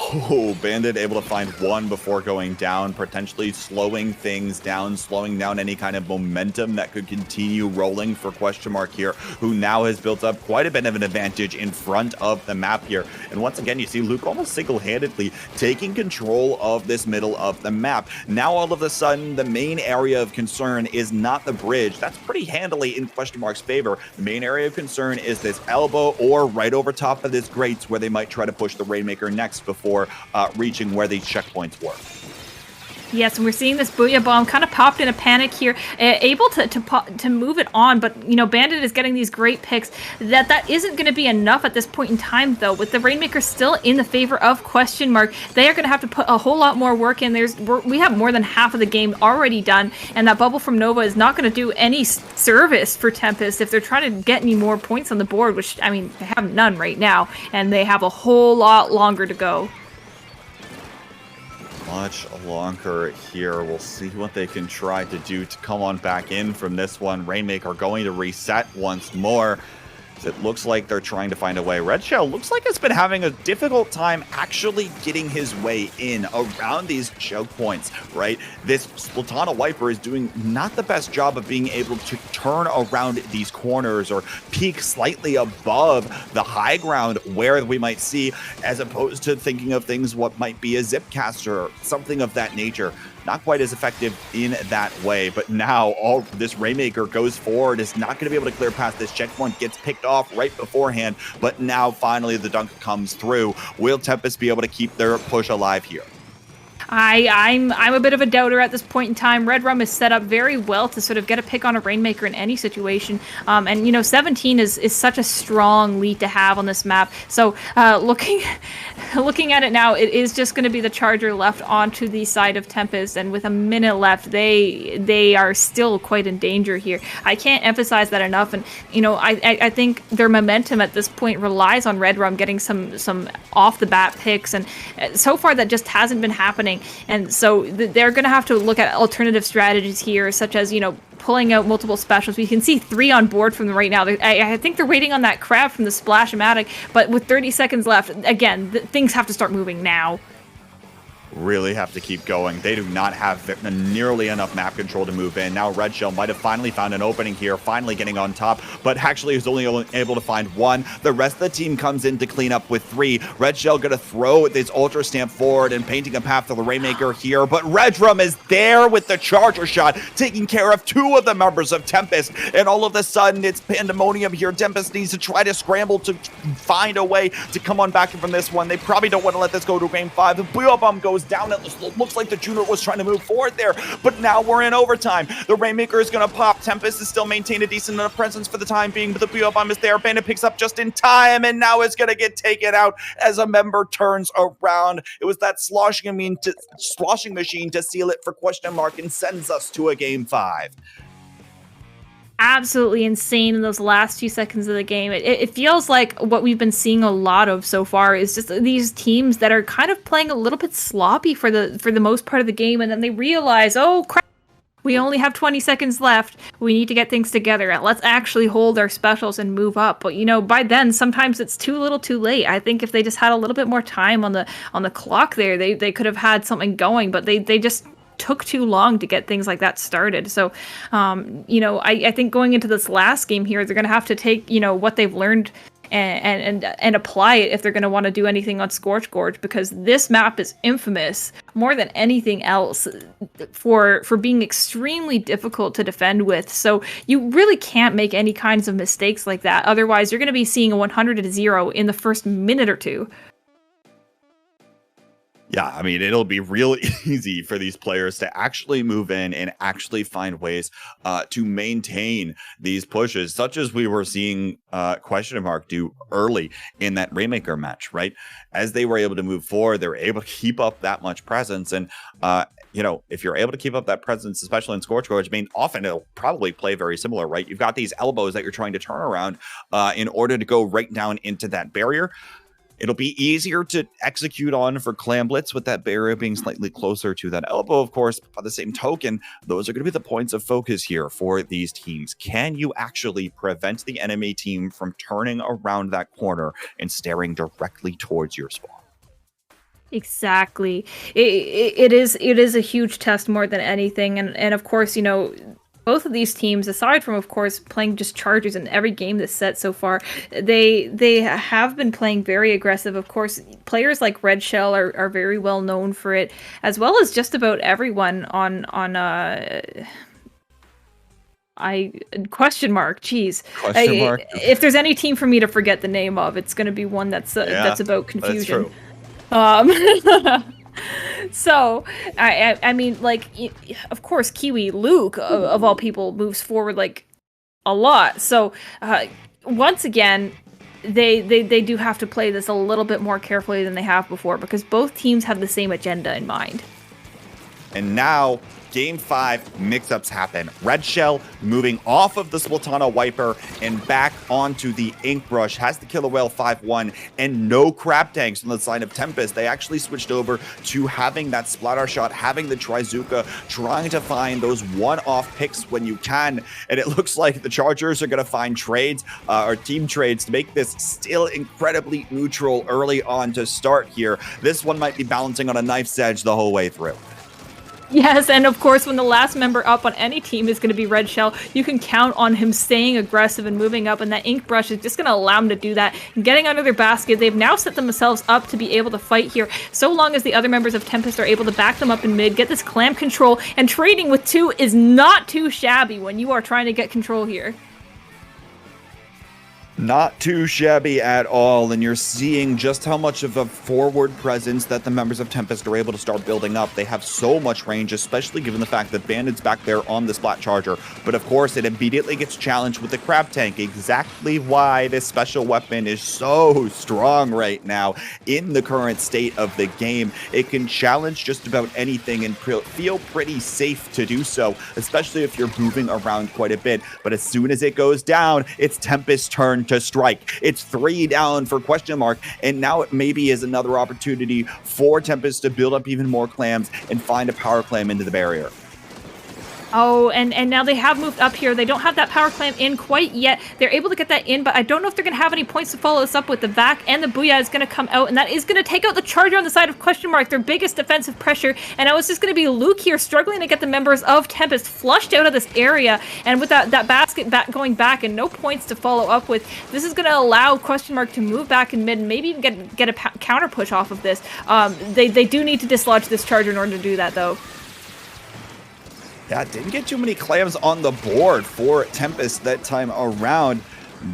Oh, Bandit able to find one before going down, potentially slowing things down, slowing down any kind of momentum that could continue rolling for Question Mark here, who now has built up quite a bit of an advantage in front of the map here. And once again, you see Luke almost single-handedly taking control of this middle of the map. Now, all of a sudden, the main area of concern is not the bridge. That's pretty handily in Question Mark's favor. The main area of concern is this elbow or right over top of this grates where they might try to push the Rainmaker next before reaching where these checkpoints were. Yes, and we're seeing this Booyah Bomb kind of popped in a panic here, able to move it on, but, you know, Bandit is getting these great picks. That isn't going to be enough at this point in time, though. With the Rainmaker still in the favor of Question Mark, they are going to have to put a whole lot more work in. We have more than half of the game already done, and that bubble from Nova is not going to do any service for Tempest if they're trying to get any more points on the board, which, I mean, they have none right now, and they have a whole lot longer to go. Much longer here. We'll see what they can try to do to come on back in from this one. Rainmaker going to reset once more. It looks like they're trying to find a way. Red Shell looks like it's been having a difficult time actually getting his way in around these choke points, right? This Splatana Wiper is doing not the best job of being able to turn around these corners or peak slightly above the high ground where we might see, as opposed to thinking of things what might be a Zipcaster or something of that nature. Not quite as effective in that way, but now all this Rainmaker goes forward, is not going to be able to clear past this checkpoint, gets picked off right beforehand, but now finally the dunk comes through. Will Tempest be able to keep their push alive here? I'm a bit of a doubter at this point in time. Red Rum is set up very well to sort of get a pick on a Rainmaker in any situation. And, you know, 17 is such a strong lead to have on this map. So looking at it now, it is just going to be the Charger left onto the side of Tempest. And with a minute left, they are still quite in danger here. I can't emphasize that enough. And, you know, I think their momentum at this point relies on Red Rum getting some off-the-bat picks. And so far, that just hasn't been happening. And so they're going to have to look at alternative strategies here, such as, you know, pulling out multiple specials. We can see 3 on board from them right now. I think they're waiting on that crab from the Splash-O-Matic, but with 30 seconds left, again, things have to start moving now. Really have to keep going. They do not have nearly enough map control to move in. Now Red Shell might have finally found an opening here, finally getting on top, but actually is only able to find 1. The rest of the team comes in to clean up with 3. Red Shell gonna throw this Ultra Stamp forward and painting a path to the Rainmaker here, but Red Rum is there with the Charger shot, taking care of 2 of the members of Tempest, and all of a sudden it's pandemonium here. Tempest needs to try to scramble to find a way to come on back from this one. They probably don't want to let this go to game 5. The Booyah Bomb goes down. It looks like the Junior was trying to move forward there, but now we're in overtime. The Rainmaker is going to pop. Tempest is still maintaining a decent enough presence for the time being, but the Booyah Bomb is there. Bandit picks up just in time, and now it's going to get taken out as a member turns around. It was that sloshing machine to seal it for Question Mark and sends us to a game 5. Absolutely insane in those last 2 seconds of the game. It feels like what we've been seeing a lot of so far is just these teams that are kind of playing a little bit sloppy for the most part of the game, and then they realize, oh crap, we only have 20 seconds left. We need to get things together. Let's actually hold our specials and move up. But, you know, by then, sometimes it's too little too late. I think if they just had a little bit more time on the clock there, they could have had something going, but they just took too long to get things like that started. So, you know, I think going into this last game here, they're going to have to take, you know, what they've learned and apply it if they're going to want to do anything on Scorch Gorge, because this map is infamous more than anything else for being extremely difficult to defend with. So you really can't make any kinds of mistakes like that. Otherwise, you're going to be seeing a 100-0 in the first minute or 2. Yeah, I mean, it'll be real easy for these players to actually move in and actually find ways to maintain these pushes, such as we were seeing Question Mark do early in that Rainmaker match, right? As they were able to move forward, they were able to keep up that much presence. And, you know, if you're able to keep up that presence, especially in Scorch Gorge, I mean, often it'll probably play very similar, right? You've got these elbows that you're trying to turn around in order to go right down into that barrier. It'll be easier to execute on for Clam Blitz with that barrier being slightly closer to that elbow, of course. By the same token, those are going to be the points of focus here for these teams. Can you actually prevent the enemy team from turning around that corner and staring directly towards your spawn? Exactly. It is a huge test more than anything. And of course, you know, both of these teams, aside from, of course, playing just Chargers in every game this set so far, they have been playing very aggressive. Of course, players like Red Shell are very well known for it, as well as just about everyone on Question Mark. Jeez. Question Mark. If there's any team for me to forget the name of, it's going to be one that's about confusion. That's true. So, I mean, like, of course, Kiwi Luke, of all people, moves forward, like, a lot. So, once again, they do have to play this a little bit more carefully than they have before, because both teams have the same agenda in mind. And now, Game 5 mix-ups happen. Red Shell moving off of the Splatoon wiper and back onto the Ink Brush. Has the Killer Whale 5-1 and no crab tanks on the side of Tempest. They actually switched over to having that splatter shot, having the Trizuka, trying to find those one-off picks when you can. And it looks like the Chargers are going to find trades or team trades to make this still incredibly neutral early on to start here. This one might be balancing on a knife's edge the whole way through. Yes, and of course, when the last member up on any team is going to be Red Shell, you can count on him staying aggressive and moving up, and that Ink Brush is just going to allow him to do that. And getting under their basket, they've now set themselves up to be able to fight here, so long as the other members of Tempest are able to back them up in mid, get this clamp control, and trading with 2 is not too shabby when you are trying to get control here. Not too shabby at all, and you're seeing just how much of a forward presence that the members of Tempest are able to start building up. They have so much range, especially given the fact that Bandit's back there on the Splat Charger. But of course, it immediately gets challenged with the Crab Tank. Exactly why this special weapon is so strong right now in the current state of the game. It can challenge just about anything and feel pretty safe to do so, especially if you're moving around quite a bit. But as soon as it goes down, it's Tempest's turn to strike. It's 3 down for Question Mark, and now it maybe is another opportunity for Tempest to build up even more clams and find a power clam into the barrier. Oh, and now they have moved up here. They don't have that power clam in quite yet. They're able to get that in, but I don't know if they're going to have any points to follow this up with. The Vac and the Booyah is going to come out, and that is going to take out the Charger on the side of Question Mark, their biggest defensive pressure. And now it's just going to be Luke here struggling to get the members of Tempest flushed out of this area. And with that basket going back and no points to follow up with, this is going to allow Question Mark to move back in mid and maybe even get a counter push off of this. They do need to dislodge this Charger in order to do that, though. Yeah, didn't get too many clams on the board for Tempest that time around.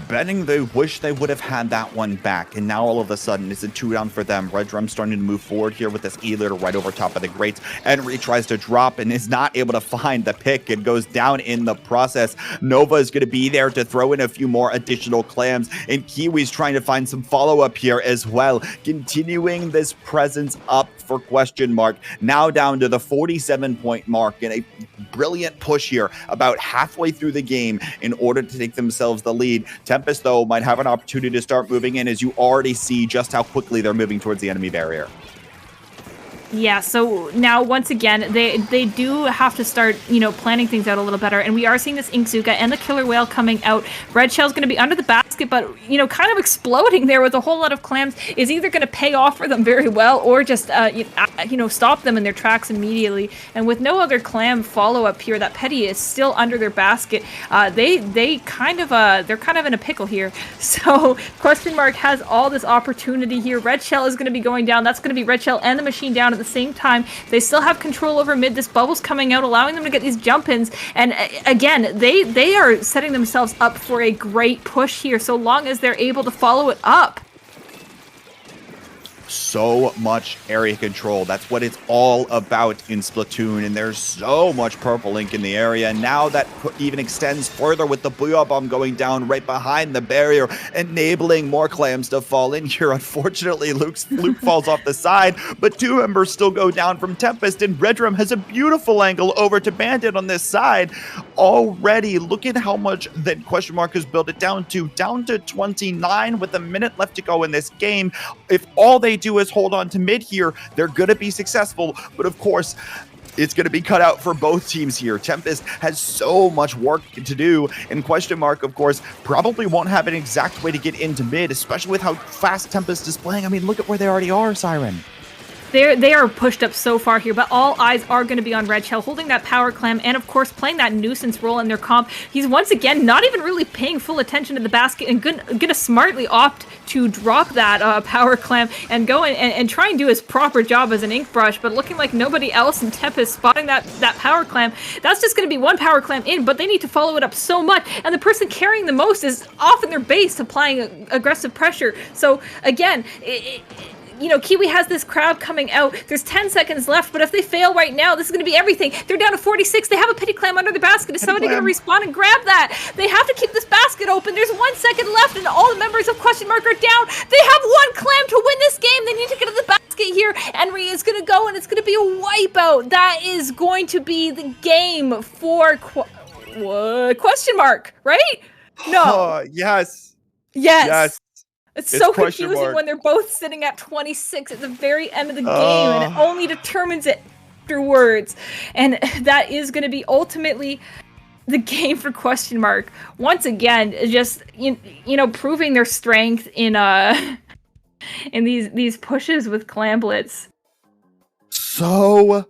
Betting they wish they would have had that one back, and now all of a sudden it's a 2 down for them. Red Drum starting to move forward here with this E-liter right over top of the grates. Henry tries to drop and is not able to find the pick. It goes down in the process. Nova is going to be there to throw in a few more additional clams, and Kiwi's trying to find some follow-up here as well, continuing this presence up for Question Mark. Now down to the 47-point mark, and a brilliant push here about halfway through the game in order to take themselves the lead. Tempest, though, might have an opportunity to start moving in, as you already see just how quickly they're moving towards the enemy barrier. Yeah, so now once again, they do have to start, planning things out a little better, and we are seeing this Inkzuka and the Killer Whale coming out. Red Shell's going to be under the basket, but, kind of exploding there with a whole lot of clams is either going to pay off for them very well or just, stop them in their tracks immediately. And with no other clam follow-up here, that Petty is still under their basket. They're kind of in a pickle here. So Question Mark has all this opportunity here. Red Shell is going to be going down. That's going to be Red Shell and the Machine down at the same time. They still have control over mid. This bubble's coming out, allowing them to get these jump-ins. And again, they are setting themselves up for a great push here, so long as they're able to follow it up. So much area control. That's what it's all about in Splatoon, and there's so much purple ink in the area. Now that even extends further with the Booyah Bomb going down right behind the barrier, enabling more clams to fall in here. Unfortunately, Luke falls off the side, but 2 members still go down from Tempest, and Redrum has a beautiful angle over to Bandit on this side. Already, look at how much that Question Mark has built it down to 29 with a minute left to go in this game. If all they do is hold on to mid here, they're going to be successful, but of course it's going to be cut out for both teams here. Tempest has so much work to do, and Question Mark, of course, probably won't have an exact way to get into mid, especially with how fast Tempest is playing. I mean, look at where they already are, Siren. They are pushed up so far here, but all eyes are going to be on Red Shell, holding that power clam, and of course playing that nuisance role in their comp. He's once again not even really paying full attention to the basket, and gonna smartly opt to drop that power clam and go in and try and do his proper job as an ink brush, but looking like nobody else in Tempest spotting that power clam. That's just going to be one power clam in, but they need to follow it up so much, and the person carrying the most is off in their base applying aggressive pressure. So again, Kiwi has this crowd coming out. There's 10 seconds left, but if they fail right now, this is going to be everything. They're down to 46. They have a pity clam under the basket. Is somebody going to respawn and grab that? They have to keep this basket open. There's 1 second left, and all the members of Question Mark are down. They have 1 clam to win this game. They need to get to the basket here. Henry is going to go, and it's going to be a wipeout. That is going to be the game for Question Mark, right? No. Yes. It's so confusing when they're both sitting at 26 at the very end of the game, and it only determines it afterwards. And that is going to be ultimately the game for Question Mark. Once again, just proving their strength in these pushes with Clamblitz. So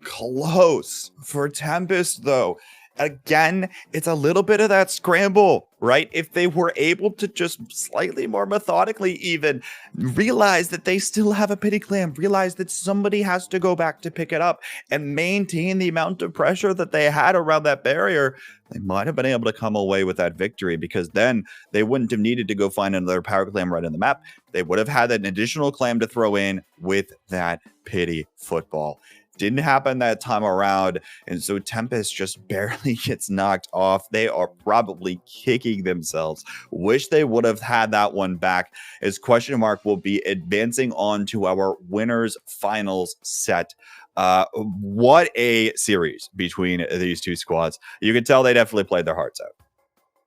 close for Tempest, though. Again, it's a little bit of that scramble, right? If they were able to just slightly more methodically even realize that they still have a pity clam, realize that somebody has to go back to pick it up and maintain the amount of pressure that they had around that barrier, they might have been able to come away with that victory, because then they wouldn't have needed to go find another power clam right in the map. They would have had an additional clam to throw in with that pity football. Didn't happen that time around, and so Tempest just barely gets knocked off. They are probably kicking themselves. Wish they would have had that one back, as Question Mark will be advancing on to our winners finals set. What a series between these two squads. You can tell they definitely played their hearts out.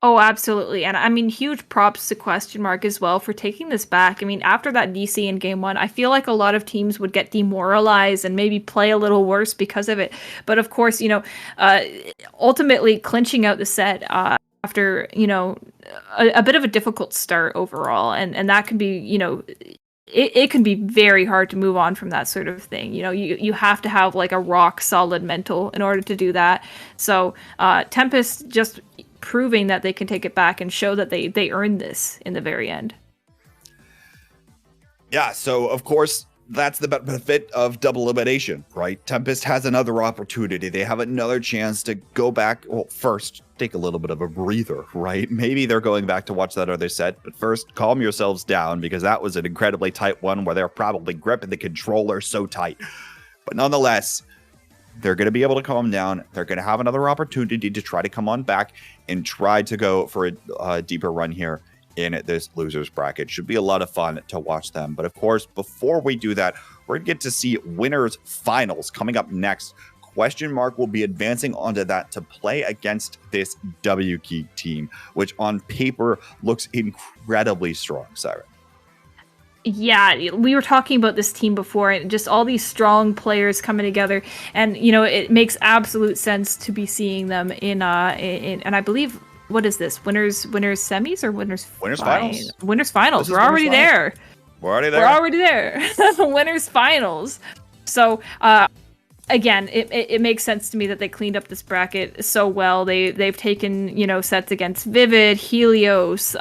Oh, absolutely. And I mean, huge props to Question Mark as well for taking this back. I mean, after that DC in game 1, I feel like a lot of teams would get demoralized and maybe play a little worse because of it. But of course, ultimately clinching out the set after, a bit of a difficult start overall. And that can be, it can be very hard to move on from that sort of thing. You have to have like a rock solid mental in order to do that. So Tempest just proving that they can take it back and show that they earned this in the very end. Yeah, so of course that's the benefit of double elimination, right? Tempest has another opportunity. They have another chance to go back. Well, first, take a little bit of a breather, right? Maybe they're going back to watch that other set, but first, calm yourselves down, because that was an incredibly tight one where they're probably gripping the controller so tight. But nonetheless, they're going to be able to calm down. They're going to have another opportunity to try to come on back and try to go for a deeper run here in this losers bracket. Should be a lot of fun to watch them. But of course, before we do that, we're going to get to see winners finals coming up next. Question Mark will be advancing onto that to play against this WK team, which on paper looks incredibly strong, Siren. Yeah, we were talking about this team before, and just all these strong players coming together, and it makes absolute sense to be seeing them in and I believe, what is this, winners semis or winners finals? Winners finals. We're already there. We're already there. Winners finals. So again, it makes sense to me that they cleaned up this bracket so well. They've taken, sets against Vivid, Helios,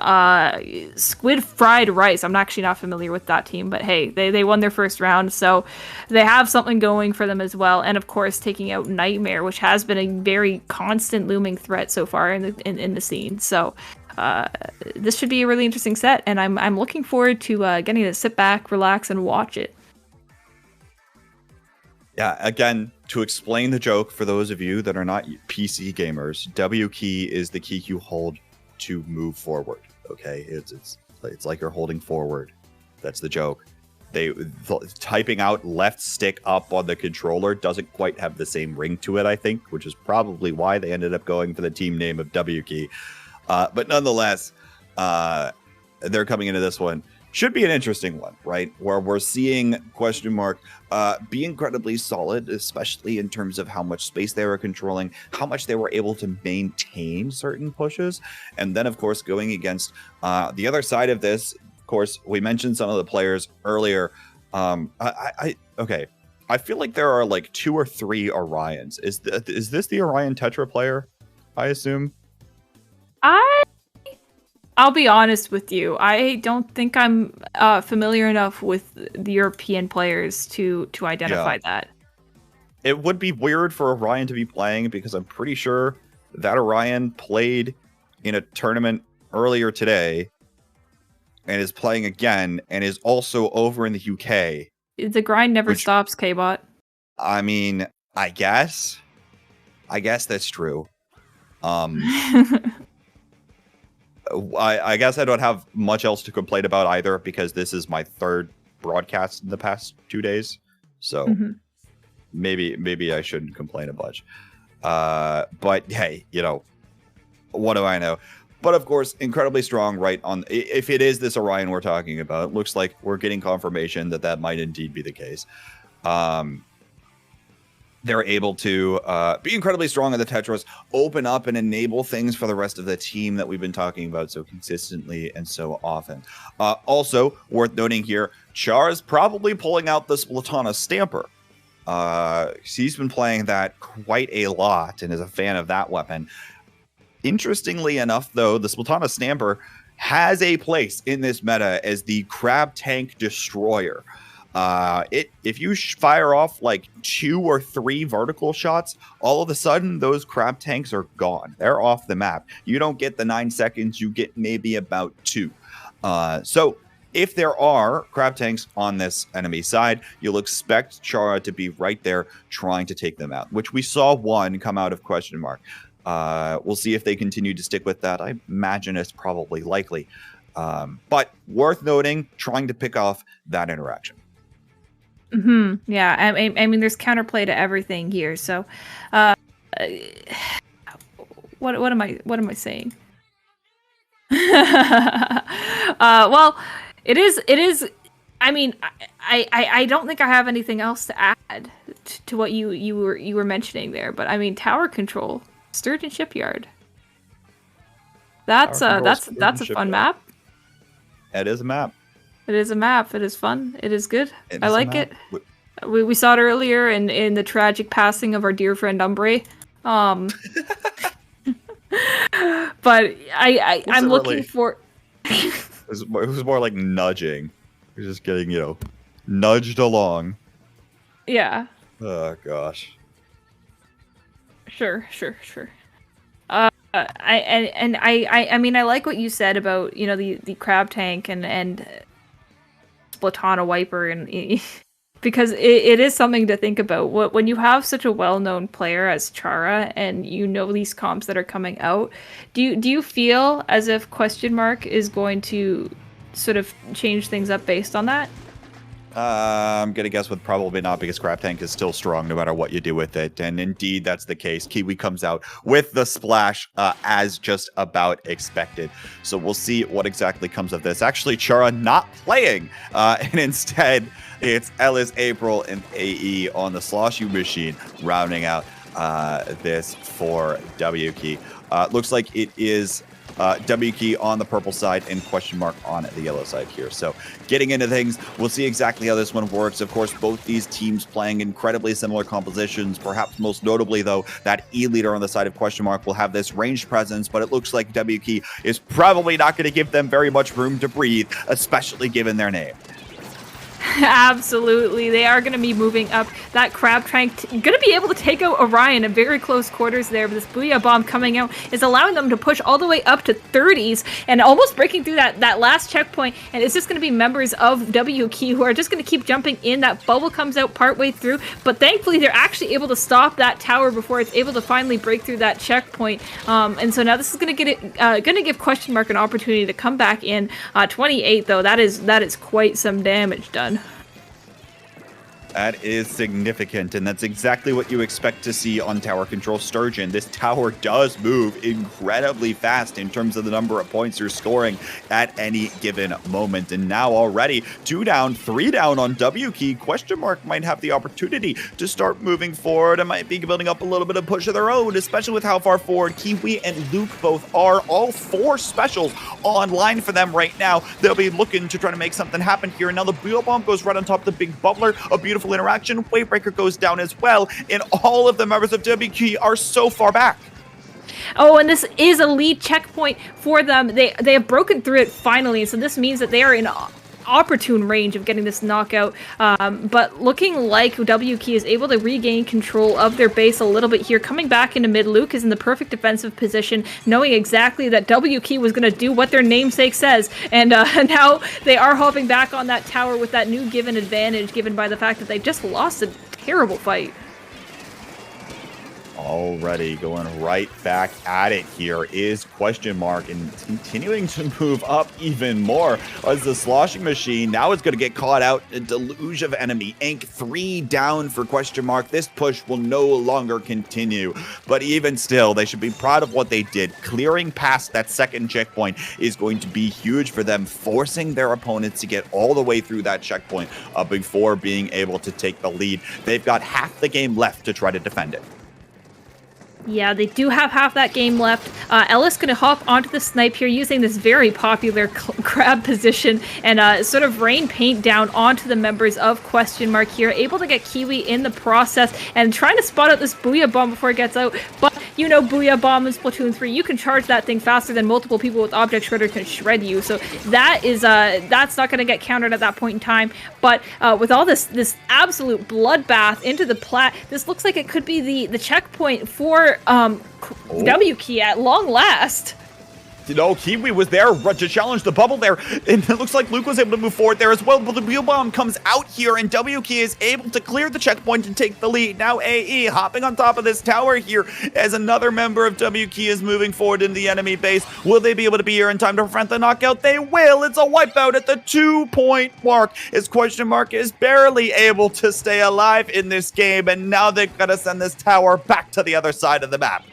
Squid Fried Rice. I'm actually not familiar with that team, but hey, they won their first round, so they have something going for them as well. And of course, taking out Nightmare, which has been a very constant looming threat so far in the scene. So this should be a really interesting set, and I'm looking forward to getting to sit back, relax, and watch it. Yeah, again, to explain the joke for those of you that are not PC gamers, W key is the key you hold to move forward. Okay, it's like you're holding forward. That's the joke. Typing out left stick up on the controller doesn't quite have the same ring to it, I think, which is probably why they ended up going for the team name of W key. But nonetheless, they're coming into this one. Should be an interesting one, right? Where we're seeing Question Mark be incredibly solid, especially in terms of how much space they were controlling, how much they were able to maintain certain pushes. And then, of course, going against the other side of this, of course, we mentioned some of the players earlier. Okay. I feel like there are like 2 or 3 Orions. Is this the Orion Tetra player, I assume? I'll be honest with you. I don't think I'm familiar enough with the European players to identify that. It would be weird for Orion to be playing, because I'm pretty sure that Orion played in a tournament earlier today and is playing again and is also over in the UK. The grind never stops, K-Bot. I mean, I guess that's true. I guess I don't have much else to complain about either, because this is my third broadcast in the past 2 days. So maybe I shouldn't complain a bunch. But hey, what do I know? But of course, incredibly strong right on. If it is this Orion we're talking about, it looks like we're getting confirmation that might indeed be the case. They're able to be incredibly strong in the Tetris, open up and enable things for the rest of the team that we've been talking about so consistently and so often. Also, worth noting here, Char's probably pulling out the Splatana Stamper. He's been playing that quite a lot and is a fan of that weapon. Interestingly enough, though, the Splatana Stamper has a place in this meta as the Crab Tank Destroyer. If you fire off like 2 or 3 vertical shots, all of a sudden those crab tanks are gone. They're off the map. You don't get the 9 seconds, you get maybe about 2. So if there are crab tanks on this enemy side, you'll expect Chara to be right there trying to take them out, which we saw one come out of question mark. We'll see if they continue to stick with that. I imagine it's probably likely. But worth noting, trying to pick off that interaction. Yeah, I mean, there's counterplay to everything here. So, what am I saying? Well, it is. I mean, I don't think I have anything else to add to what you were mentioning there. But I mean, tower control, Sturgeon Shipyard. That's a fun map. It is a map. It is a map. It is fun. It is good. I like it. We saw it earlier in the tragic passing of our dear friend Umbre. But I'm looking for. It was more like nudging. It was just getting nudged along. Yeah. Oh gosh. Sure. I mean, I like what you said about the crab tank and Splatana wiper, and because it is something to think about. When you have such a well-known player as Chara, and these comps that are coming out, do you feel as if question mark is going to sort of change things up based on that? I'm gonna guess with probably not, because Crab Tank is still strong no matter what you do with it, and indeed that's the case. Kiwi comes out with the splash as just about expected, so we'll see what exactly comes of this. Actually, Chara not playing, and instead it's Ellis, April, and AE on the Sloshu machine rounding out this for W Key. Looks like it is W Key on the purple side and question mark on the yellow side here. So getting into things, we'll see exactly how this one works. Of course, both these teams playing incredibly similar compositions. Perhaps most notably, though, that E leader on the side of question mark will have this ranged presence, but it looks like W Key is probably not going to give them very much room to breathe, especially given their name. Absolutely. They are going to be moving up. That crab tank going to be able to take out Orion in very close quarters there. But this Booyah Bomb coming out is allowing them to push all the way up to 30s and almost breaking through that last checkpoint. And it's just going to be members of W Key who are just going to keep jumping in. That bubble comes out partway through. But thankfully, they're actually able to stop that tower before it's able to finally break through that checkpoint. And so now this is going to give question mark an opportunity to come back in. 28, though, that is quite some damage done. That is significant, and that's exactly what you expect to see on Tower Control Sturgeon. This tower does move incredibly fast in terms of the number of points you're scoring at any given moment. And now already 2 down, 3 down on W Key. Question mark might have the opportunity to start moving forward and might be building up a little bit of push of their own, especially with how far forward Kiwi and Luke both are. All 4 specials online for them right now. They'll be looking to try to make something happen here. And now the Booyah Bomb goes right on top of the big bubbler. A beautiful interaction. Wavebreaker goes down as well, and all of the members of W Key are so far back. Oh, and this is a lead checkpoint for them. They have broken through it finally, so this means that they are in opportune range of getting this knockout, but looking like WK is able to regain control of their base a little bit here. Coming back into mid, Luke is in the perfect defensive position, knowing exactly that WK was going to do what their namesake says, and now they are hopping back on that tower with that new given advantage given by the fact that they just lost a terrible fight. Already going right back at it here is Question Mark, and continuing to move up even more as the sloshing machine now is going to get caught out. A deluge of enemy ink, 3 down for Question Mark. This push will no longer continue, but even still, they should be proud of what they did. Clearing past that second checkpoint is going to be huge for them, forcing their opponents to get all the way through that checkpoint before being able to take the lead. They've got half the game left to try to defend it. Yeah, they do have half that game left. Ellis going to hop onto the snipe here using this very popular crab position and sort of rain paint down onto the members of Question Mark here. Able to get Kiwi in the process and trying to spot out this Booyah Bomb before it gets out. But you know, Booyah Bomb in Splatoon 3, you can charge that thing faster than multiple people with Object Shredder can shred you. So that is that's not going to get countered at that point in time. But with all this absolute bloodbath into the plat, this looks like it could be the checkpoint for WK at long last. You know, Kiwi was there to challenge the bubble there, and it looks like Luke was able to move forward there as well, but the wheel bomb comes out here, and WK is able to clear the checkpoint and take the lead. Now AE hopping on top of this tower here as another member of WK is moving forward in the enemy base. Will they be able to be here in time to prevent the knockout? They will. It's a wipeout at the 2-point mark as Question Mark is barely able to stay alive in this game, and now they've got to send this tower back to the other side of the map.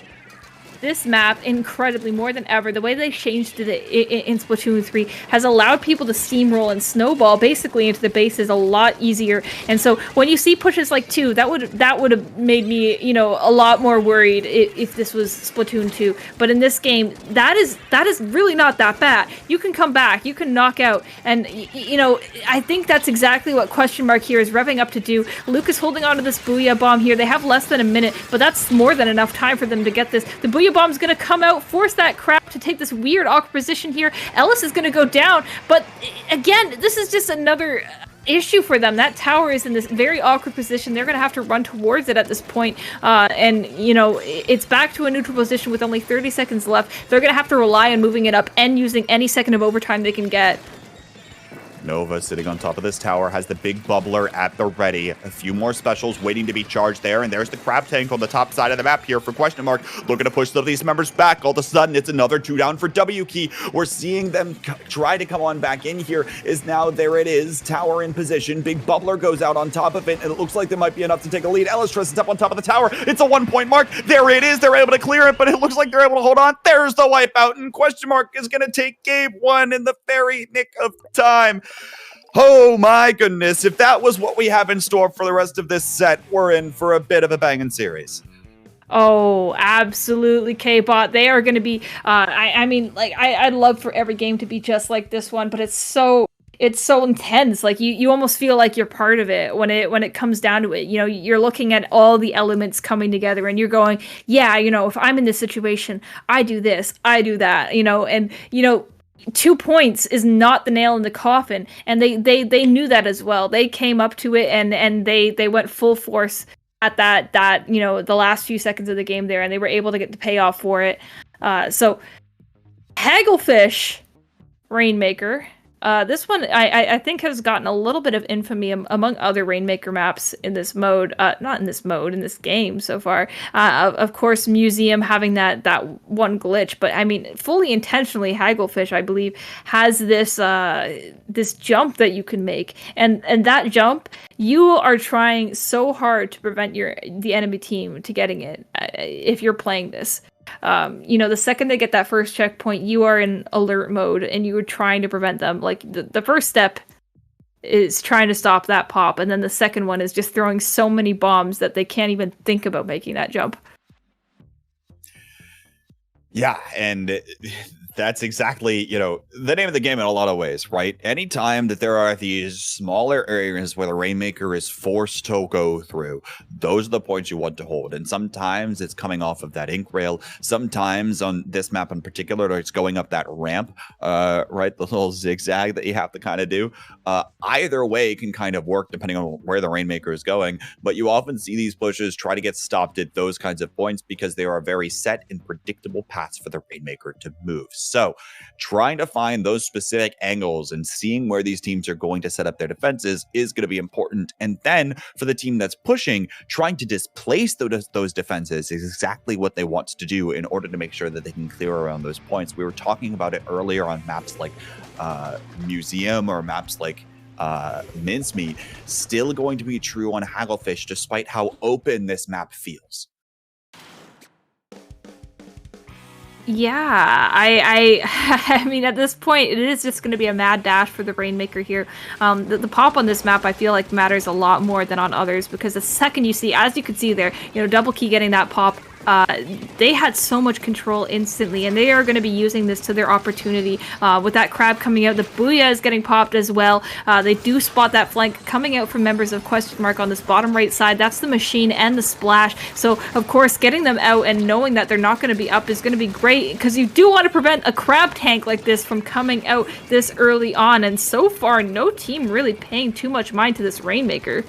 This map, incredibly, more than ever, the way they changed it in Splatoon 3 has allowed people to steamroll and snowball basically into the bases a lot easier. And so when you see pushes like 2, that would have made me, you know, a lot more worried if this was Splatoon 2. But in this game, that is really not that bad. You can come back, you can knock out, and you know, I think that's exactly what Question Mark here is revving up to do. Luke is holding on to this Booyah Bomb here. They have less than a minute, but that's more than enough time for them to get this. The Booyah Bomb's gonna come out, force that crap to take this weird awkward position here. Ellis is gonna go down, but again, this is just another issue for them. That tower is in this very awkward position. They're gonna have to run towards it at this point, and you know, it's back to a neutral position with only 30 seconds left. They're gonna have to rely on moving it up and using any second of overtime they can get. Nova sitting on top of this tower has the big bubbler at the ready. A few more specials waiting to be charged there, and there's the crab tank on the top side of the map here for Question Mark, looking to push some of these members back. All of a sudden, it's another 2 down for WK. We're seeing them try to come on back in here. Is now there it is, tower in position. Big bubbler goes out on top of it, and it looks like there might be enough to take a lead. Ellis tries to step on top of the tower. It's a 1-point mark. There it is. They're able to clear it, but it looks like they're able to hold on. There's the wipeout, and Question Mark is going to take game 1 in the very nick of time. Oh my goodness, if that was what we have in store for the rest of this set, we're in for a bit of a banging series. Oh, absolutely, K-Bot. They are going to be, I mean, like, I'd love for every game to be just like this one, but it's so intense. Like, you almost feel like you're part of it when it comes down to it. You know, you're looking at all the elements coming together and you're going, yeah, you know, if I'm in this situation, I do this, I do that, you know, and, you know, 2 points is not the nail in the coffin, and they knew that as well. They came up to it and they went full force at that you know, the last few seconds of the game there, and they were able to get the payoff for it. So Hagglefish Rainmaker. This one I think has gotten a little bit of infamy among other Rainmaker maps in this mode, not in this mode, in this game so far. Of course, Museum having that one glitch, but I mean, fully intentionally, Hagglefish, I believe, has this this jump that you can make, and that jump, you are trying so hard to prevent the enemy team to getting it if you're playing this. You know, the second they get that first checkpoint, you are in alert mode and you are trying to prevent them. Like, the first step is trying to stop that pop, and then the second one is just throwing so many bombs that they can't even think about making that jump. Yeah, and That's exactly, the name of the game in a lot of ways, right? Anytime that there are these smaller areas where the Rainmaker is forced to go through, those are the points you want to hold. And sometimes it's coming off of that ink rail. Sometimes on this map in particular, it's going up that ramp, right? The little zigzag that you have to kind of do. Either way can kind of work depending on where the Rainmaker is going. But you often see these pushes try to get stopped at those kinds of points because they are very set and predictable paths for the Rainmaker to move. So trying to find those specific angles and seeing where these teams are going to set up their defenses is going to be important. And then for the team that's pushing, trying to displace those defenses is exactly what they want to do in order to make sure that they can clear around those points. We were talking about it earlier on maps like Museum or maps like Mincemeat, still going to be true on Hagglefish despite how open this map feels. Yeah, I mean, at this point, it is just going to be a mad dash for the Rainmaker here. The pop on this map, I feel like, matters a lot more than on others, because the second you see, as you can see there, Double Key getting that pop, they had so much control instantly, and they are going to be using this to their opportunity. With that crab coming out, the Booyah is getting popped as well. They do spot that flank coming out from members of Question Mark on this bottom right side. That's the Machine and the Splash. So, of course, getting them out and knowing that they're not going to be up is going to be great, because you do want to prevent a crab tank like this from coming out this early on. And so far, no team really paying too much mind to this Rainmaker.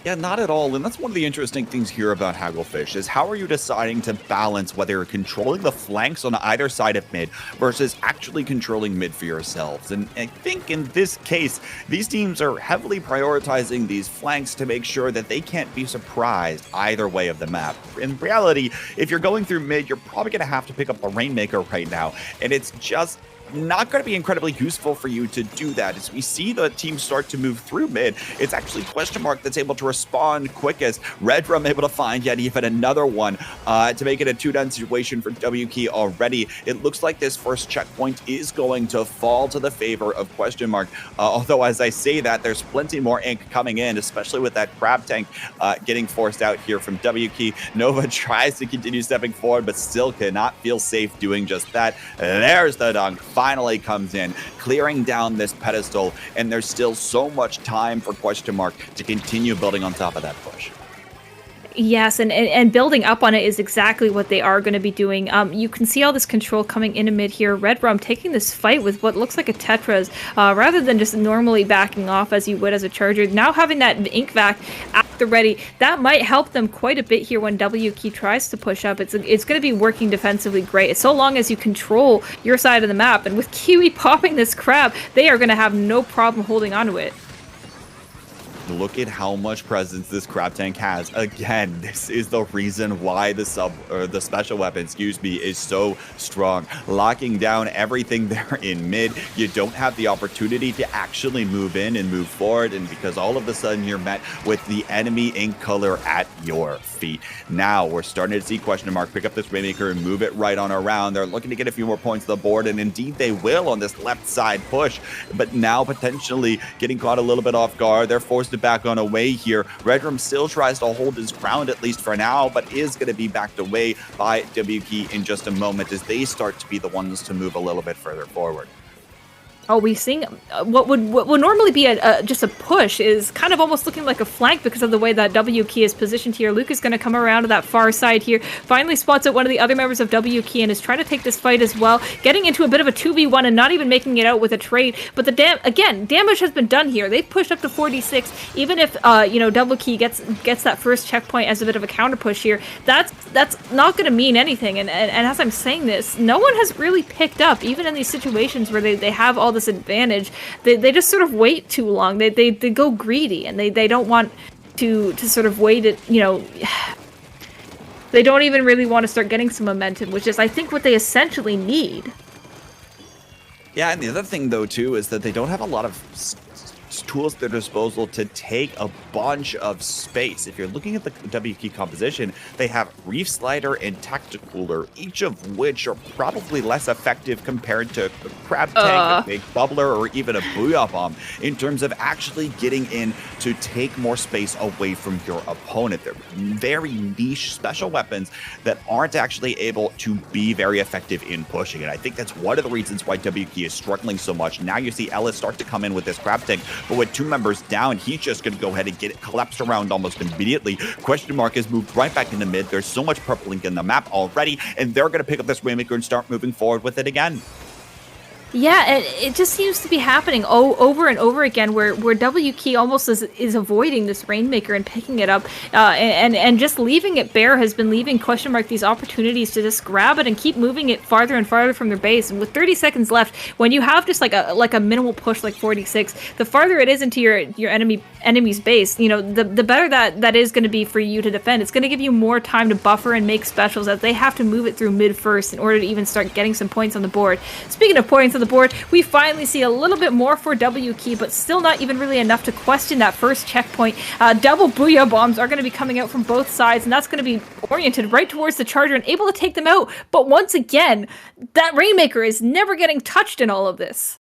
Yeah, not at all. And that's one of the interesting things here about Hagglefish is how are you deciding to balance whether you're controlling the flanks on either side of mid versus actually controlling mid for yourselves. And I think in this case, these teams are heavily prioritizing these flanks to make sure that they can't be surprised either way of the map. In reality, if you're going through mid, you're probably going to have to pick up the Rainmaker right now. And it's just not going to be incredibly useful for you to do that. As we see the team start to move through mid, it's actually Question Mark that's able to respond quickest. Redrum able to find yet even another one to make it a 2-down situation for WK already. It looks like this first checkpoint is going to fall to the favor of Question Mark. Although, as I say that, there's plenty more ink coming in, especially with that crab tank getting forced out here from WK. Nova tries to continue stepping forward, but still cannot feel safe doing just that. There's the dunk. Finally comes in, clearing down this pedestal, and there's still so much time for Question Mark to continue building on top of that push. Yes, and building up on it is exactly what they are going to be doing. You can see all this control coming in mid here. Redrum taking this fight with what looks like a Tetras, rather than just normally backing off as you would as a Charger. Now having that Ink Vac at the ready, that might help them quite a bit here when WK tries to push up. It's going to be working defensively great, so long as you control your side of the map. And with Kiwi popping this crab, they are going to have no problem holding onto it. Look at how much presence this crab tank has. Again, this is the reason why the special weapon, is so strong. Locking down everything there in mid, you don't have the opportunity to actually move in and move forward, and because all of a sudden you're met with the enemy ink color at your feet. Now we're starting to see Question Mark pick up this Rainmaker and move it right on around. They're looking to get a few more points on the board, and indeed they will on this left side push, but now potentially getting caught a little bit off guard. They're forced to back on away here. Redrum still tries to hold his ground, at least for now, but is going to be backed away by WK in just a moment as they start to be the ones to move a little bit further forward. Oh, we seeing what would normally be just a push is kind of almost looking like a flank because of the way that WK is positioned here. Luke is going to come around to that far side here, finally spots out one of the other members of WK and is trying to take this fight as well, getting into a bit of a 2v1 and not even making it out with a trade. But the damage has been done here. They've pushed up to 46. Even if WK gets that first checkpoint as a bit of a counter push here, that's not going to mean anything. And as I'm saying this, no one has really picked up, even in these situations where they have all this advantage. They just sort of wait too long. They go greedy, and they don't want to sort of wait it, they don't even really want to start getting some momentum, which is I think what they essentially need. Yeah, and the other thing though too is that they don't have a lot of tools at their disposal to take a bunch of space. If you're looking at the W key composition, they have Reef Slider and Tacticooler, each of which are probably less effective compared to a Crab Tank, a Big Bubbler, or even a Booyah Bomb in terms of actually getting in to take more space away from your opponent. They're very niche special weapons that aren't actually able to be very effective in pushing. And I think that's one of the reasons why W key is struggling so much. Now you see Ellis start to come in with this Crab Tank, but with 2 members down, he's just going to go ahead and get it collapsed around almost immediately. Question Mark has moved right back into mid. There's so much purple ink in the map already, and they're going to pick up this Rainmaker and start moving forward with it again. Yeah, it just seems to be happening over and over again, where W key almost is avoiding this Rainmaker and picking it up, and just leaving it bare has been leaving Question Mark these opportunities to just grab it and keep moving it farther and farther from their base. And with 30 seconds left, when you have just like a minimal push like 46, the farther it is into your enemy's base, you know, the better that is going to be for you to defend. It's going to give you more time to buffer and make specials, as they have to move it through mid first in order to even start getting some points on the board. Speaking of points on the board, we finally see a little bit more for W key, but still not even really enough to question that first checkpoint. Double Booyah Bombs are going to be coming out from both sides, and that's going to be oriented right towards the Charger and able to take them out. But once again, that Rainmaker is never getting touched in all of this.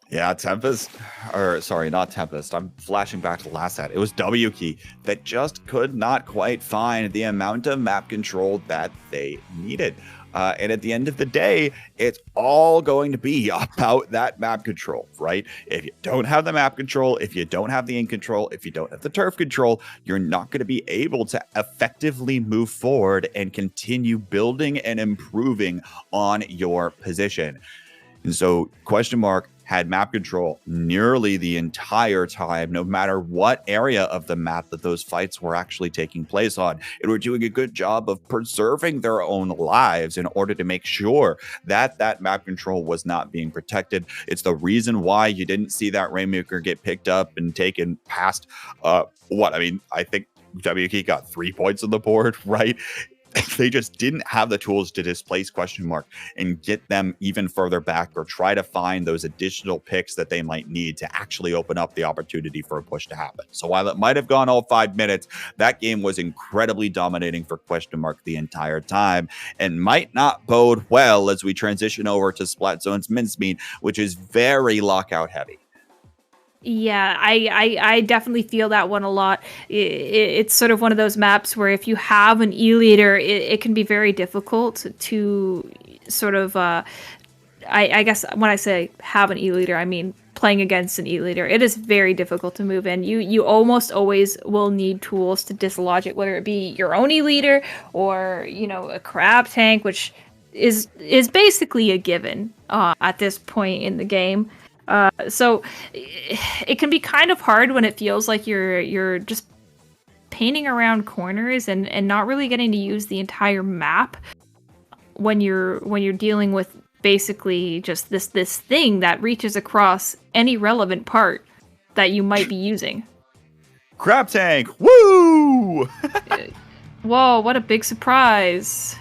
Yeah, Tempest, or sorry, not Tempest. I'm flashing back to the last set. It was W key that just could not quite find the amount of map control that they needed. And at the end of the day, it's all going to be about that map control, right? If you don't have the map control, if you don't have the ink control, if you don't have the turf control, you're not going to be able to effectively move forward and continue building and improving on your position. And so, Question Mark had map control nearly the entire time, no matter what area of the map that those fights were actually taking place on. And were doing a good job of preserving their own lives in order to make sure that that map control was not being protected. It's the reason why you didn't see that Rainmaker get picked up and taken past, I think W key got 3 points on the board, right? They just didn't have the tools to displace Question Mark and get them even further back, or try to find those additional picks that they might need to actually open up the opportunity for a push to happen. So while it might have gone all 5 minutes, that game was incredibly dominating for Question Mark the entire time, and might not bode well as we transition over to Splat Zone's Mincemeat, which is very lockout heavy. Yeah, I definitely feel that one a lot. It's sort of one of those maps where if you have an E-leader, it can be very difficult to sort of, I guess when I say have an E-leader, I mean playing against an E-leader. It is very difficult to move in. You almost always will need tools to dislodge it, whether it be your own E-leader or, you know, a Crab Tank, which is basically a given at this point in the game. So it can be kind of hard when it feels like you're just painting around corners and not really getting to use the entire map when you're dealing with basically just this thing that reaches across any relevant part that you might be using. Crab Tank, woo! Whoa, what a big surprise.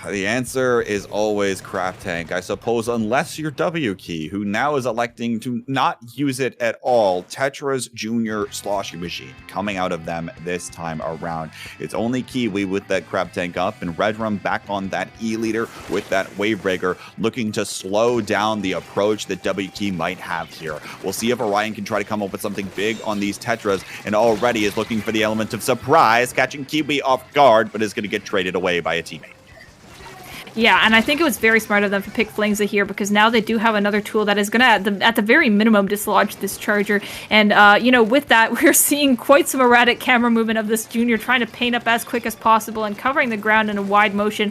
The answer is always Crab Tank, I suppose, unless you're W key, who now is electing to not use it at all. Tetra's Junior Sloshy Machine coming out of them this time around. It's only Kiwi with that Crab Tank up, and Redrum back on that E-leader with that Wavebreaker, looking to slow down the approach that W key might have here. We'll see if Orion can try to come up with something big on these Tetras, and already is looking for the element of surprise, catching Kiwi off guard, but is going to get traded away by a teammate. Yeah, and I think it was very smart of them to pick Flingza here, because now they do have another tool that is going to, at the very minimum, dislodge this Charger. And, with that, we're seeing quite some erratic camera movement of this Junior trying to paint up as quick as possible and covering the ground in a wide motion.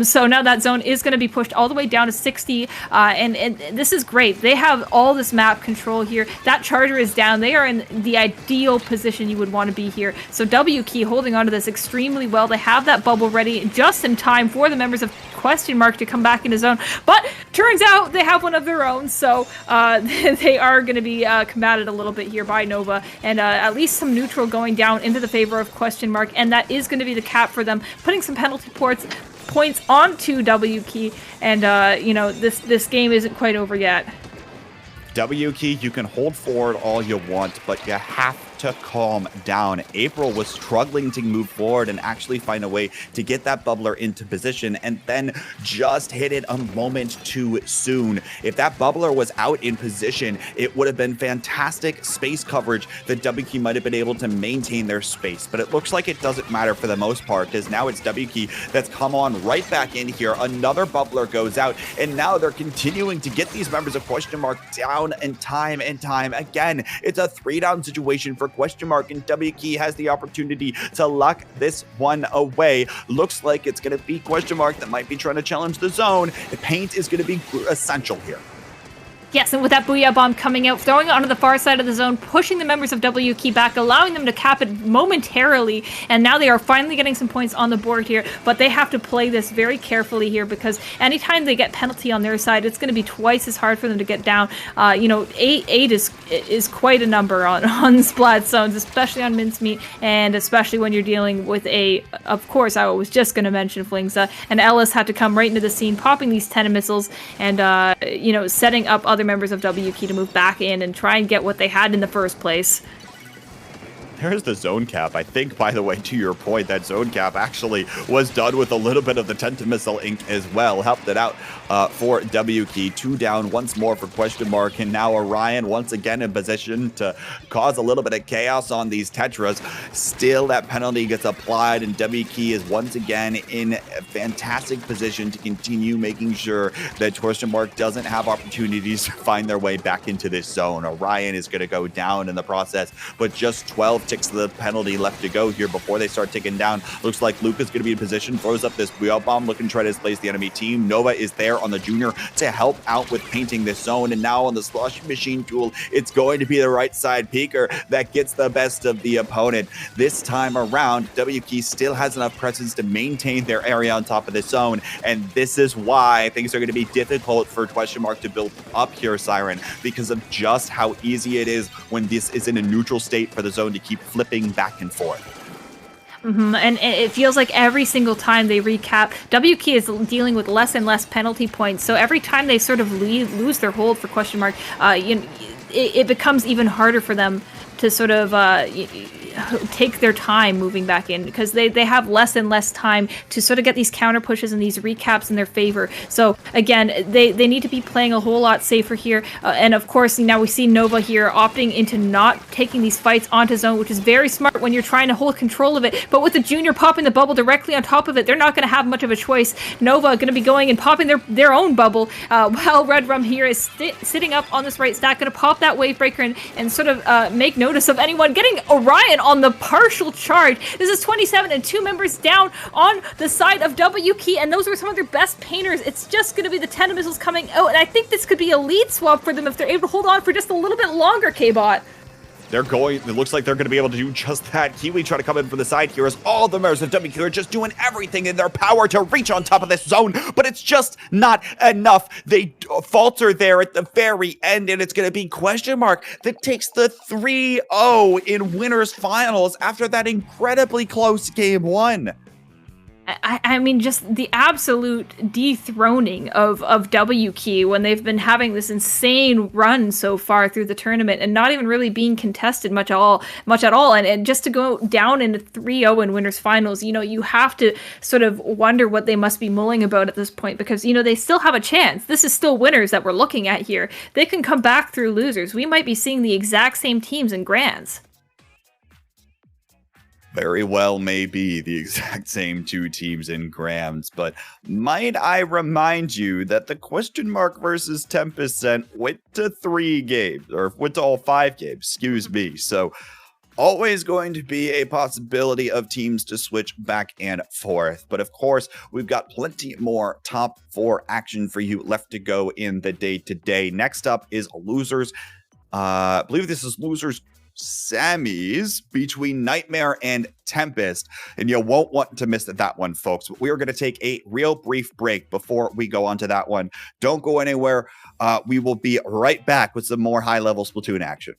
So now that zone is going to be pushed all the way down to 60, and this is great. They have all this map control here. That Charger is down. They are in the ideal position you would want to be here. So W key holding on to this extremely well. They have that bubble ready just in time for the members of Question Mark to come back into zone, but turns out they have one of their own, so they are going to be combated a little bit here by Nova, and at least some neutral going down into the favor of Question Mark, and that is going to be the cap for them, putting some penalty points points onto W Key, and this game isn't quite over yet. W Key, you can hold forward all you want, but you have to calm down. April was struggling to move forward and actually find a way to get that bubbler into position, and then just hit it a moment too soon. If that bubbler was out in position, it would have been fantastic space coverage that W Key might have been able to maintain their space, but it looks like it doesn't matter for the most part, because now it's W Key that's come on right back in here. Another bubbler goes out, and now they're continuing to get these members of Question Mark down and time again. It's a 3-down situation for Question Mark, and W Key has the opportunity to lock this one away. Looks like it's going to be Question Mark that might be trying to challenge the zone. The paint is going to be essential here. Yes, and with that Booyah Bomb coming out, throwing it onto the far side of the zone, pushing the members of W Key back, allowing them to cap it momentarily, and now they are finally getting some points on the board here, but they have to play this very carefully here, because anytime they get penalty on their side, it's going to be twice as hard for them to get down. 8 is quite a number on Splat zones, especially on Mincemeat, and especially when you're dealing with of course, I was just going to mention Flingsa, and Ellis had to come right into the scene, popping these 10 missiles, and, setting up other members of W Key to move back in and try and get what they had in the first place. There's the zone cap. I think, by the way, to your point, that zone cap actually was done with a little bit of the Tentamissile ink as well. Helped it out for W Key. 2 down once more for Question Mark, and now Orion once again in position to cause a little bit of chaos on these Tetras. Still, that penalty gets applied, and W Key is once again in a fantastic position to continue making sure that Question Mark doesn't have opportunities to find their way back into this zone. Orion is going to go down in the process, but just 12 ticks of the penalty left to go here before they start ticking down. Looks like Luca's going to be in position, throws up this Booyah Bomb, looking to try to displace the enemy team. Nova is there on the Junior to help out with painting this zone, and now on the Slush Machine tool, it's going to be the right side peeker that gets the best of the opponent. This time around, W Key still has enough presence to maintain their area on top of the zone, and this is why things are going to be difficult for Question Mark to build up here, Siren, because of just how easy it is when this is in a neutral state for the zone to keep flipping back and forth. And it feels like every single time they recap, W Key is dealing with less and less penalty points. So every time they sort of lose their hold for Question Mark, it becomes even harder for them to sort of take their time moving back in, because they have less and less time to sort of get these counter pushes and these recaps in their favor. So again, they need to be playing a whole lot safer here. And of course, now we see Nova here opting into not taking these fights onto zone, which is very smart when you're trying to hold control of it. But with the Junior popping the bubble directly on top of it, they're not going to have much of a choice. Nova going to be going and popping their own bubble, while Red Rum here is sitting up on this right stack, going to pop that wave breaker and sort of make notice of anyone, getting Orion on the partial charge. This is 27 and 2 members down on the side of W Key, and those were some of their best painters. It's just going to be the 10 missiles coming out, and I think this could be a lead swap for them if they're able to hold on for just a little bit longer, K-Bot. It looks like they're going to be able to do just that. Kiwi trying to come in from the side here as all the members of WQ are just doing everything in their power to reach on top of this zone, but it's just not enough. They falter there at the very end, and it's going to be Question Mark that takes the 3-0 in winners finals after that incredibly close game 1. I mean, just the absolute dethroning of W Key when they've been having this insane run so far through the tournament and not even really being contested much at all. And just to go down into 3-0 in winners finals, you have to sort of wonder what they must be mulling about at this point, because, they still have a chance. This is still winners that we're looking at here. They can come back through losers. We might be seeing the exact same teams in grands. Very well may be the exact same 2 teams in Grams, but might I remind you that the Question Mark versus Tempest sent went to 3 games, or went to all 5 games, excuse me. So always going to be a possibility of teams to switch back and forth. But of course, we've got plenty more top 4 action for you left to go in the day-to-day. Next up is losers. I believe this is losers semis between Nightmare and Tempest, and you won't want to miss that one, folks. We are going to take a real brief break before we go on to that one. Don't go anywhere. We will be right back with some more high-level Splatoon action.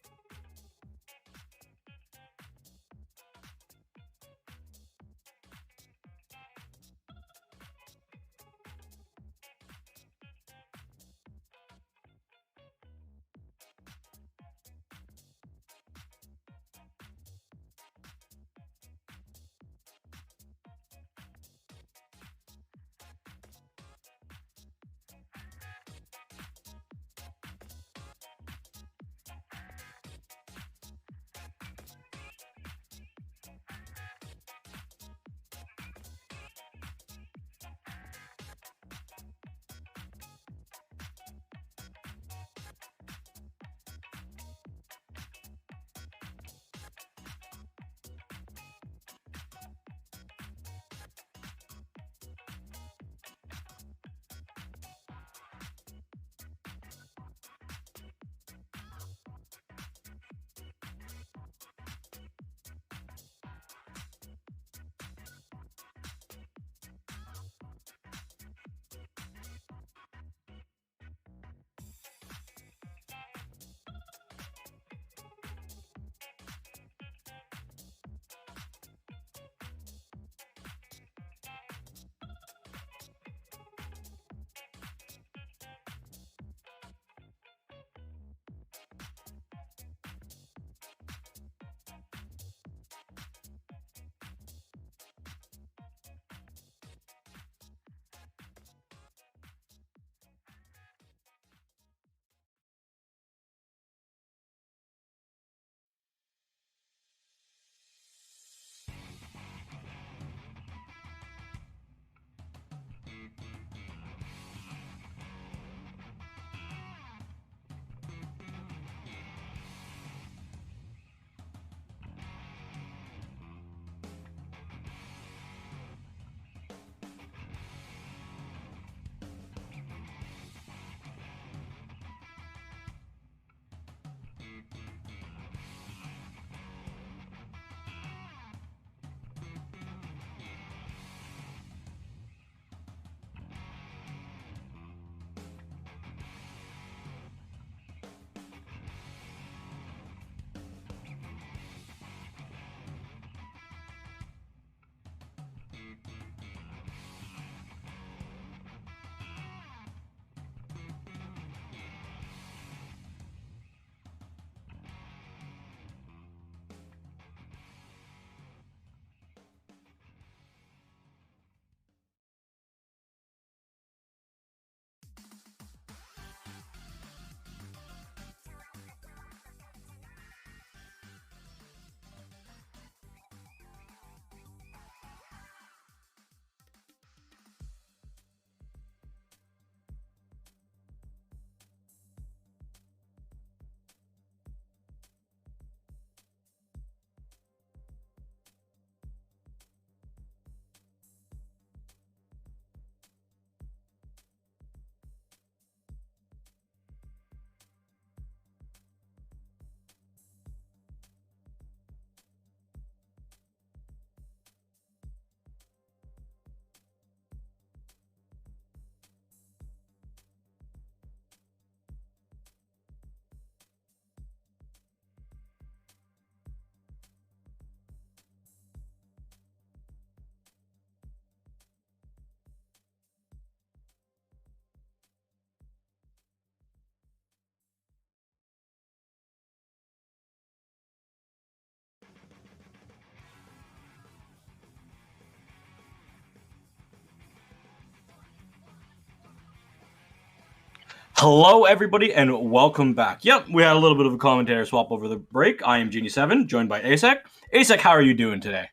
Hello, everybody, and welcome back. Yep, we had a little bit of a commentator swap over the break. I am Genie7, joined by ASEC. ASEC, how are you doing today?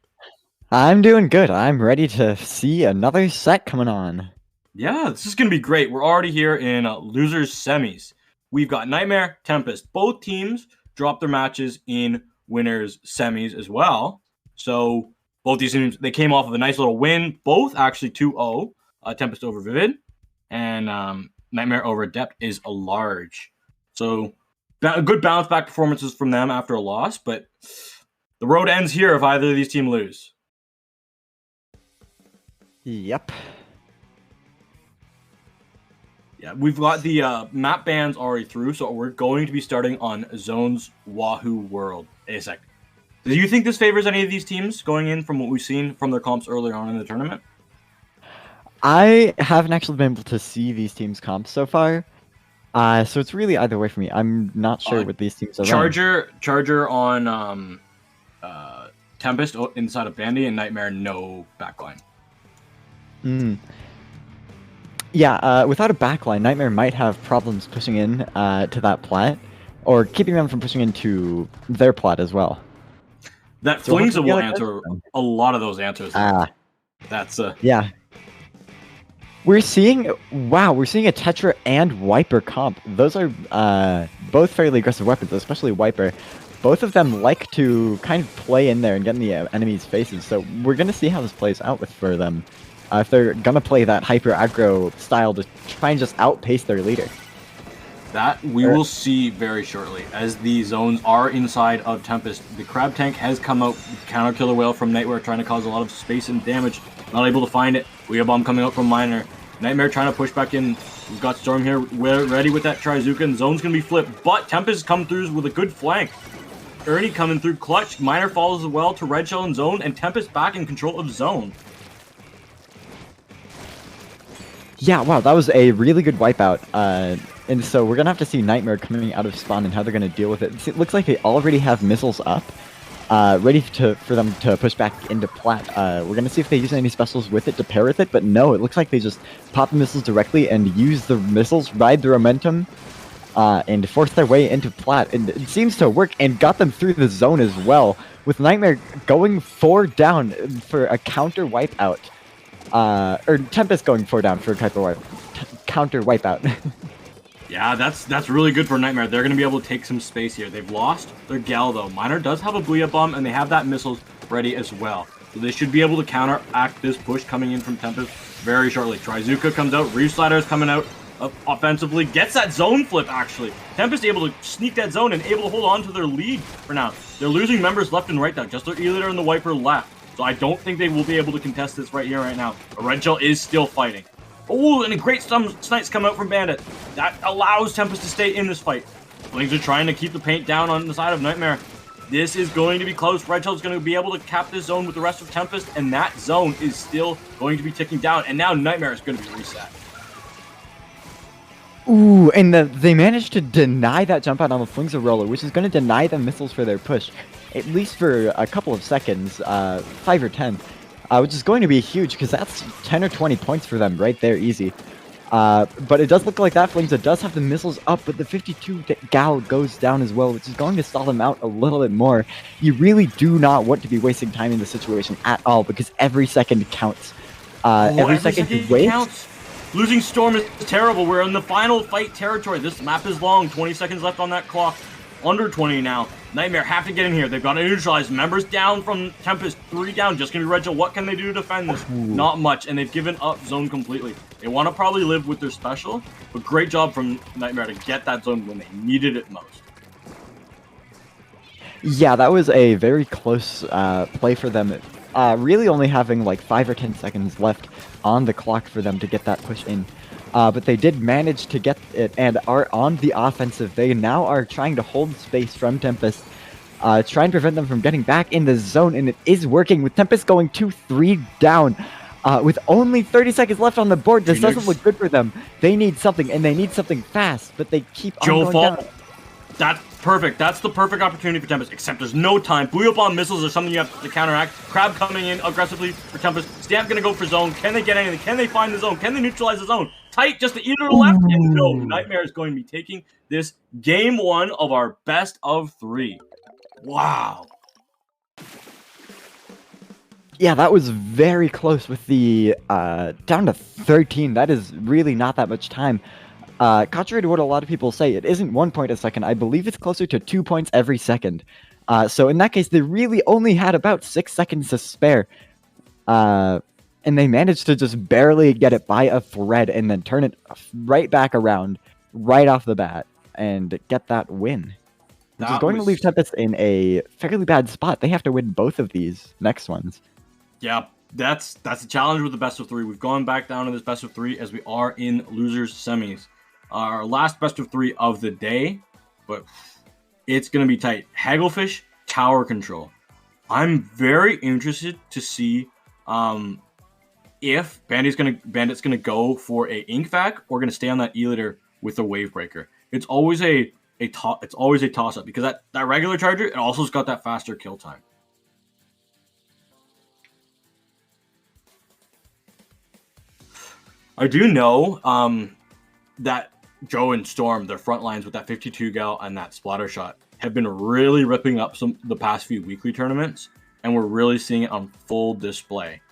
I'm doing good. I'm ready to see another set coming on. Yeah, this is going to be great. We're already here in losers semis. We've got Nightmare, Tempest. Both teams dropped their matches in winners semis as well. So both these teams, they came off of a nice little win. Both actually 2-0. Tempest over Vivid. And Nightmare over Adept is a large. So good bounce back performances from them after a loss. But the road ends here if either of these teams lose. Yep. Yeah, we've got the map bans already through, so we're going to be starting on Zone's Wahoo World. ASEC, do you think this favors any of these teams going in from what we've seen from their comps earlier on in the tournament? I haven't actually been able to see these teams' comps so far, so it's really either way for me. I'm not sure what these teams are. Charger on Tempest inside of Bandy, and Nightmare no backline. Yeah, without a backline, Nightmare might have problems pushing in to that plat, or keeping them from pushing into their plat as well. That Flingsa will answer a lot of those answers. That's yeah. We're seeing a Tetra and Wiper comp. Those are both fairly aggressive weapons, especially Wiper. Both of them like to kind of play in there and get in the enemy's faces, so we're going to see how this plays out for them. If they're going to play that hyper aggro style to try and just outpace their leader. That we will see very shortly, as the zones are inside of Tempest. The Crab Tank has come out, counter Killer Whale from Nightmare, trying to cause a lot of space and damage. Not able to find it. Booyah Bomb coming out from Miner. Nightmare trying to push back in. We've got Storm here. We're ready with that Trizuka, and Zone's going to be flipped. But Tempest come through with a good flank. Ernie coming through clutch. Miner follows as well to Red Shell and Zone, and Tempest back in control of Zone. Yeah, wow, that was a really good wipeout. And so we're going to have to see Nightmare coming out of spawn and how they're going to deal with it. It looks like they already have missiles up, ready for them to push back into plat. We're going to see if they use any specials with it to pair with it, but no, it looks like they just pop the missiles directly and use the missiles, ride the momentum, and force their way into plat. And it seems to work and got them through the zone as well, with Nightmare going 4 down for a counter wipeout. Or Tempest going 4 down for a counter wipeout. Yeah, that's really good for Nightmare. They're going to be able to take some space here. They've lost their Gal, though. Miner does have a Booyah Bomb, and they have that missiles ready as well. So they should be able to counteract this push coming in from Tempest very shortly. Trizuka comes out. Reef Slider's coming out offensively. Gets that zone flip, actually. Tempest able to sneak that zone and able to hold on to their lead for now. They're losing members left and right, though. Just their E-Leader and the Wiper left. So I don't think they will be able to contest this right here, right now. But Red Shell is still fighting. Oh, and a great snipes come out from Bandit. That allows Tempest to stay in this fight. Flings are trying to keep the paint down on the side of Nightmare. This is going to be close. Red Shell's going to be able to cap this zone with the rest of Tempest, and that zone is still going to be ticking down. And now Nightmare is going to be reset. Ooh, and they managed to deny that jump out on the Flingsa roller, which is going to deny them missiles for their push, at least for a couple of seconds, 5 or 10, which is going to be huge, because that's 10 or 20 points for them right there, easy. But it does look like that Flingsa does have the missiles up, but the 52 Gal goes down as well, which is going to stall them out a little bit more. You really do not want to be wasting time in this situation at all, because every second counts. Every second you waste counts. Losing Storm is terrible. We're in the final fight territory. This map is long. 20 seconds left on that clock. Under 20 now. Nightmare have to get in here. They've got to neutralize. Members down from Tempest. 3 down. Just going to be Red Shell. What can they do to defend this? Not much. And they've given up zone completely. They want to probably live with their special. But great job from Nightmare to get that zone when they needed it most. Yeah, that was a very close play for them. Really only having like 5 or 10 seconds left on the clock for them to get that push in. But they did manage to get it and are on the offensive. They now are trying to hold space from Tempest, try and prevent them from getting back in the zone, and it is working with Tempest going 2-3 down. With only 30 seconds left on the board, this doesn't look good for them. They need something, and they need something fast, but they keep on going down. That's perfect. That's the perfect opportunity for Tempest, except there's no time. Booyah Bomb missiles are something you have to counteract. Crab coming in aggressively for Tempest. Stamp going to go for zone. Can they get anything? Can they find the zone? Can they neutralize the zone? tight just to either the left. And no, Nightmare is going to be taking this game 1 of our best of 3. Wow. Yeah, that was very close with the down to 13. That is really not that much time. Contrary to what a lot of people say, it isn't 1 point a second. I believe it's closer to 2 points every second. So in that case, they really only had about 6 seconds to spare. And they managed to just barely get it by a thread and then turn it right back around right off the bat and get that win. Which is going to leave Tempest in a fairly bad spot. They have to win both of these next ones. Yeah, that's a challenge with the best of 3. We've gone back down to this best of 3 as we are in losers semis. Our last best of 3 of the day, but it's going to be tight. Hagglefish, tower control. I'm very interested to see if Bandit's gonna go for a ink vac or gonna stay on that E-liter with the wave breaker. It's always a toss up because that regular charger, it also has got that faster kill time. I do know that Joe and Storm, their front lines with that 52 gal and that splatter shot, have been really ripping up the past few weekly tournaments, and we're really seeing it on full display.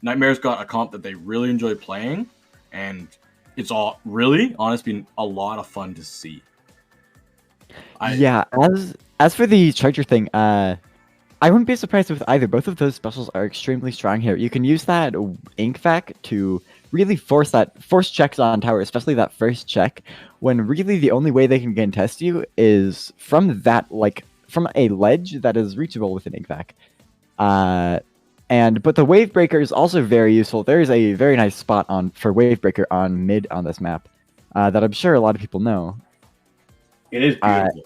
Nightmare's got a comp that they really enjoy playing, and it's all really, honestly, been a lot of fun to see. Yeah, as for the charger thing, I wouldn't be surprised with either. Both of those specials are extremely strong here. You can use that ink vac to really force checks on tower, especially that first check, when really the only way they can contest you is from from a ledge that is reachable with an ink vac. But the wave breaker is also very useful. There is a very nice spot for wave breaker on mid on this map that I'm sure a lot of people know. It is beautiful.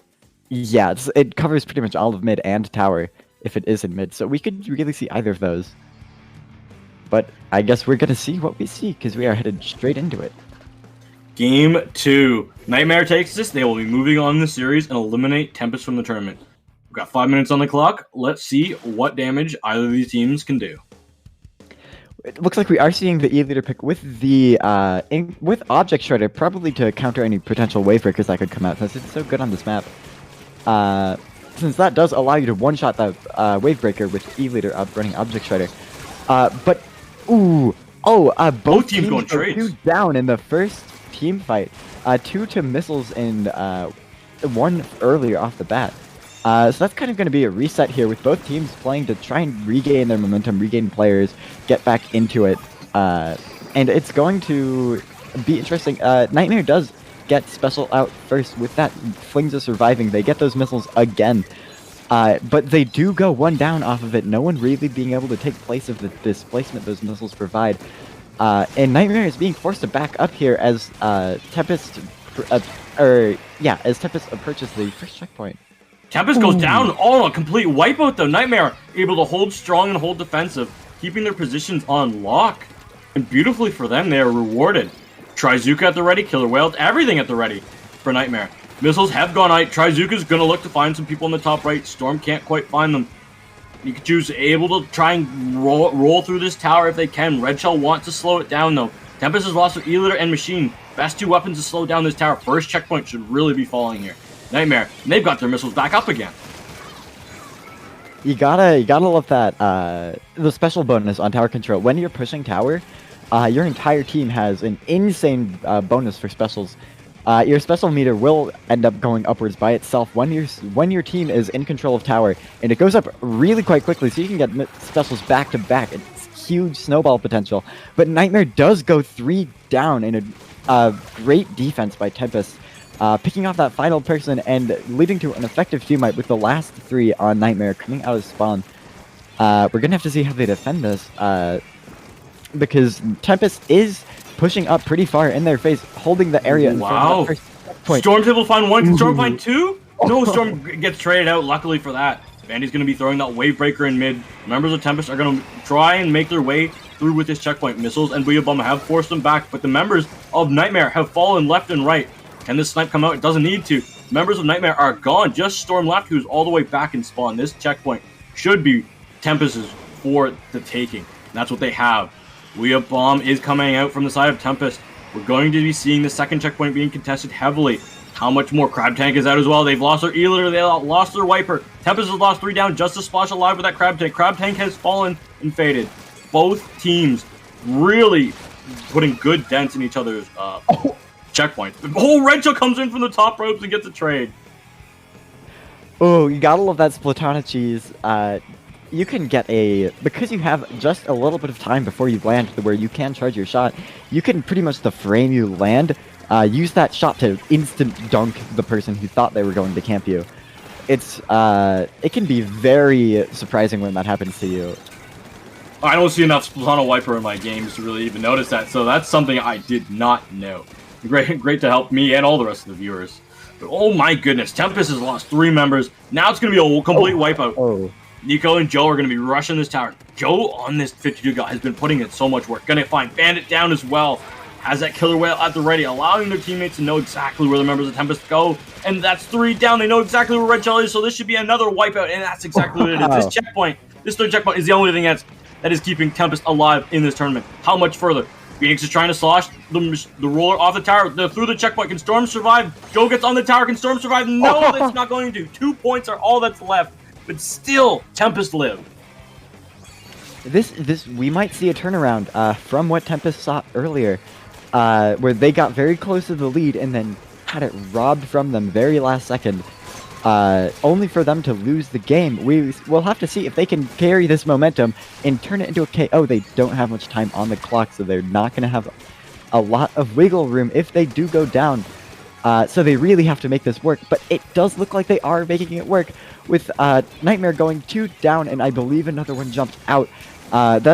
Yeah, it covers pretty much all of mid and tower if it is in mid, so we could really see either of those. But I guess we're gonna see what we see because we are headed straight into it. Game 2. Nightmare takes this. They will be moving on in the series and eliminate Tempest from the tournament. We've got 5 minutes on the clock. Let's see what damage either of these teams can do. It looks like we are seeing the E-liter pick with the with Object Shredder, probably to counter any potential wave breakers that could come out, since it's so good on this map. Since that does allow you to one-shot that wave breaker with E-liter up running Object Shredder. Both teams going trades. 2 down in the first team fight. 2 to missiles and 1 earlier off the bat. So that's kind of going to be a reset here with both teams playing to try and regain their momentum, regain players, get back into it. And it's going to be interesting. Nightmare does get special out first with that Flings of surviving. They get those missiles again. But they do go 1 down off of it, no one really being able to take place of the displacement those missiles provide. And Nightmare is being forced to back up here as Tempest approaches the first checkpoint. Tempest goes down. Oh, a complete wipeout though. Nightmare able to hold strong and hold defensive, keeping their positions on lock. And beautifully for them, they are rewarded. Trizuka at the ready, Killer Whale, everything at the ready for Nightmare. Missiles have gone out. Trizuka's going to look to find some people in the top right. Storm can't quite find them. Pikachu's able to try and roll through this tower if they can. Red Shell wants to slow it down though. Tempest has lost with E-liter and Machine. Best 2 weapons to slow down this tower. First checkpoint should really be falling here. Nightmare, and they've got their missiles back up again. You gotta love that the special bonus on tower control. When you're pushing tower, your entire team has an insane bonus for specials. Your special meter will end up going upwards by itself when your team is in control of tower, and it goes up really quite quickly, so you can get specials back to back. It's huge snowball potential. But Nightmare does go 3 down in a great defense by Tempest. Picking off that final person and leading to an effective teamfight with the last 3 on Nightmare coming out of spawn. We're going to have to see how they defend this, because Tempest is pushing up pretty far in their face, holding the area in front of the first point. Storm's able to find 1. Can Storm find 2? No, Storm gets traded out, luckily for that. Bandy's going to be throwing that wave breaker in mid. Members of Tempest are going to try and make their way through with this checkpoint. Missiles and Booyah Bomb have forced them back, but the members of Nightmare have fallen left and right. Can this snipe come out? It doesn't need to. Members of Nightmare are gone. Just Storm left, who's all the way back in spawn. This checkpoint should be Tempest's for the taking. That's what they have. Booyah Bomb is coming out from the side of Tempest. we're going to be seeing the second checkpoint being contested heavily. How much more? Crab Tank is out as well. They've lost their E-Litter. They lost their Wiper. Tempest has lost 3 down. Just a Splash alive with that Crab Tank. Crab Tank has fallen and faded. Both teams really putting good dents in each other's checkpoints. Oh, Rizzco comes in from the top ropes and gets a trade. Oh, you gotta love that Splatana cheese. You can get because you have just a little bit of time before you land where you can charge your shot, you can pretty much the frame you land, use that shot to instant dunk the person who thought they were going to camp you. It can be very surprising when that happens to you. I don't see enough Splatana Wiper in my games to really even notice that, so that's something I did not know. Great to help me and all the rest of the viewers. But oh my goodness, Tempest has lost 3 members. Now it's going to be a complete wipeout. Oh. Nico and Joe are going to be rushing this tower. Joe on this 52 guy has been putting in so much work. Going to find Bandit down as well. Has that killer whale at the ready, allowing their teammates to know exactly where the members of Tempest go. And that's 3 down. They know exactly where Red Shell is, so this should be another wipeout, and that's exactly what it is. This checkpoint, this third checkpoint is the only thing that is keeping Tempest alive in this tournament. How much further? Phoenix is trying to slosh the roller off the tower. Through the checkpoint. Can Storm survive? Joe gets on the tower. Can Storm survive? No, that's not going to. 2 points are all that's left. But still, Tempest live. We might see a turnaround from what Tempest saw earlier, where they got very close to the lead and then had it robbed from them very last second, only for them to lose the game. We'll have to see if they can carry this momentum and turn it into a KO. They don't have much time on the clock, so they're not going to have a lot of wiggle room if they do go down. So they really have to make this work, but it does look like they are making it work, with Nightmare going 2 down, and I believe another one jumped out.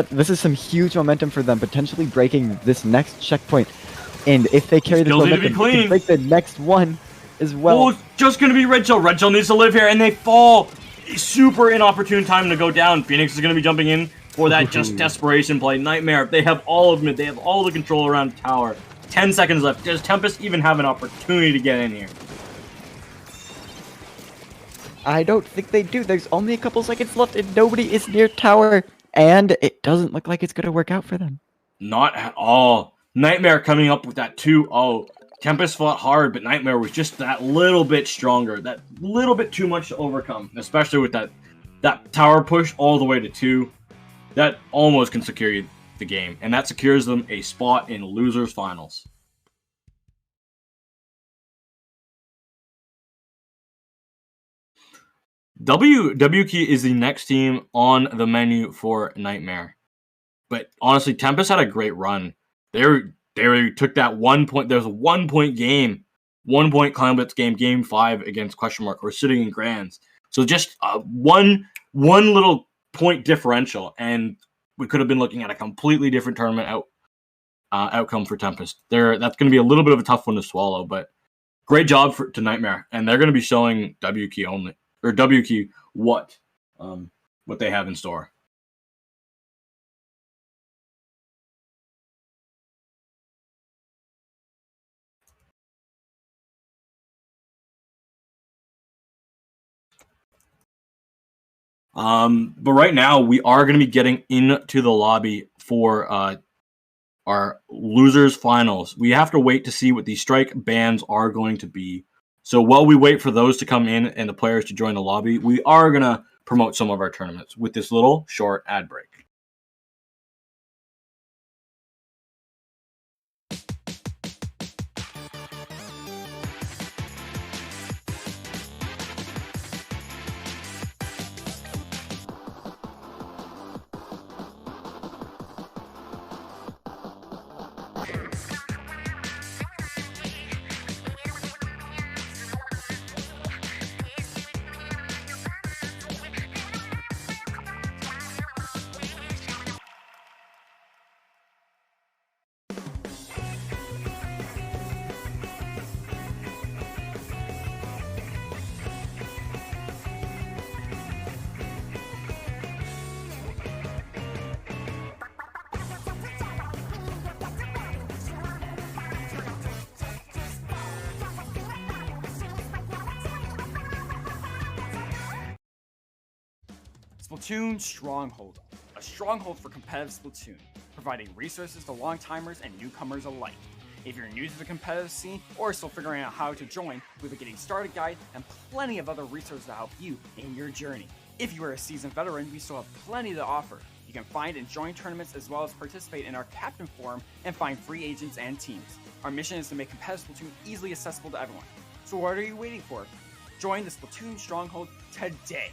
This is some huge momentum for them, potentially breaking this next checkpoint. And if they carry this momentum, they can break the next one as well. Oh, it's just going to be Red Shell. Red Shell needs to live here, and they fall. Super inopportune time to go down. Phoenix is going to be jumping in for that just desperation play. Nightmare, they have all of it. They have all the control around tower. 10 seconds left. Does Tempest even have an opportunity to get in here? I don't think they do. There's only a couple seconds left and nobody is near tower. And it doesn't look like it's going to work out for them. Not at all. Nightmare coming up with that 2-0. Tempest fought hard, but Nightmare was just that little bit stronger. That little bit too much to overcome. Especially with that tower push all the way to 2. That almost can secure you the game. And that secures them a spot in losers finals. W Key is the next team on the menu for Nightmare. But honestly, Tempest had a great run. They took that 1 point. There's a 1 point game. 1 point Clown Blitz game, game 5 against Question Mark. We're sitting in Grands. So just one little point differential, and we could have been looking at a completely different tournament outcome for Tempest. That's going to be a little bit of a tough one to swallow, but great job to Nightmare. And they're going to be showing W Key only. Or W Key what they have in store. But right now we are going to be getting into the lobby for our losers finals. We have to wait to see what these strike bans are going to be. So while we wait for those to come in and the players to join the lobby, we are going to promote some of our tournaments with this little short ad break. Splatoon Stronghold, a stronghold for competitive Splatoon, providing resources to long-timers and newcomers alike. If you're new to the competitive scene or still figuring out how to join, we have a getting started guide and plenty of other resources to help you in your journey. If you are a seasoned veteran, we still have plenty to offer. You can find and join tournaments as well as participate in our Captain Forum and find free agents and teams. Our mission is to make competitive Splatoon easily accessible to everyone. So what are you waiting for? Join the Splatoon Stronghold today!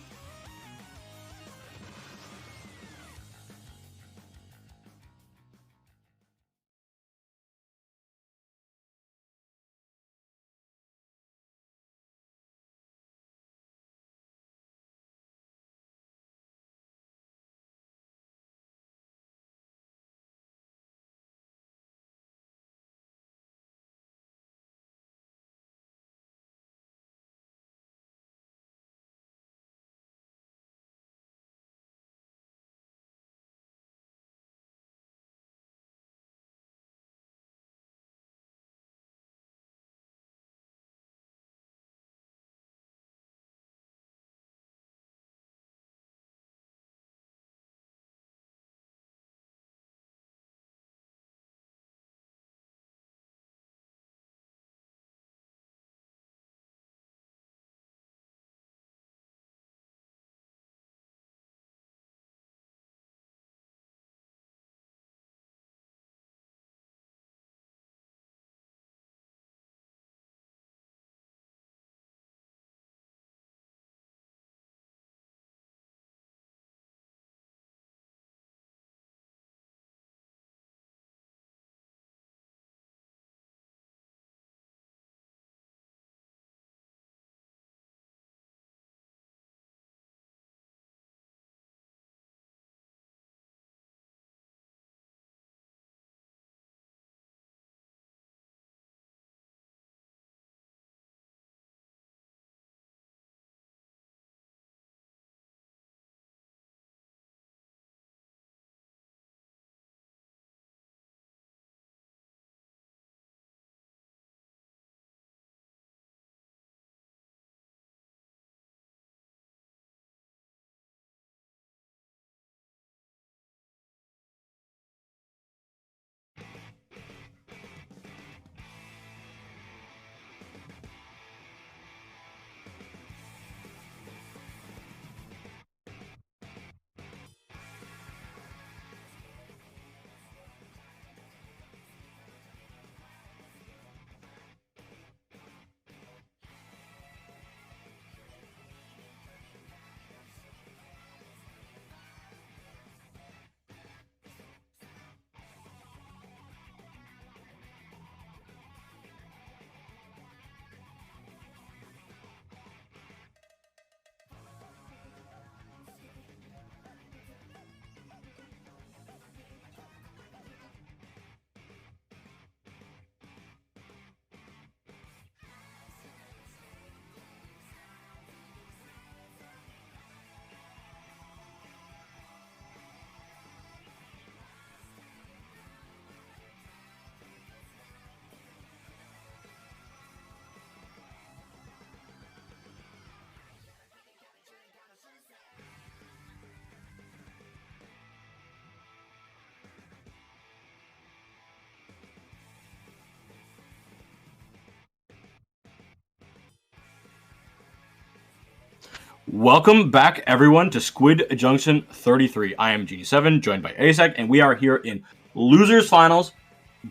Welcome back, everyone, to Squid Junction 33. I am G7, joined by ASEC, and we are here in Losers Finals,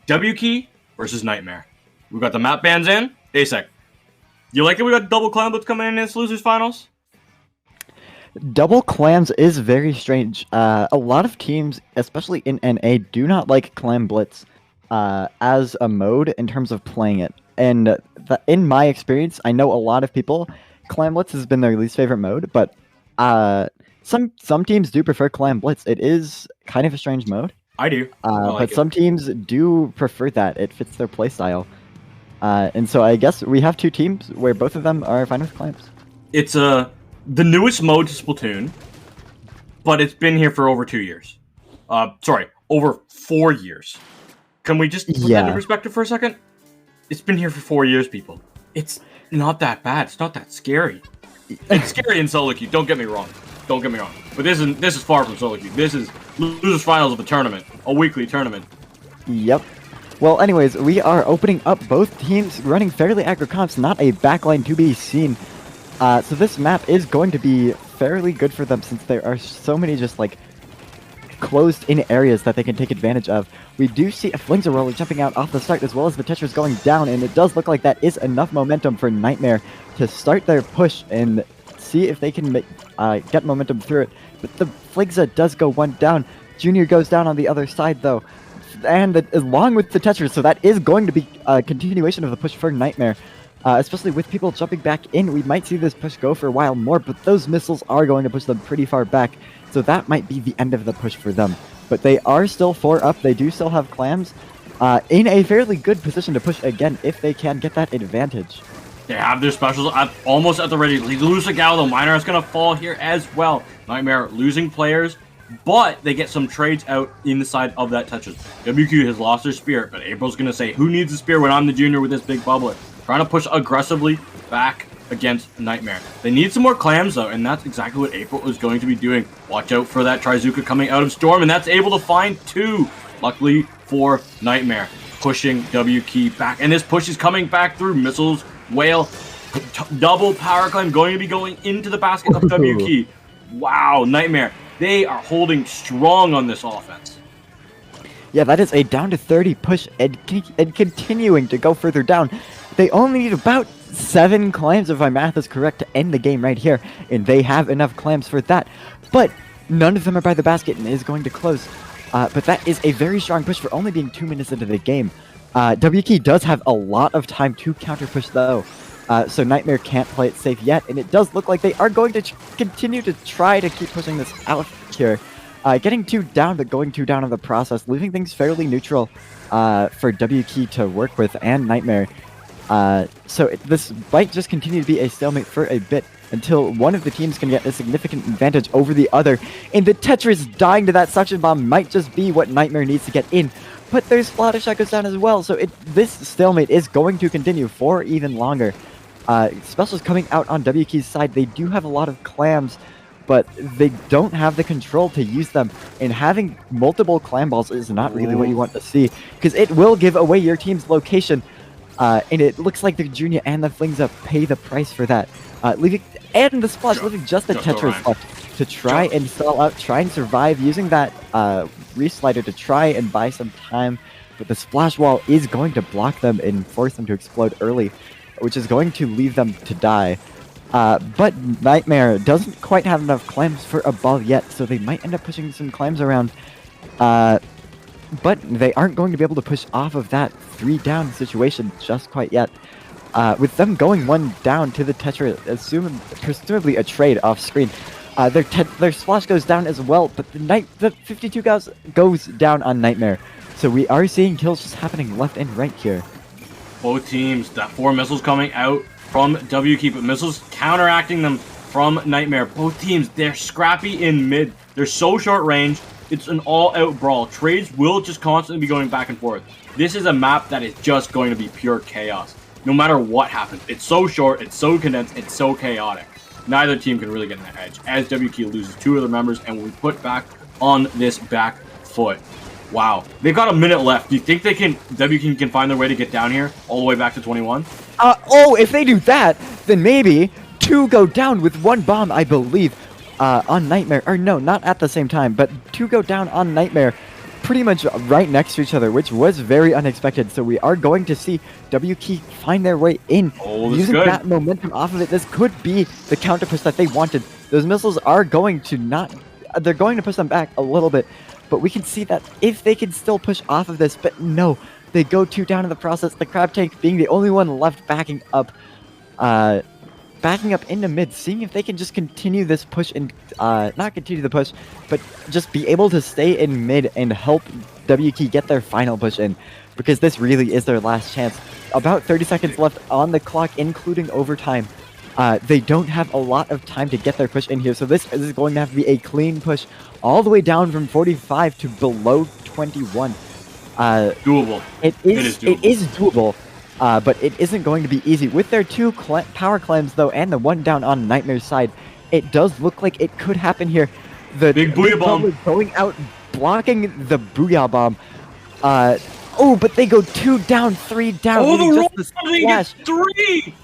W Key versus Nightmare. We've got the map bans in. ASEC, you like it? We got double clan blitz coming in this Losers Finals? Double clams is very strange. A lot of teams, especially in NA, do not like clam blitz as a mode in terms of playing it. And in my experience, I know a lot of people, clam blitz has been their least favorite mode, but some teams do prefer clam blitz. It is kind of a strange mode. I do. But some teams do prefer that. It fits their playstyle. And so I guess we have two teams where both of them are fine with clams. It's the newest mode to Splatoon, but it's been here for over 2 years. Sorry, over 4 years. Can we just put that in perspective for a second? It's been here for 4 years, people. It's not that bad. It's not that scary. It's scary in solo queue. Don't get me wrong. Don't get me wrong. But this is far from solo queue. This is Losers Finals of a tournament, a weekly tournament. Yep. Well, anyways, we are opening up both teams running fairly aggro comps, not a backline to be seen. So this map is going to be fairly good for them since there are so many just like closed-in areas that they can take advantage of. We do see a Flingza roller jumping out off the start as well as the Tetris going down, and it does look like that is enough momentum for Nightmare to start their push and see if they can get momentum through it. But the Flingza does go one down. Junior goes down on the other side though, and along with the Tetris, so that is going to be a continuation of the push for Nightmare. Especially with people jumping back in, we might see this push go for a while more, but those missiles are going to push them pretty far back, so that might be the end of the push for them. But they are still 4 up, they do still have clams, in a fairly good position to push again if they can get that advantage. They have their specials almost at the ready. They lose a gal, though. Miner is going to fall here as well. Nightmare losing players, but they get some trades out inside of that Tetris. WQ has lost their spirit, but April's going to say, who needs a spear when I'm the junior with this big bubbler? Trying to push aggressively back against Nightmare. They need some more clams though, and that's exactly what April is going to be doing. Watch out for that Trizuka coming out of Storm, and that's able to find 2. Luckily for Nightmare, pushing W Key back, and this push is coming back through missiles. Whale, double power climb going to be going into the basket of W Key. Wow, Nightmare, they are holding strong on this offense. Yeah, that is a down to 30 push and continuing to go further down. They only need about 7 clams, if my math is correct, to end the game right here, and they have enough clams for that. But none of them are by the basket and is going to close. But that is a very strong push for only being 2 minutes into the game. WK does have a lot of time to counter push though, so Nightmare can't play it safe yet, and it does look like they are going to continue to try to keep pushing this out here. Getting 2 down, but going 2 down in the process, leaving things fairly neutral for WK to work with and Nightmare. So this might just continue to be a stalemate for a bit until one of the teams can get a significant advantage over the other. And the Tetris dying to that suction bomb might just be what Nightmare needs to get in. But their Splatter Shot goes down as well, so this stalemate is going to continue for even longer. Specials coming out on WK's side, they do have a lot of clams, but they don't have the control to use them. And having multiple clam balls is not really what you want to see, because it will give away your team's location. And it looks like the Junior and the Flingza pay the price for that. Leaving and the Splash, leaving just the Tetris left to try and stall out, try and survive, using that reslider to try and buy some time. But the Splash Wall is going to block them and force them to explode early, which is going to leave them to die. But Nightmare doesn't quite have enough clams for a ball yet, so they might end up pushing some clams around. But they aren't going to be able to push off of that 3 down situation just quite yet. With them going 1 down to the Tetra, presumably a trade off screen. Their Splash goes down as well, but the 52 goes down on Nightmare. So we are seeing kills just happening left and right here. Both teams, that 4 missiles coming out from WK, but missiles counteracting them from Nightmare. Both teams, they're scrappy in mid. They're so short range. It's an all-out brawl. Trades will just constantly be going back and forth. This is a map that is just going to be pure chaos. No matter what happens. It's so short, it's so condensed, it's so chaotic. Neither team can really get an edge, as WK loses 2 of their members and will be put back on this back foot. Wow. They've got a minute left. Do you think WK can find their way to get down here all the way back to 21? If they do that, then maybe 2 go down with 1 bomb, I believe. On Nightmare, or no, not at the same time, but 2 go down on Nightmare pretty much right next to each other, which was very unexpected. So we are going to see WK find their way in, using that momentum off of it. This could be the counter push that they wanted. Those missiles are going to they're going to push them back a little bit, but we can see that if they can still push off of this, but no, they go 2 down in the process. The Crab Tank being the only one left backing up into mid, seeing if they can just continue this push and not continue the push, but just be able to stay in mid and help WK get their final push in, because this really is their last chance. About 30 seconds left on the clock, including overtime. They don't have a lot of time to get their push in here, so this is going to have to be a clean push all the way down from 45 to below 21. Doable. It is doable. But it isn't going to be easy. With their 2 power clams, though, and the 1 down on Nightmare's side, it does look like it could happen here. The big Booyah Bomb going out, blocking the Booyah Bomb. Oh, but they go 2 down, 3 down. Oh, the leading roll! just They splash. get 3!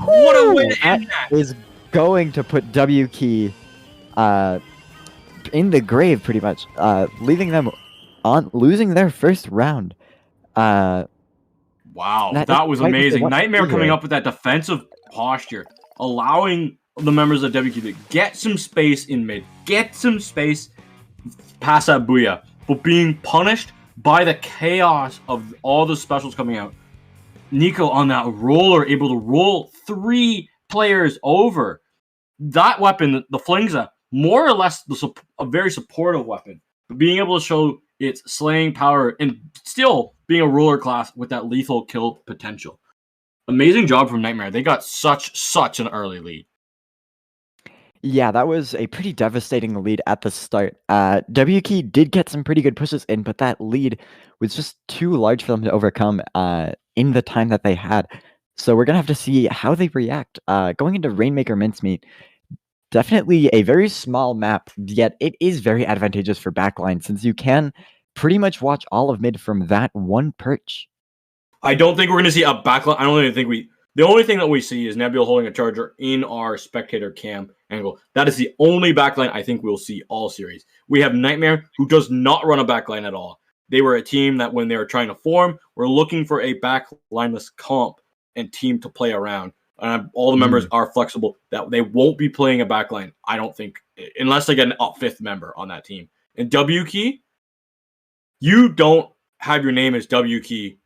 What a way to end That that! is going to put W Key in the grave, pretty much, leaving them on losing their first round. Wow, That that is was quite what they amazing. want to Nightmare see coming here. up with that defensive posture, allowing the members of WQ to get some space in mid, get some space past that booyah, but being punished by the chaos of all the specials coming out. Nico on that roller, able to roll 3 players over. That weapon, the Flingza, more or less a very supportive weapon, but being able to show its slaying power and still being a roller class with that lethal kill potential. Amazing job from Nightmare. They got such an early lead. Yeah, that was a pretty devastating lead at the start. W Key did get some pretty good pushes in, but that lead was just too large for them to overcome in the time that they had. So we're going to have to see how they react. Going into Rainmaker Mincemeat, definitely a very small map, yet it is very advantageous for backline since you can pretty much watch all of mid from that one perch. I don't think we're going to see a backline. I don't even think we... The only thing that we see is Nebula holding a charger in our spectator cam angle. That is the only backline I think we'll see all series. We have Nightmare, who does not run a backline at all. They were a team that when they were trying to form, were looking for a backlineless comp and team to play around. All the members are flexible. That they won't be playing a backline, I don't think, unless they get a 5th member on that team. And W Key, you don't have your name as W Key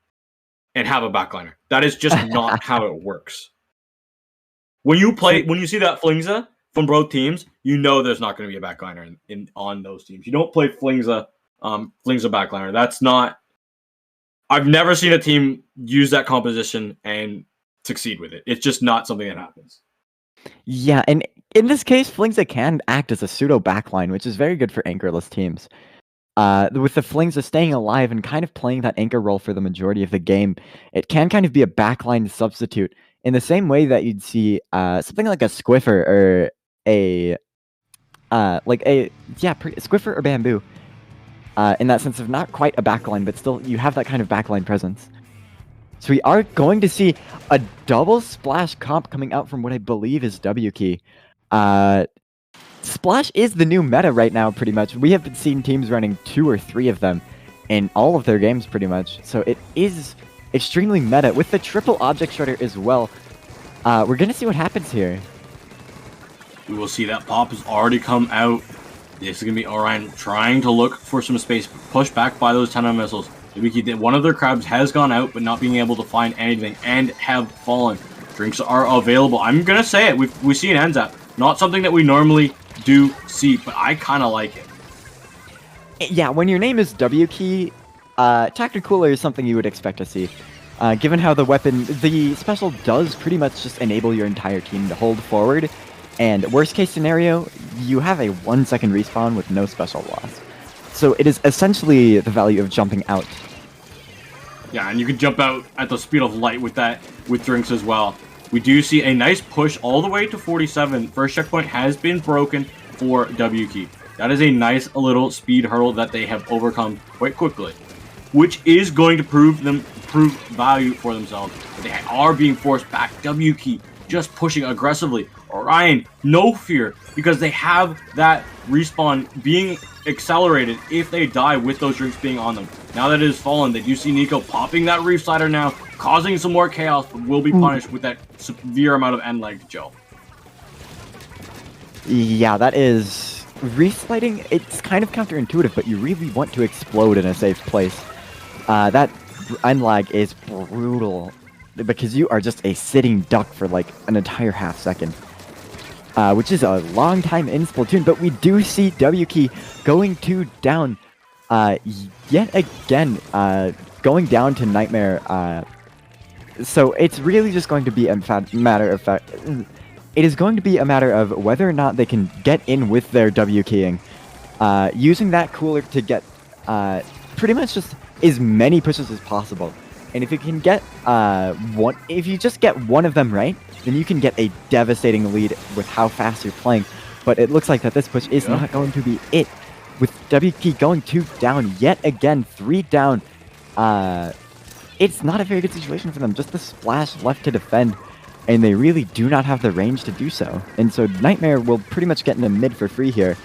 and have a backliner. That is just not how it works. When you see that Flingza from both teams, you know there's not going to be a backliner on those teams. You don't play Flingza backliner. That's not... I've never seen a team use that composition and succeed with it. It's just not something that happens. Yeah, and in this case, Flingza can act as a pseudo backline, which is very good for anchorless teams. With the Flingza staying alive and kind of playing that anchor role for the majority of the game, it can kind of be a backline substitute in the same way that you'd see something like a Squiffer or a Squiffer or Bamboo. In that sense of not quite a backline, but still you have that kind of backline presence. So we are going to see a double splash comp coming out from what I believe is W Key. Splash is the new meta right now, pretty much. We have been seeing teams running 2 or 3 of them in all of their games, pretty much. So it is extremely meta. With the triple object shredder as well, we're going to see what happens here. We will see that pop has already come out. This is going to be Orion trying to look for some space, pushed back by those 10 missiles. One of their crabs has gone out, but not being able to find anything and have fallen. Drinks are available. I'm going to say it. We see an NZAP. Not something that we normally do see, but I kind of like it. Yeah, when your name is W Key, Tacticooler is something you would expect to see. Given how the special does pretty much just enable your entire team to hold forward, and worst case scenario, you have a 1-second respawn with no special loss. So it is essentially the value of jumping out. Yeah, and you can jump out at the speed of light with Drinks as well. We do see a nice push all the way to 47. First checkpoint has been broken for W Key. That is a nice little speed hurdle that they have overcome quite quickly, which is going to prove value for themselves. But they are being forced back. W Key just pushing aggressively. Orion, no fear, because they have that respawn being accelerated if they die with those drinks being on them. Now that it has fallen, they do see Nico popping that Reef Slider now, causing some more chaos, but will be punished with that severe amount of end leg Joe. Yeah, that is... Reef Sliding, it's kind of counterintuitive, but you really want to explode in a safe place. That end lag is brutal, because you are just a sitting duck for like an entire half second. Which is a long time in Splatoon, but we do see W Key going down yet again, going down to Nightmare. So it's really just going to be a matter of fact. It is going to be a matter of whether or not they can get in with their W keying, using that cooler to get pretty much just as many pushes as possible. And if you can get if you just get one of them right, then you can get a devastating lead with how fast you're playing. But it looks like that this push is not going to be it. With W Key going 2 down yet again, 3 down. it's not a very good situation for them. Just the splash left to defend, and they really do not have the range to do so. And so Nightmare will pretty much get into mid for free here,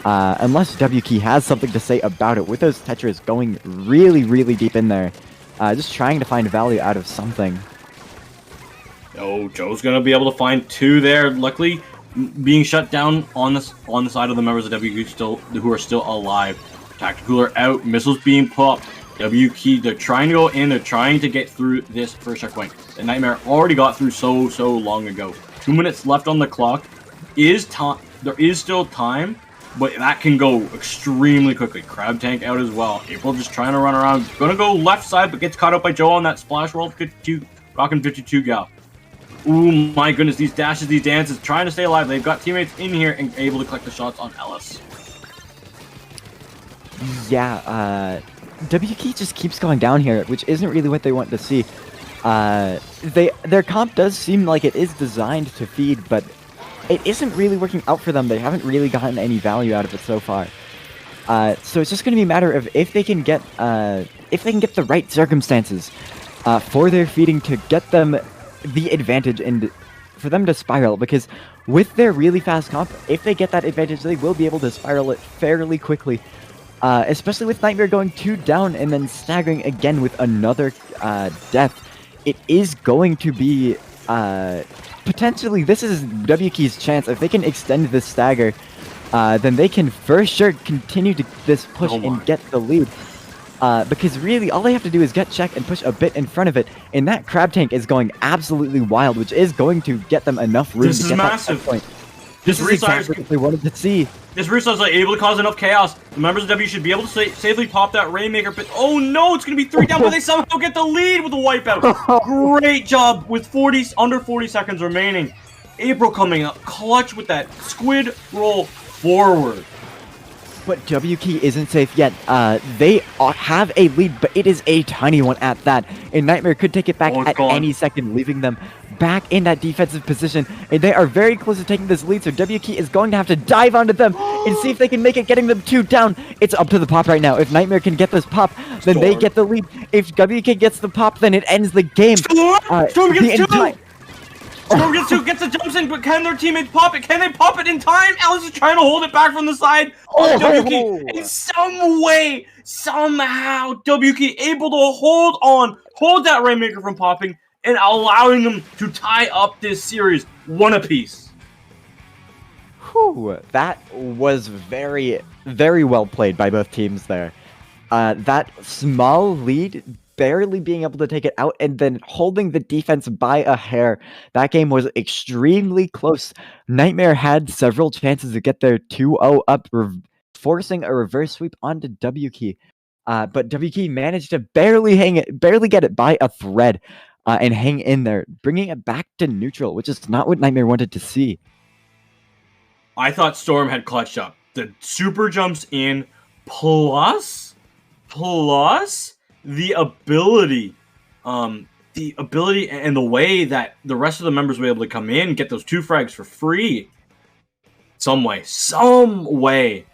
unless WKey has something to say about it. With those Tetras going really, really deep in there, just trying to find value out of something. Oh, Joe's gonna be able to find 2 there. Luckily, being shut down on the side of the members of WKey who are still alive. Tactical Cooler out, missiles being popped. WKey, they're trying to go in, they're trying to get through this first checkpoint. The Nightmare already got through so long ago. 2 minutes left on the clock. There is still time, but that can go extremely quickly. Crab Tank out as well. April just trying to run around. Gonna go left side, but gets caught up by Joe on that splash roll. 52, rocking 52 gal. Ooh, my goodness, these dashes, these dances, trying to stay alive. They've got teammates in here and able to collect the shots on Ellis. Yeah, WKey just keeps going down here, which isn't really what they want to see. Their comp does seem like it is designed to feed, but it isn't really working out for them. They haven't really gotten any value out of it so far. So it's just going to be a matter of if they can get the right circumstances for their feeding to get them the advantage and for them to spiral, because with their really fast comp, if they get that advantage, they will be able to spiral it fairly quickly. Especially with Nightmare going 2 down and then staggering again with another death. It is going to be potentially, this is WKey's chance. If they can extend this stagger, then they can for sure continue this push and get the lead. Because really, all they have to do is get check and push a bit in front of it, and that Crab Tank is going absolutely wild, which is going to get them enough room to get massive. that point. This is exactly what they wanted to see. This Rizzco is able to cause enough chaos. The members of W should be able to safely pop that Rainmaker, but oh no, it's going to be 3 down, but they somehow get the lead with the wipeout. Great job with under 40 seconds remaining. April coming up clutch with that squid roll forward. But WKey isn't safe yet. They have a lead, but it is a tiny one at that. And Nightmare could take it back at any second, leaving them back in that defensive position. And they are very close to taking this lead, so WKey is going to have to dive onto them and see if they can make it, getting them 2 down. It's up to the pop right now. If Nightmare can get this pop, then they get the lead. If WKey gets the pop, then it ends the game. Storm gets 2! Storm gets 2, gets the jumps in, but can their teammates pop it? Can they pop it in time? Alice is trying to hold it back from the side. WKey, in some way, somehow, WKey able to hold that Rainmaker from popping, and allowing them to tie up this series 1 apiece. Whew, that was very, very well played by both teams there. That small lead, barely being able to take it out, and then holding the defense by a hair. That game was extremely close. Nightmare had several chances to get their 2-0 up, forcing a reverse sweep onto WKey. But WKey managed to barely get it by a thread. And hang in there, bringing it back to neutral, which is not what Nightmare wanted to see. I thought Storm had clutched up. The super jumps in, plus the ability and the way that the rest of the members were able to come in, get those 2 frags for free. Some way,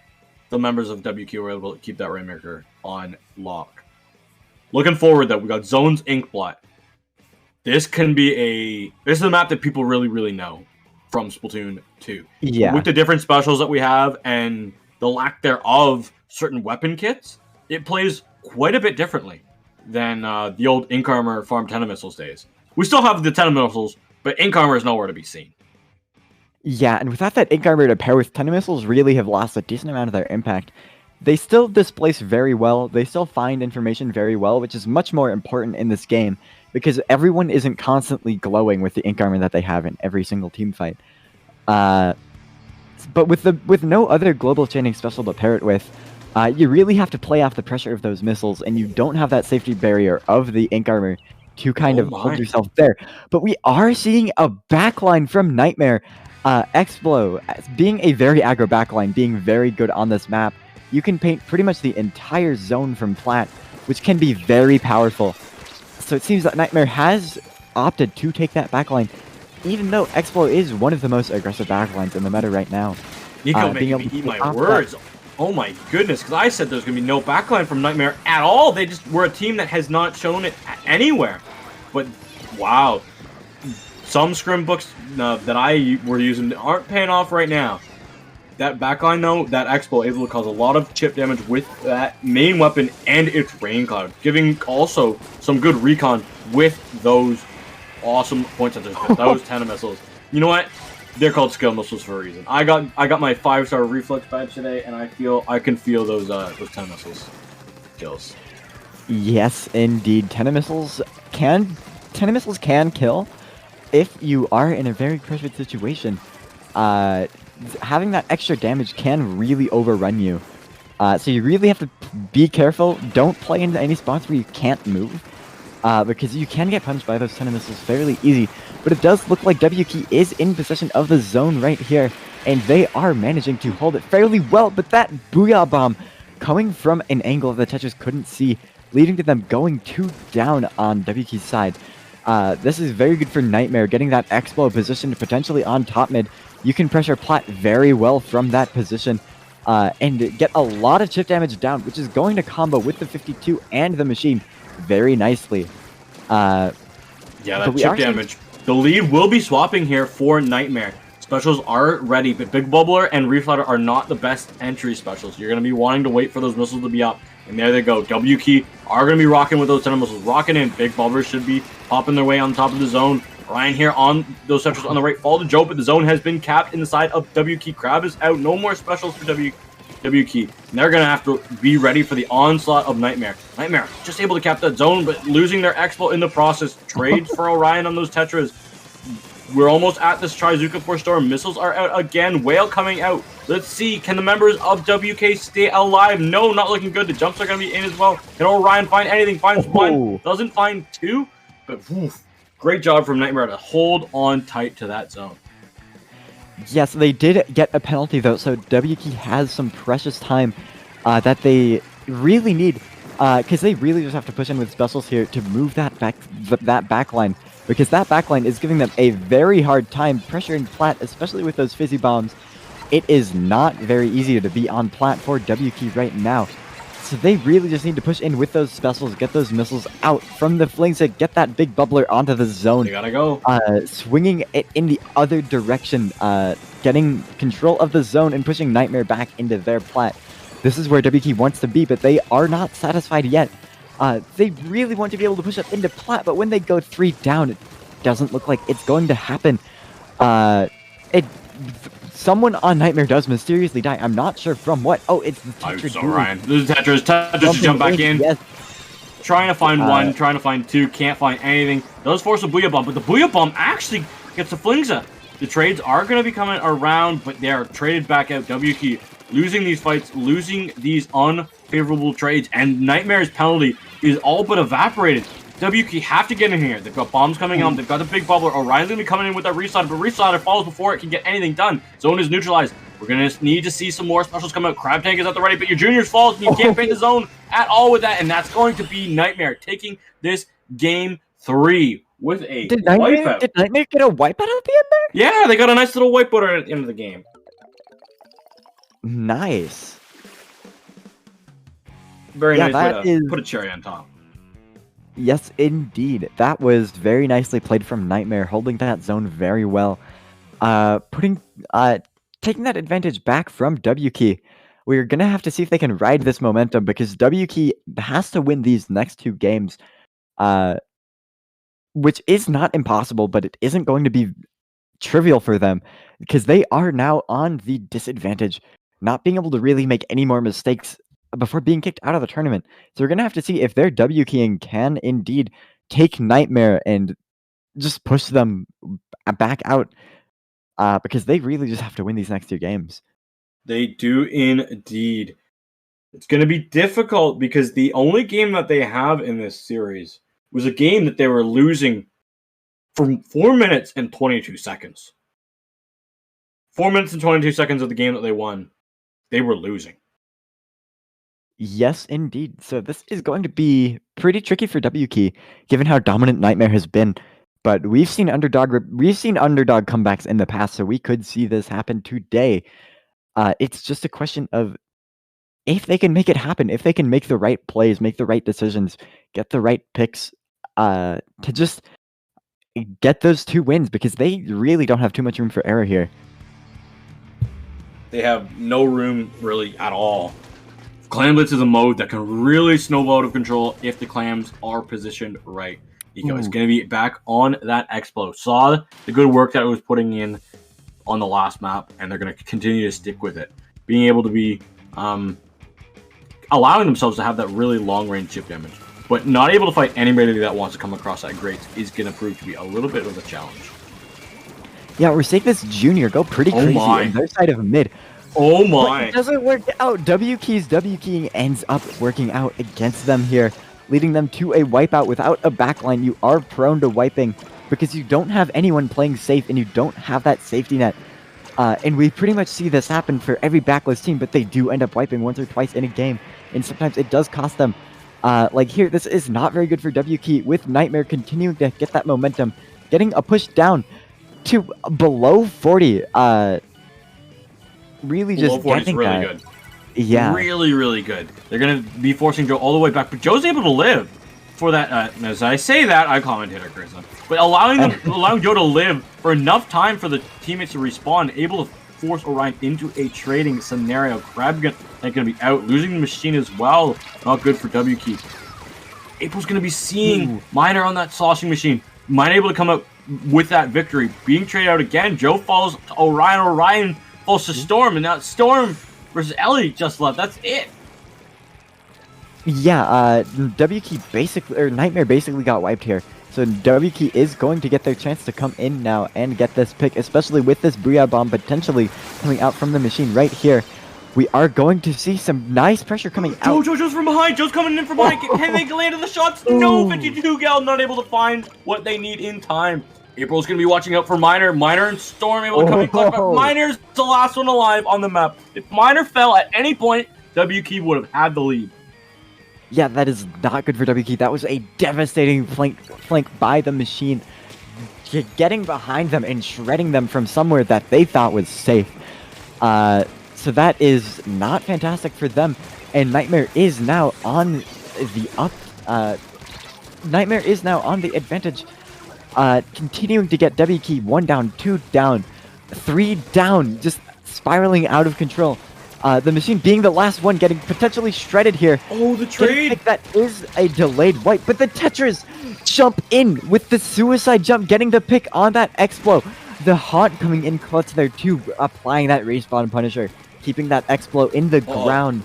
the members of WQ were able to keep that Rainmaker on lock. Looking forward, though, we got Zones Inkblot. This is a map that people really, really know from Splatoon 2. Yeah. With the different specials that we have and the lack thereof certain weapon kits, it plays quite a bit differently than the old Ink Armor Farm 10 missiles days. We still have the 10 missiles, but Ink Armor is nowhere to be seen. Yeah, and without that Ink Armor to pair with 10 missiles, really have lost a decent amount of their impact. They still displace very well, they still find information very well, which is much more important in this game, because everyone isn't constantly glowing with the Ink Armor that they have in every single team fight. But with no other global chaining special to pair it with, you really have to play off the pressure of those missiles, and you don't have that safety barrier of the Ink Armor to kind of hold yourself there. But we are seeing a backline from Nightmare. Explo, being a very aggro backline, being very good on this map, you can paint pretty much the entire zone from plat, which can be very powerful. So it seems that Nightmare has opted to take that backline, even though Explo is one of the most aggressive backlines in the meta right now. Nico making me eat my words. Oh my goodness, because I said there's going to be no backline from Nightmare at all. They just were a team that has not shown it anywhere. But, wow. Some scrim books that I were using aren't paying off right now. That backline, though, that Expo able to cause a lot of chip damage with that main weapon and its Rain Cloud, giving also some good recon with those awesome point sensors, those 10 missiles. You know what? They're called skill missiles for a reason. I got my 5-star reflex badge today, and I can feel those 10 missiles kills. Yes, indeed. 10 missiles can kill if you are in a very pressured situation. Having that extra damage can really overrun you. So you really have to be careful. Don't play into any spots where you can't move. Because you can get punched by those 10 missiles fairly easy. But it does look like WK is in possession of the zone right here. And they are managing to hold it fairly well. But that Booyah Bomb coming from an angle the Tetris couldn't see, leading to them going 2 down on WK's side. This is very good for Nightmare, getting that Expo positioned potentially on top mid. You can pressure Plat very well from that position. And get a lot of chip damage down, which is going to combo with the 52 and the machine very nicely. Yeah, that chip damage. The lead will be swapping here for Nightmare. Specials are ready, but Big Bubbler and Reflatter are not the best entry specials. You're going to be wanting to wait for those missiles to be up. And there they go. WK are going to be rocking with those 10 missiles. Rocking in. Big Bubbler should be popping their way on top of the zone. Ryan here on those sectors on the right. Follow the Joe, but the zone has been capped in the side of WK. Crab is out. No more specials for WK. And they're going to have to be ready for the onslaught of Nightmare. Nightmare just able to cap that zone, but losing their Expo in the process. Trades for Orion on those Tetras. We're almost at this Trizuka Force Storm. Missiles are out again. Whale coming out. Let's see. Can the members of WK stay alive? No, not looking good. The jumps are going to be in as well. Can Orion find anything? Finds one. Doesn't find two. But great job from Nightmare to hold on tight to that zone. Yes, they did get a penalty though, so WK has some precious time that they really need, because they really just have to push in with specials here to move that backline, because that backline is giving them a very hard time pressuring Plat, especially with those fizzy bombs. It is not very easy to be on Plat for WK right now. So they really just need to push in with those specials, get those missiles out from the flings to get that big bubbler onto the zone. They gotta go. Swinging it in the other direction, getting control of the zone and pushing Nightmare back into their Plat. This is where WK wants to be, but they are not satisfied yet. They really want to be able to push up into Plat, but when they go 3 down, it doesn't look like it's going to happen. Someone on Nightmare does mysteriously die. I'm not sure from what. Oh, it's the Tetris. So Ryan. This is Tetris. Tetris to jump back in. Yes. Trying to find one, trying to find two, can't find anything. Does force a Booyah Bomb, but the Booyah Bomb actually gets the Flingza. The trades are going to be coming around, but they are traded back out. WK losing these fights, losing these unfavorable trades, and Nightmare's penalty is all but evaporated. WK have to get in here. They've got bombs coming on. They've got the big bubbler. Orion's going to be coming in with that reslider, but reslider falls before it can get anything done. Zone is neutralized. We're going to need to see some more specials come out. Crab Tank is at the ready, but your juniors falls, and you can't paint the zone at all with that, and that's going to be Nightmare taking this game 3 with a wipeout. Did Nightmare get a wipeout at the end there? Yeah, they got a nice little whiteboard at the end of the game. Nice. Very nice that way to put a cherry on top. Yes, indeed. That was very nicely played from Nightmare, holding that zone very well. Taking that advantage back from WK. We're going to have to see if they can ride this momentum, because WK has to win these next 2 games, which is not impossible, but it isn't going to be trivial for them, because they are now on the disadvantage, not being able to really make any more mistakes before being kicked out of the tournament. So we're going to have to see if their WKing can indeed take Nightmare and just push them back out, because they really just have to win these next 2 games. They do indeed. It's going to be difficult, because the only game that they have in this series was a game that they were losing for 4 minutes and 22 seconds. 4 minutes and 22 seconds of the game that they won, they were losing. Yes, indeed. So this is going to be pretty tricky for WK, given how dominant Nightmare has been. But we've seen underdog comebacks in the past, so we could see this happen today. It's just a question of if they can make it happen, if they can make the right plays, make the right decisions, get the right picks, to just get those 2 wins, because they really don't have too much room for error here. They have no room really at all. Clam Blitz is a mode that can really snowball out of control if the clams are positioned right. Nico is going to be back on that Explo. Saw the good work that it was putting in on the last map, and they're going to continue to stick with it. Being able to be allowing themselves to have that really long-range chip damage, but not able to fight anybody that wants to come across that grate is going to prove to be a little bit of a challenge. Yeah, we're seeing this junior go pretty crazy on their side of mid. Oh my! But it doesn't work out. W keying ends up working out against them here, leading them to a wipeout. Without a backline, you are prone to wiping because you don't have anyone playing safe and you don't have that safety net. And we pretty much see this happen for every backless team, but they do end up wiping once or twice in a game, and sometimes it does cost them. Like here, this is not very good for W Key, with Nightmare continuing to get that momentum, getting a push down to below 40. Really below just 40 is getting really that. good. Yeah. Really, really good. They're going to be forcing Joe all the way back, but Joe's able to live for that. As I say that, I commented at Grizz. But allowing Joe to live for enough time for the teammates to respawn, able to force Orion into a trading scenario. Crab's going to be out, losing the machine as well. Not good for W Key. April's going to be seeing Miner on that sloshing machine. Miner able to come out with that victory. Being traded out again. Joe follows to Orion. Orion falls to Storm, and now Storm versus Ellie just left. That's it. Yeah, W Key basically, or Nightmare basically got wiped here. So W Key is going to get their chance to come in now and get this pick, especially with this Booyah Bomb potentially coming out from the machine right here. We are going to see some nice pressure coming out. Joe's from behind. Joe's coming in from behind. Can they land the shots? No, 52 gal not able to find what they need in time. April's going to be watching out for Miner. Miner and Storm able to come in clutch, but Miner's the last one alive on the map. If Miner fell at any point, W Key would have had the lead. Yeah, that is not good for W Key. That was a devastating flank by the machine, getting behind them and shredding them from somewhere that they thought was safe. So that is not fantastic for them, and Nightmare is now on the Nightmare is now on the advantage, continuing to get W Key 1 down, 2 down, 3 down, just spiraling out of control. The machine being the last one, getting potentially shredded here. Oh, the trade! That is a delayed wipe, but the Tetras jump in with the suicide jump, getting the pick on that Explo. The Haunt coming in clutch there too, applying that respawn Punisher, keeping that Explo in the ground.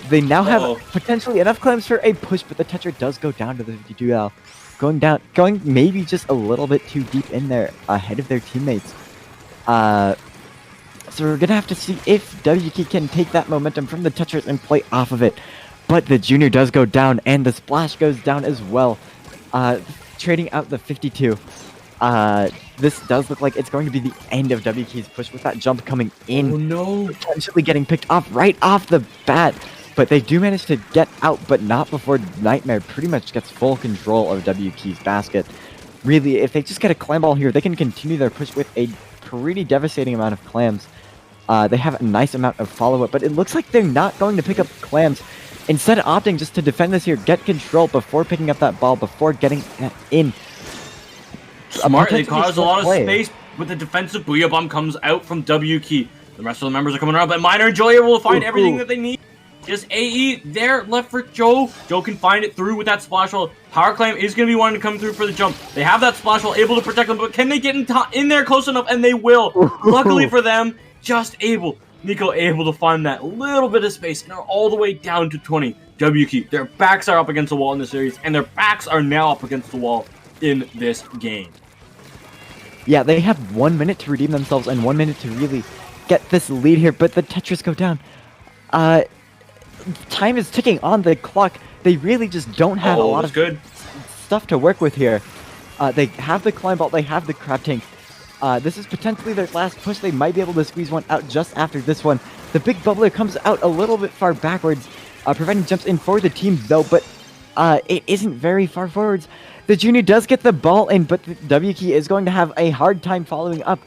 They now have potentially enough claims for a push, but the Tetra does go down to the 52 L. Going maybe just a little bit too deep in there, ahead of their teammates. So we're going to have to see if W Key can take that momentum from the Tetris and play off of it. But the Junior does go down, and the Splash goes down as well. Trading out the 52. This does look like it's going to be the end of W Key's push with that jump coming in. Oh no! Potentially getting picked off right off the bat. But they do manage to get out, but not before Nightmare pretty much gets full control of W Key's basket. Really, if they just get a clam ball here, they can continue their push with a pretty devastating amount of clams. They have a nice amount of follow-up, but it looks like they're not going to pick up clams. Instead of opting just to defend this here, get control before picking up that ball, before getting in. Smart, they cause a lot of space, but the defensive Booyah Bomb comes out from W Key. The rest of the members are coming around, but Miner and Joe are able to find everything that they need. Just AE there left for Joe. Joe can find it through with that splash wall. Power Clam is going to be wanting to come through for the jump. They have that splash wall able to protect them, but can they get in there close enough? And they will. Luckily for them, Nico able to find that little bit of space and are all the way down to 20. W Key, their backs are up against the wall in this series, and their backs are now up against the wall in this game. Yeah, they have 1 minute to redeem themselves and 1 minute to really get this lead here, but the Tetris go down. Time is ticking on the clock. They really just don't have a lot of stuff to work with here. They have the climb vault, they have the crab tank. This is potentially their last push. They might be able to squeeze one out just after this one. The big bubbler comes out a little bit far backwards, preventing jumps in for the team though, but it isn't very far forwards. The Junior does get the ball in, but the W Key is going to have a hard time following up.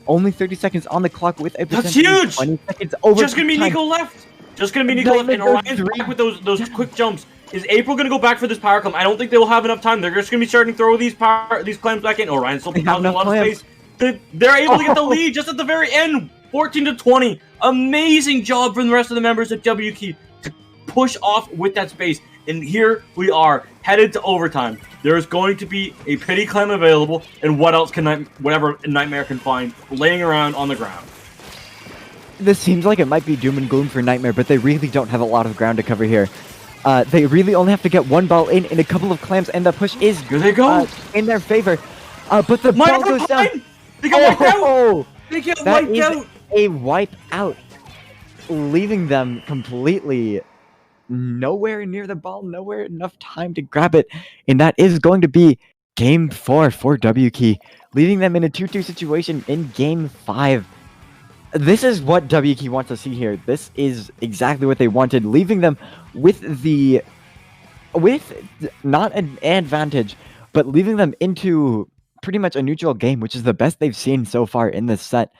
Only 30 seconds on the clock with a potential 20 seconds over. Just gonna be Nico left. Just gonna be Nico left, and Orion's back with those quick jumps. Is April gonna go back for this power climb? I don't think they will have enough time. They're just gonna be starting to throw these clams back in. Orion still has a lot of space. They're able to get the lead just at the very end, 14-20. Amazing job from the rest of the members of WK to push off with that space. And here we are, headed to overtime. There is going to be a pity clam available, and what else can whatever Nightmare can find laying around on the ground. This seems like it might be doom and gloom for Nightmare, but they really don't have a lot of ground to cover here. They really only have to get one ball in and a couple of clams, and the push is here they go in their favor. But the ball goes down. They get wiped out. They get wiped out. A wipe out, leaving them completely nowhere near the ball, nowhere enough time to grab it, and that is going to be Game 4 for WK, leaving them in a 2-2 situation in Game 5. This is what WK wants to see here. This is exactly what they wanted, leaving them with not an advantage, but leaving them into pretty much a neutral game, which is the best they've seen so far in this set.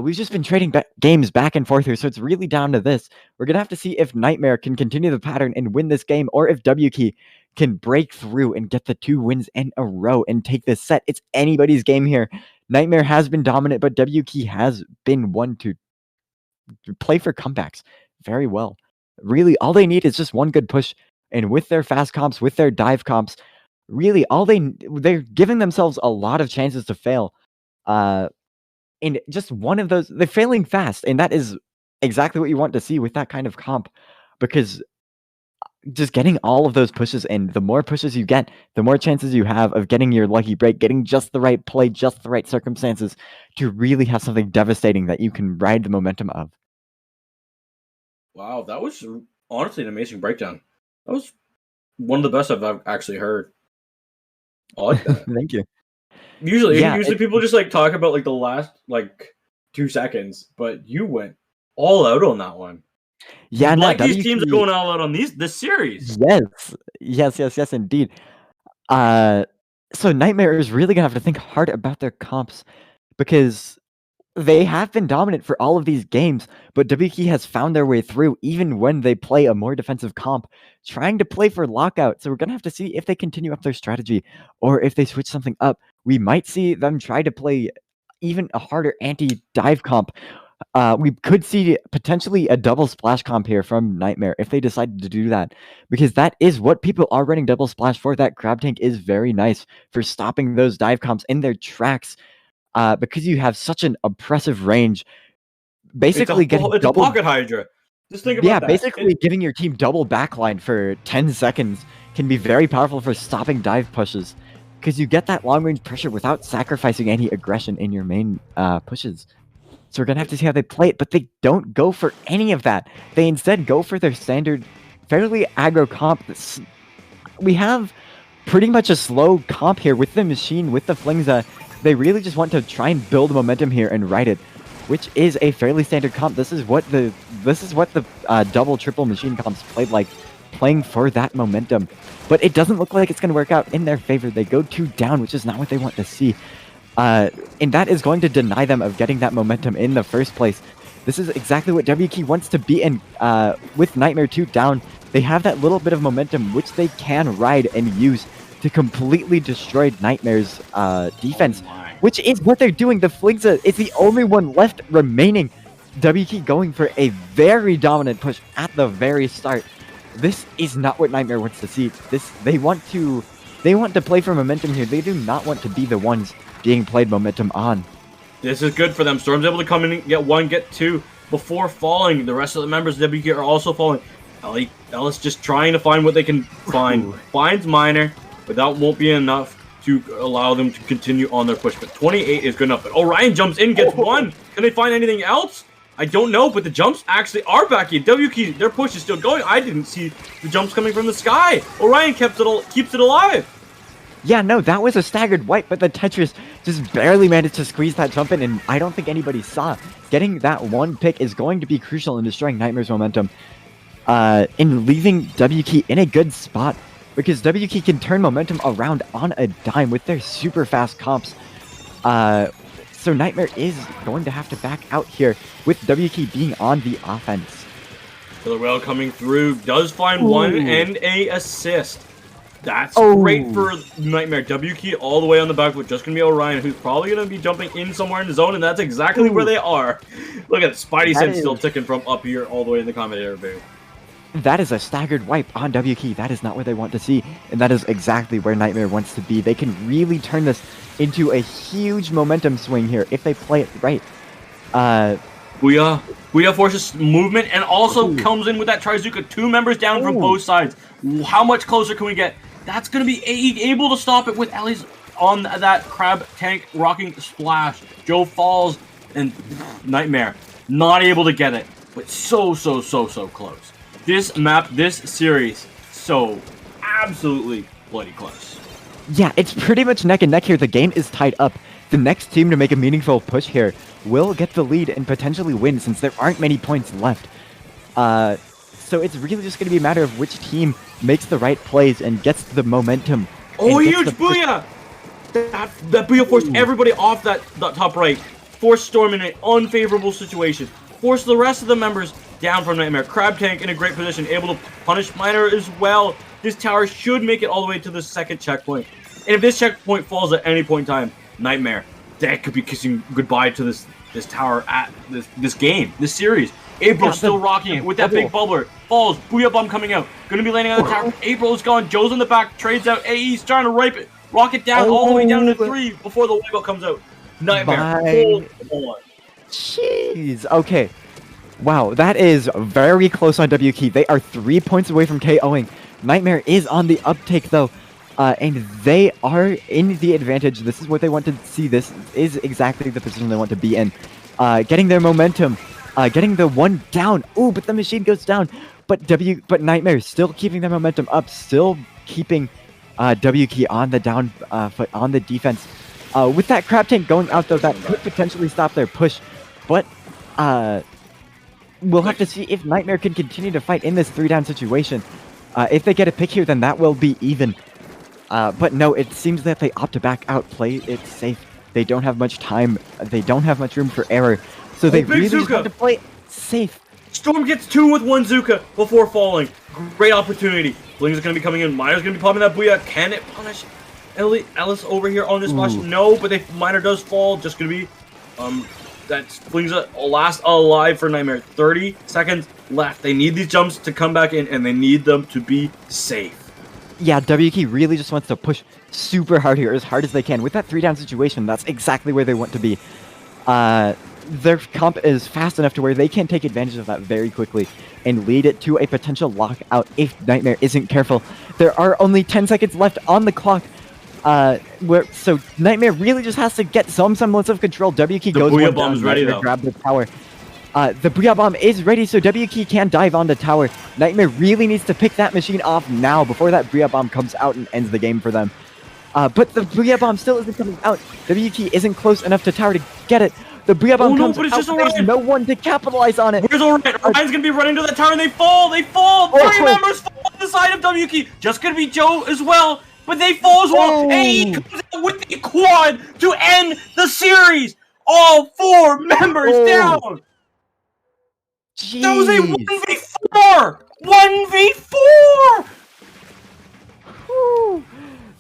We've just been trading games back and forth here, so it's really down to this. We're going to have to see if Nightmare can continue the pattern and win this game, or if WK can break through and get the 2 wins in a row and take this set. It's anybody's game here. Nightmare has been dominant, but WK has been one to play for comebacks very well. Really, all they need is just one good push, and with their fast comps, with their dive comps, really, they're giving themselves a lot of chances to fail. And just one of those, they're failing fast, and that is exactly what you want to see with that kind of comp, because just getting all of those pushes in, the more pushes you get, the more chances you have of getting your lucky break, getting just the right play, just the right circumstances to really have something devastating that you can ride the momentum of. Wow, that was honestly an amazing breakdown. That was one of the best I've actually heard. I like that. Thank you. Usually people just like talk about like the last like 2 seconds, but you went all out on that one. Yeah, like these teams are going all out on this series. Yes, indeed. So Nightmare is really gonna have to think hard about their comps, because they have been dominant for all of these games, but WK has found their way through even when they play a more defensive comp, trying to play for lockout. So we're going to have to see if they continue up their strategy or if they switch something up. We might see them try to play even a harder anti-dive comp. We could see potentially a double splash comp here from Nightmare if they decided to do that, because that is what people are running double splash for. That grab tank is very nice for stopping those dive comps in their tracks. Because you have such an oppressive range, basically getting it's double a pocket Hydra. Just think about that. Basically giving your team double backline for 10 seconds can be very powerful for stopping dive pushes, because you get that long range pressure without sacrificing any aggression in your main pushes. So we're gonna have to see how they play it, but they don't go for any of that. They instead go for their standard, fairly aggro comp. We have pretty much a slow comp here with the machine, with the Flingza. They really just want to try and build momentum here and ride it, which is a fairly standard comp. This is what the double triple machine comps played like, playing for that momentum. But it doesn't look like it's going to work out in their favor. They go 2 down, which is not what they want to see. And that is going to deny them of getting that momentum in the first place. This is exactly what WK wants to be in. With Nightmare 2 down, they have that little bit of momentum, which they can ride and use to completely destroy Nightmare's defense, which is what they're doing. The Flingza is the only one left remaining. WK going for a very dominant push at the very start. This is not what Nightmare wants to see. They want to play for momentum here. They do not want to be the ones being played momentum on. This is good for them. Storm's able to come in and get 1, get 2 before falling. The rest of the members of WK are also falling. Ellis just trying to find what they can find. Finds Miner, but that won't be enough to allow them to continue on their push. But 28 is good enough. But Orion jumps in, gets 1. Can they find anything else? I don't know, but the jumps actually are back in. WK, their push is still going. I didn't see the jumps coming from the sky. Orion keeps it alive. Yeah, no, that was a staggered wipe, but the Tetris just barely managed to squeeze that jump in, and I don't think anybody saw. Getting that 1 pick is going to be crucial in destroying Nightmare's momentum, in leaving WK in a good spot, because WK can turn momentum around on a dime with their super fast comps. So Nightmare is going to have to back out here with WK being on the offense. Killer Whale coming through, does find one and a assist. That's Oh. great for Nightmare. W key all the way on the back, but just going to be Orion, who's probably going to be jumping in somewhere in the zone, and that's exactly where they are. Look at Spidey That sense is- still ticking from up here all the way in the commentator booth. That is a staggered wipe on W key. That is not what they want to see, and that is exactly where Nightmare wants to be. They can really turn this into a huge momentum swing here if they play it right. Booyah forces movement and also comes in with that Trizuka. 2 members down from both sides. How much closer can we get? That's going to be able to stop it with Ellie's on that crab tank rocking splash. Joe falls and Nightmare not able to get it, but so close. This map, this series, so absolutely bloody close. Yeah, it's pretty much neck and neck here. The game is tied up. The next team to make a meaningful push here will get the lead and potentially win since there aren't many points left. So it's really just going to be a matter of which team makes the right plays and gets the momentum. Oh, and gets huge the push. booyah! That booyah forced everybody off that top right. Forced Storm in an unfavorable situation. Forced the rest of the members down from Nightmare. Crab Tank in a great position, able to punish Miner as well. This tower should make it all the way to the second checkpoint. And if this checkpoint falls at any point in time, Nightmare, that could be kissing goodbye to this tower at this game, this series. April still rocking it with that big bubbler. Falls, booyah bomb coming out. Gonna be landing on the tower. April is gone. Joe's in the back, trades out. AE's trying to rock it down all the way down to 3 before the wipeout comes out. Nightmare, hold on. Jeez. Okay. Wow, that is very close on W key. They are 3 points away from KOing. Nightmare is on the uptake though, and they are in the advantage. This is what they want to see. This is exactly the position they want to be in. Getting their momentum, getting the one down. Ooh, but the machine goes down. But Nightmare still keeping their momentum up, still keeping W key on the down foot on the defense. With that crab tank going out though, that could potentially stop their push. But we'll have to see if Nightmare can continue to fight in this 3-down situation. If they get a pick here, then that will be even. But no, it seems that they opt to back out, play it safe. They don't have much time. They don't have much room for error. So they really just want to play it safe. Storm gets 2 with 1 Zuka before falling. Great opportunity. Bling's going to be coming in. Miner's going to be popping that booyah. Can it punish Ellis over here on this splash? No, but Miner does fall. Just going to be... That's Bling's last alive for Nightmare. 30 seconds left. They need these jumps to come back in, and they need them to be safe. Yeah, W key really just wants to push super hard here, as hard as they can. With that 3-down situation, that's exactly where they want to be. Their comp is fast enough to where they can take advantage of that very quickly and lead it to a potential lockout if Nightmare isn't careful. There are only 10 seconds left on the clock. So Nightmare really just has to get some semblance of control. W key goes booyah bomb's ready to though. grab the tower. The booyah bomb is ready, so W key can dive on the tower. Nightmare really needs to pick that machine off now before that booyah bomb comes out and ends the game for them. But the booyah bomb still isn't coming out. W key isn't close enough to tower to get it. The booyah bomb comes but it's out. just There's Orion. no one to capitalize on it. Where's Orion? Orion's gonna be running to that tower and they fall! They fall! 3 members fall on the side of W key. Just gonna be Joe as well, but they fall as well. AE comes out with the quad to end the series. All 4 members down. Jeez. That was a 1v4. 1v4. Whew.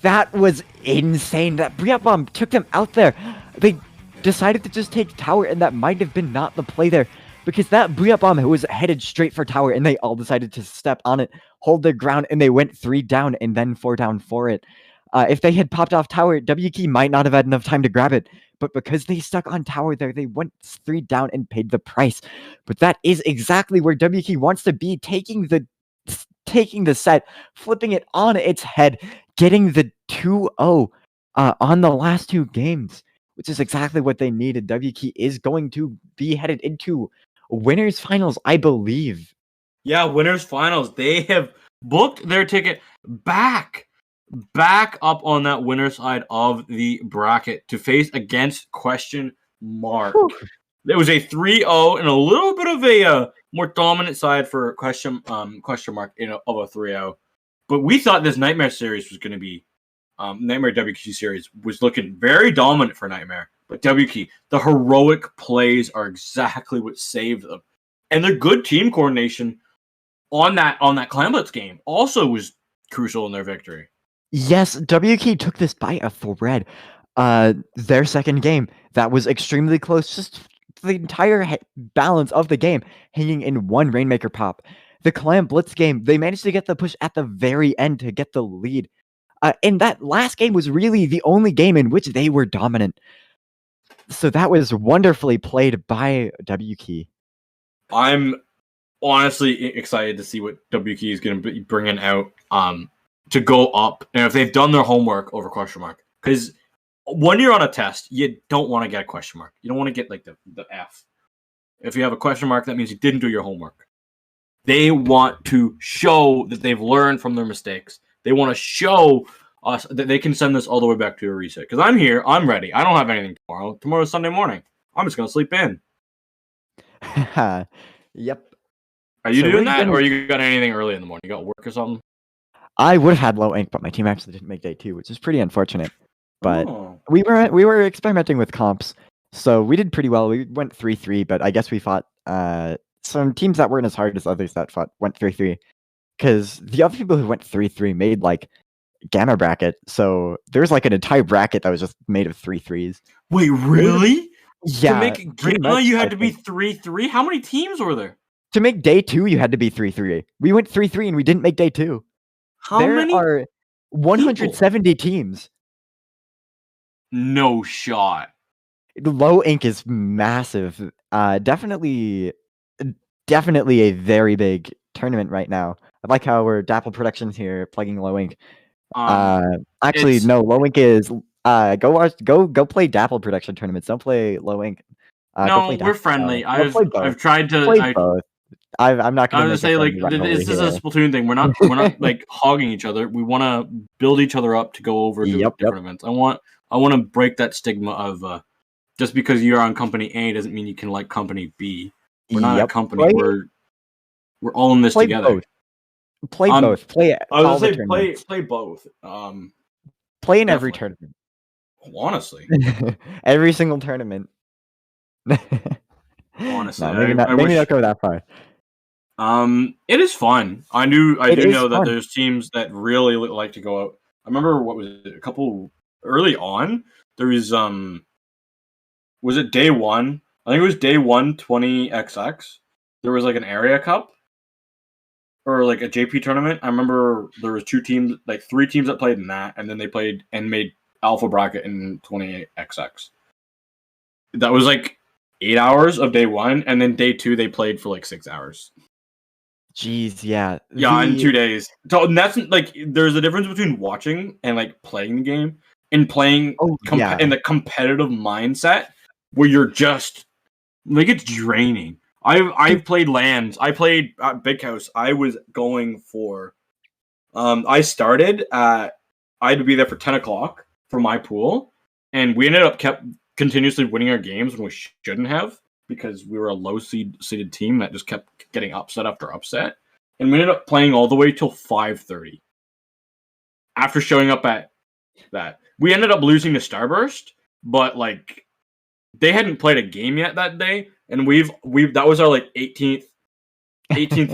That was insane. That booyah bomb took them out there. They decided to just take tower, and that might have been not the play there, because that booyah bomb was headed straight for tower, and they all decided to step on it, hold their ground, and they went 3 down and then 4 down for it. If they had popped off tower, W key might not have had enough time to grab it, but because they stuck on tower there, they went 3 down and paid the price. But that is exactly where W key wants to be, taking the set, flipping it on its head, getting the 2-0 on the last 2 games, which is exactly what they needed. W key is going to be headed into winners finals, I believe. Yeah, winners finals. They have booked their ticket back up on that winner side of the bracket to face against Question Mark. Whew. There was a 3-0 and a little bit of a more dominant side for Question Mark of a 3-0. But we thought this Nightmare series was going to be Nightmare WQ series was looking very dominant for Nightmare. But WQ, the heroic plays are exactly what saved them. And their good team coordination on that Clan Blitz game also was crucial in their victory. Yes, WK took this by a thread. Their second game, that was extremely close. Just the entire balance of the game hanging in one Rainmaker pop. The Clan Blitz game, they managed to get the push at the very end to get the lead. And that last game was really the only game in which they were dominant. So that was wonderfully played by WK. I'm honestly excited to see what WK is going to be bringing out to go up, and if they've done their homework over question mark. Because when you're on a test, you don't want to get a question mark. You don't want to get like the F. If you have a question mark, that means you didn't do your homework. They want to show that they've learned from their mistakes. They want to show us that they can send this all the way back to a reset. Because I'm here, I'm ready. I don't have anything tomorrow. Tomorrow's Sunday morning. I'm just going to sleep in. Yep. Are you doing that, or you got anything early in the morning? You got work or something? I would have had low ink, but my team actually didn't make day 2, which is pretty unfortunate. But we were experimenting with comps, so we did pretty well. We went 3-3, but I guess we fought some teams that weren't as hard as others that went 3-3. Because the other people who went 3-3 made like Gamma bracket, so there's like an entire bracket that was just made of 3-3s. Wait, really? Yeah. To make Gamma, you had to be 3-3? How many teams were there? To make day 2, you had to be 3-3. We went 3-3 and we didn't make day 2. There are 170 teams. No shot. Low ink is massive. Definitely a very big tournament right now. I like how we're Dapple Productions here plugging low ink. Actually, no, low ink is go play Dapple Production tournaments. Don't play low ink. No, we're friendly. I've tried to play both. I'm not going to say like this is a Splatoon thing. We're not like hogging each other. We want to build each other up to go over to different events. I want to break that stigma of just because you're on company A doesn't mean you can like company B. We're not a company. We're all in this together. Both. Play both. Play. I was gonna say play both. Play in every tournament. Honestly, every single tournament. Honestly, no, maybe not go that far. It is fun. I do know that there's teams that really like to go out. I remember what was it? A couple early on. There was it day 1? I think it was day 1 20XX. There was like an area cup or like a JP tournament. I remember there was 2 teams, like 3 teams that played in that, and then they played and made alpha bracket in 28XX. That was like 8 hours of day 1, and then day 2 they played for like 6 hours. Jeez, yeah. Yeah, in 2 days. So and that's like there's a difference between watching and like playing the game and playing in the competitive mindset where you're just like it's draining. I've played LANs. I played at Big House. I was going for I started I had to be there for 10 o'clock for my pool, and we ended up continuously winning our games when we shouldn't have, because we were a low seeded team that just kept getting upset after upset. And we ended up playing all the way till 5:30. After showing up at that, we ended up losing to Starburst, but like they hadn't played a game yet that day, and we've that was our like 18th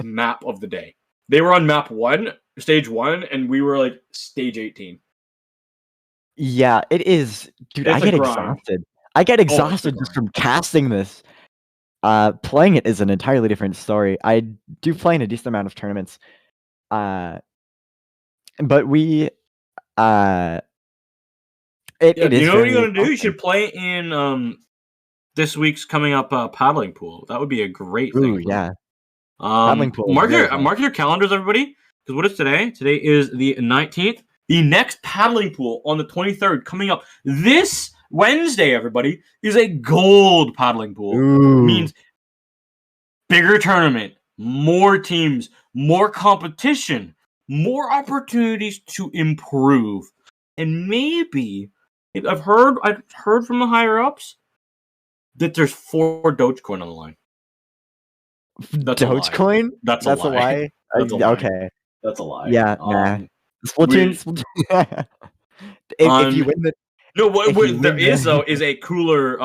map of the day. They were on map 1, stage 1, and we were like stage 18. Yeah, it is, dude. I get exhausted. I get exhausted just from casting this. Playing it is an entirely different story. I do play in a decent amount of tournaments. But we it is. You know what you're gonna do? You should play in this week's coming up paddling pool. That would be a great thing. Ooh, yeah. Paddling pool. Mark your calendars, everybody. Because what is today? Today is the 19th. The next paddling pool on the 23rd, coming up this Wednesday, everybody, is a gold paddling pool. Ooh. It means bigger tournament, more teams, more competition, more opportunities to improve, and maybe I've heard from the higher ups that there's 4 Dogecoin on the line. Dogecoin? That's a lie. Okay. That's a lie. Yeah, nah. Splatoon. If you win the... No, what there is though is a cooler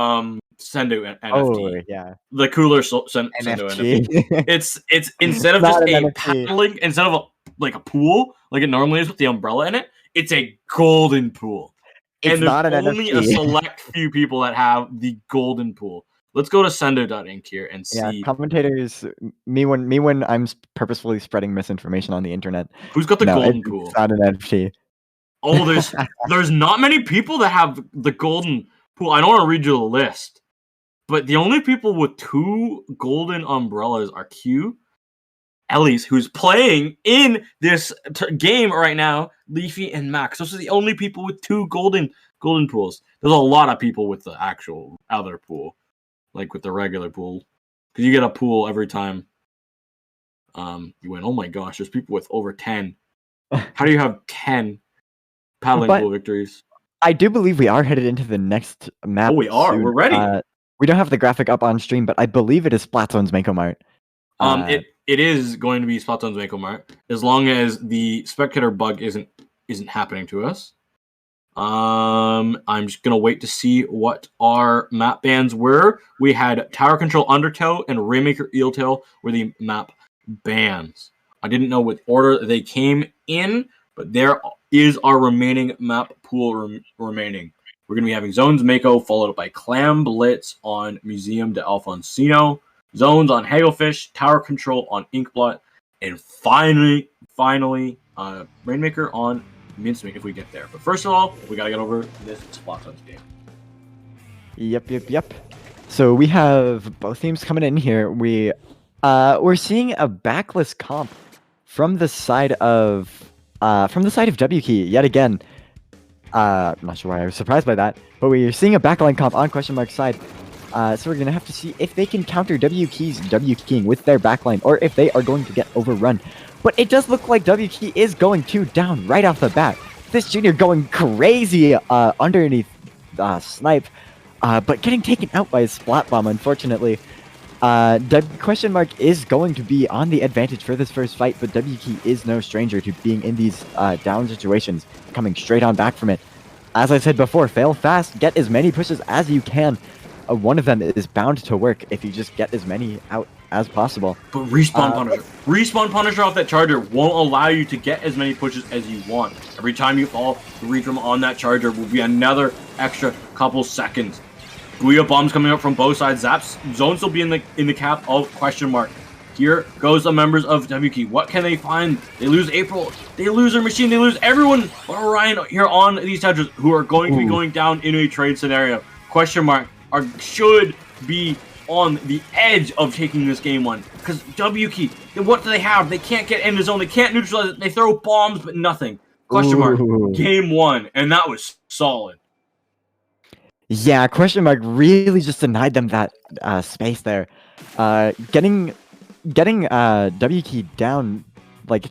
Sendo NFT. Oh yeah. The cooler Sendo NFT. It's instead of just a paddling, instead of a pool like it normally is with the umbrella in it, it's a golden pool. It's and not there's an only NFT. a select few people that have the golden pool. Let's go to Sendo.inc here and see. Yeah, commentators, me when I'm purposefully spreading misinformation on the internet. Who's got the golden pool? It's not an NFT. Oh, there's not many people that have the golden pool. I don't want to read you the list, but the only people with 2 golden umbrellas are Q, Ellie's, who's playing in this game right now, Leafy, and Max. Those are the only people with 2 golden pools. There's a lot of people with the actual other pool, like with the regular pool, because you get a pool every time you win. Oh my gosh, there's people with over 10. How do you have 10 paddling pool victories? I do believe we are headed into the next map. Oh, we are. Soon. We're ready. We don't have the graphic up on stream, but I believe it is Splatzone's Mako Mart. It is going to be Splatoon's Mako Mart as long as the spectator bug isn't happening to us. I'm just gonna wait to see what our map bans were. We had Tower Control Undertow and Rainmaker Eeltail were the map bans. I didn't know what order they came in, but there is our remaining map pool remaining. We're gonna be having Zones Mako followed by Clam Blitz on Museum de Alfonsino. Zones on Hagelfish, Tower Control on Inkblot, and finally, Rainmaker on Mincemeat if we get there. But first of all, we gotta get over this Splatoon game. Yep. So we have both teams coming in here. We're seeing a backless comp from the side of WKey yet again. I'm not sure why I was surprised by that, but we're seeing a backline comp on question mark side. So we're going to have to see if they can counter WKey's WKeying with their backline, or if they are going to get overrun. But it does look like WKey is going 2 down right off the bat. This junior going crazy underneath Snipe, but getting taken out by a Splat Bomb, unfortunately. Question mark is going to be on the advantage for this first fight, but WKey is no stranger to being in these down situations, coming straight on back from it. As I said before, fail fast, get as many pushes as you can. One of them is bound to work if you just get as many out as possible. But Respawn Punisher off that charger won't allow you to get as many pushes as you want. Every time you fall, the retrim on that charger will be another extra couple seconds. Booyah bombs coming up from both sides. Zaps Zones will be in the cap of question mark. Here goes the members of WKey. What can they find? They lose April. They lose their machine. They lose everyone. But Orion here on these chargers who are going to be going down in a trade scenario. Question mark should be on the edge of taking this game one, because WKey, what do they have? They can't get in the zone. They can't neutralize it. They throw bombs, but nothing. Question mark. Game 1, and that was solid. Yeah, question mark really just denied them that space there. Getting WKey down like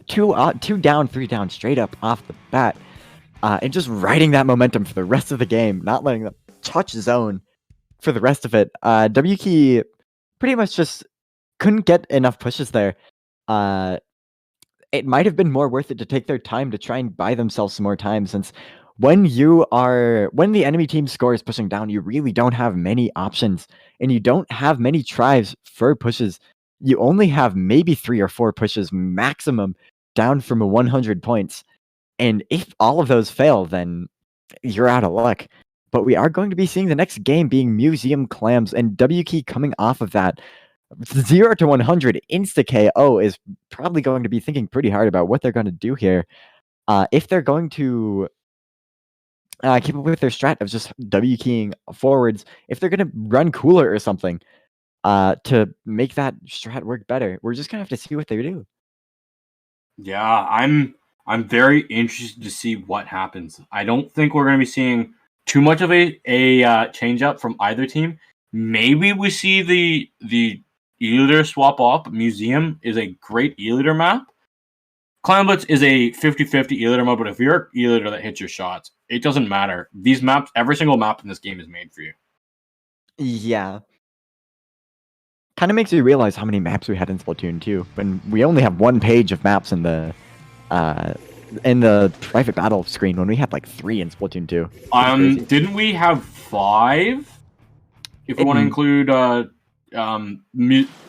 2 down, 3 down straight up off the bat, and just riding that momentum for the rest of the game, not letting them touch zone for the rest of it. WKey pretty much just couldn't get enough pushes there. It might have been more worth it to take their time to try and buy themselves some more time, since when the enemy team score is pushing down, you really don't have many options, and you don't have many tries for pushes. You only have maybe 3 or 4 pushes maximum down from 100 points, and if all of those fail, then you're out of luck. But we are going to be seeing the next game being Museum Clams, and WKey coming off of that 0 to 100 insta KO is probably going to be thinking pretty hard about what they're going to do here. If they're going to keep up with their strat of just WKeying forwards, if they're going to run cooler or something to make that strat work better, we're just going to have to see what they do. Yeah, I'm very interested to see what happens. I don't think we're going to be seeing too much of a change up from either team. Maybe we see the E-Leader swap off. Museum is a great E-Leader map. Clan Blitz is a 50-50 E-Leader map, but if you're an E-Leader that hits your shots, it doesn't matter. These maps, every single map in this game is made for you. Yeah. Kind of makes you realize how many maps we had in Splatoon 2, when we only have 1 page of maps in the private battle screen, when we had like 3 in Splatoon 2. Didn't we have 5 if we want to include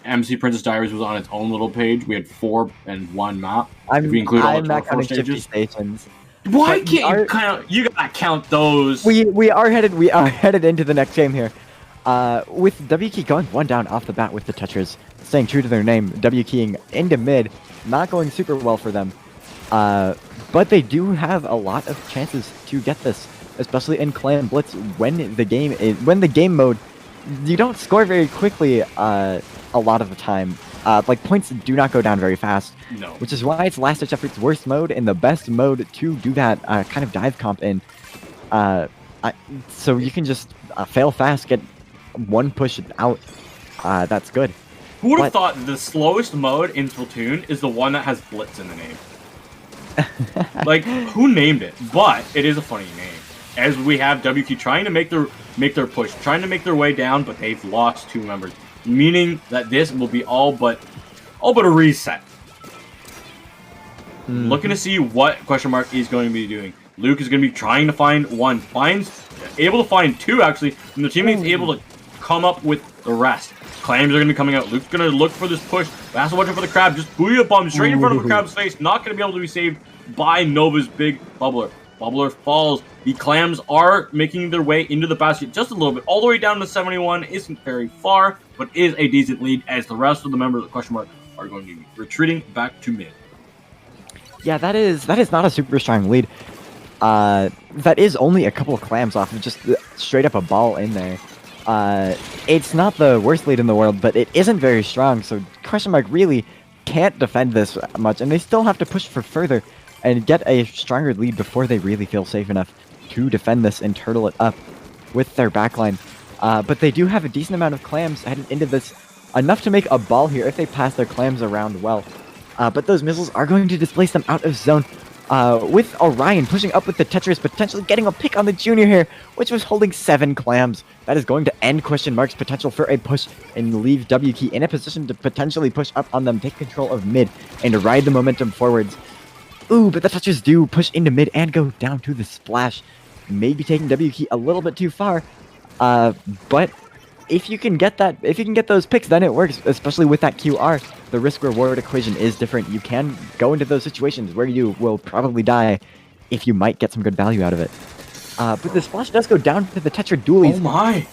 MC Princess Diaries was on its own little page. We had 4 and 1 map. If we include all the not 4 counting stages. 50 stations. Why But can't you count? You gotta count those. We are headed into the next game here. With W key going 1 down off the bat with the touchers, staying true to their name, W keying into mid, not going super well for them. But they do have a lot of chances to get this, especially in Clan Blitz when the game mode, you don't score very quickly a lot of the time. Like points do not go down very fast. No. Which is why it's Last Ditch Effort's worst mode and the best mode to do that kind of dive comp in. So you can just fail fast, get 1 push out. That's good. Who would have thought the slowest mode in Splatoon is the one that has Blitz in the name? Like, who named it? But it is a funny name. As we have WQ trying to make their push, trying to make their way down, but they've lost 2 members, meaning that this will be all but a reset. Looking to see what question mark is going to be doing. Luke is going to be trying to find 1, able to find 2 actually, and the teammate's able to come up with the rest. Claims are going to be coming out. Luke's going to look for this push, but has to watch out for the crab. Just booyah bomb straight in front of the crab's face. Not going to be able to be saved by Nova's big bubbler. Bubbler falls. The clams are making their way into the basket just a little bit. All the way down to 71. Isn't very far, but is a decent lead as the rest of the members of question mark are going to be retreating back to mid. Yeah, that is not a super strong lead. That is only a couple of clams off of just straight up a ball in there. It's not the worst lead in the world, but it isn't very strong, so question mark really can't defend this much, and they still have to push for further and get a stronger lead before they really feel safe enough to defend this and turtle it up with their backline. But they do have a decent amount of clams headed into this, enough to make a ball here if they pass their clams around well. But those missiles are going to displace them out of zone. With Orion pushing up with the Tetris, potentially getting a pick on the Junior here, which was holding 7 clams. That is going to end question mark's potential for a push and leave W key in a position to potentially push up on them, take control of mid, and ride the momentum forwards. Ooh, but the touchers do push into mid and go down to the splash. Maybe taking W key a little bit too far. But if you can get those picks, then it works, especially with that QR. The risk-reward equation is different. You can go into those situations where you will probably die if you might get some good value out of it. But the splash does go down to the Tetra Dualies. Oh my!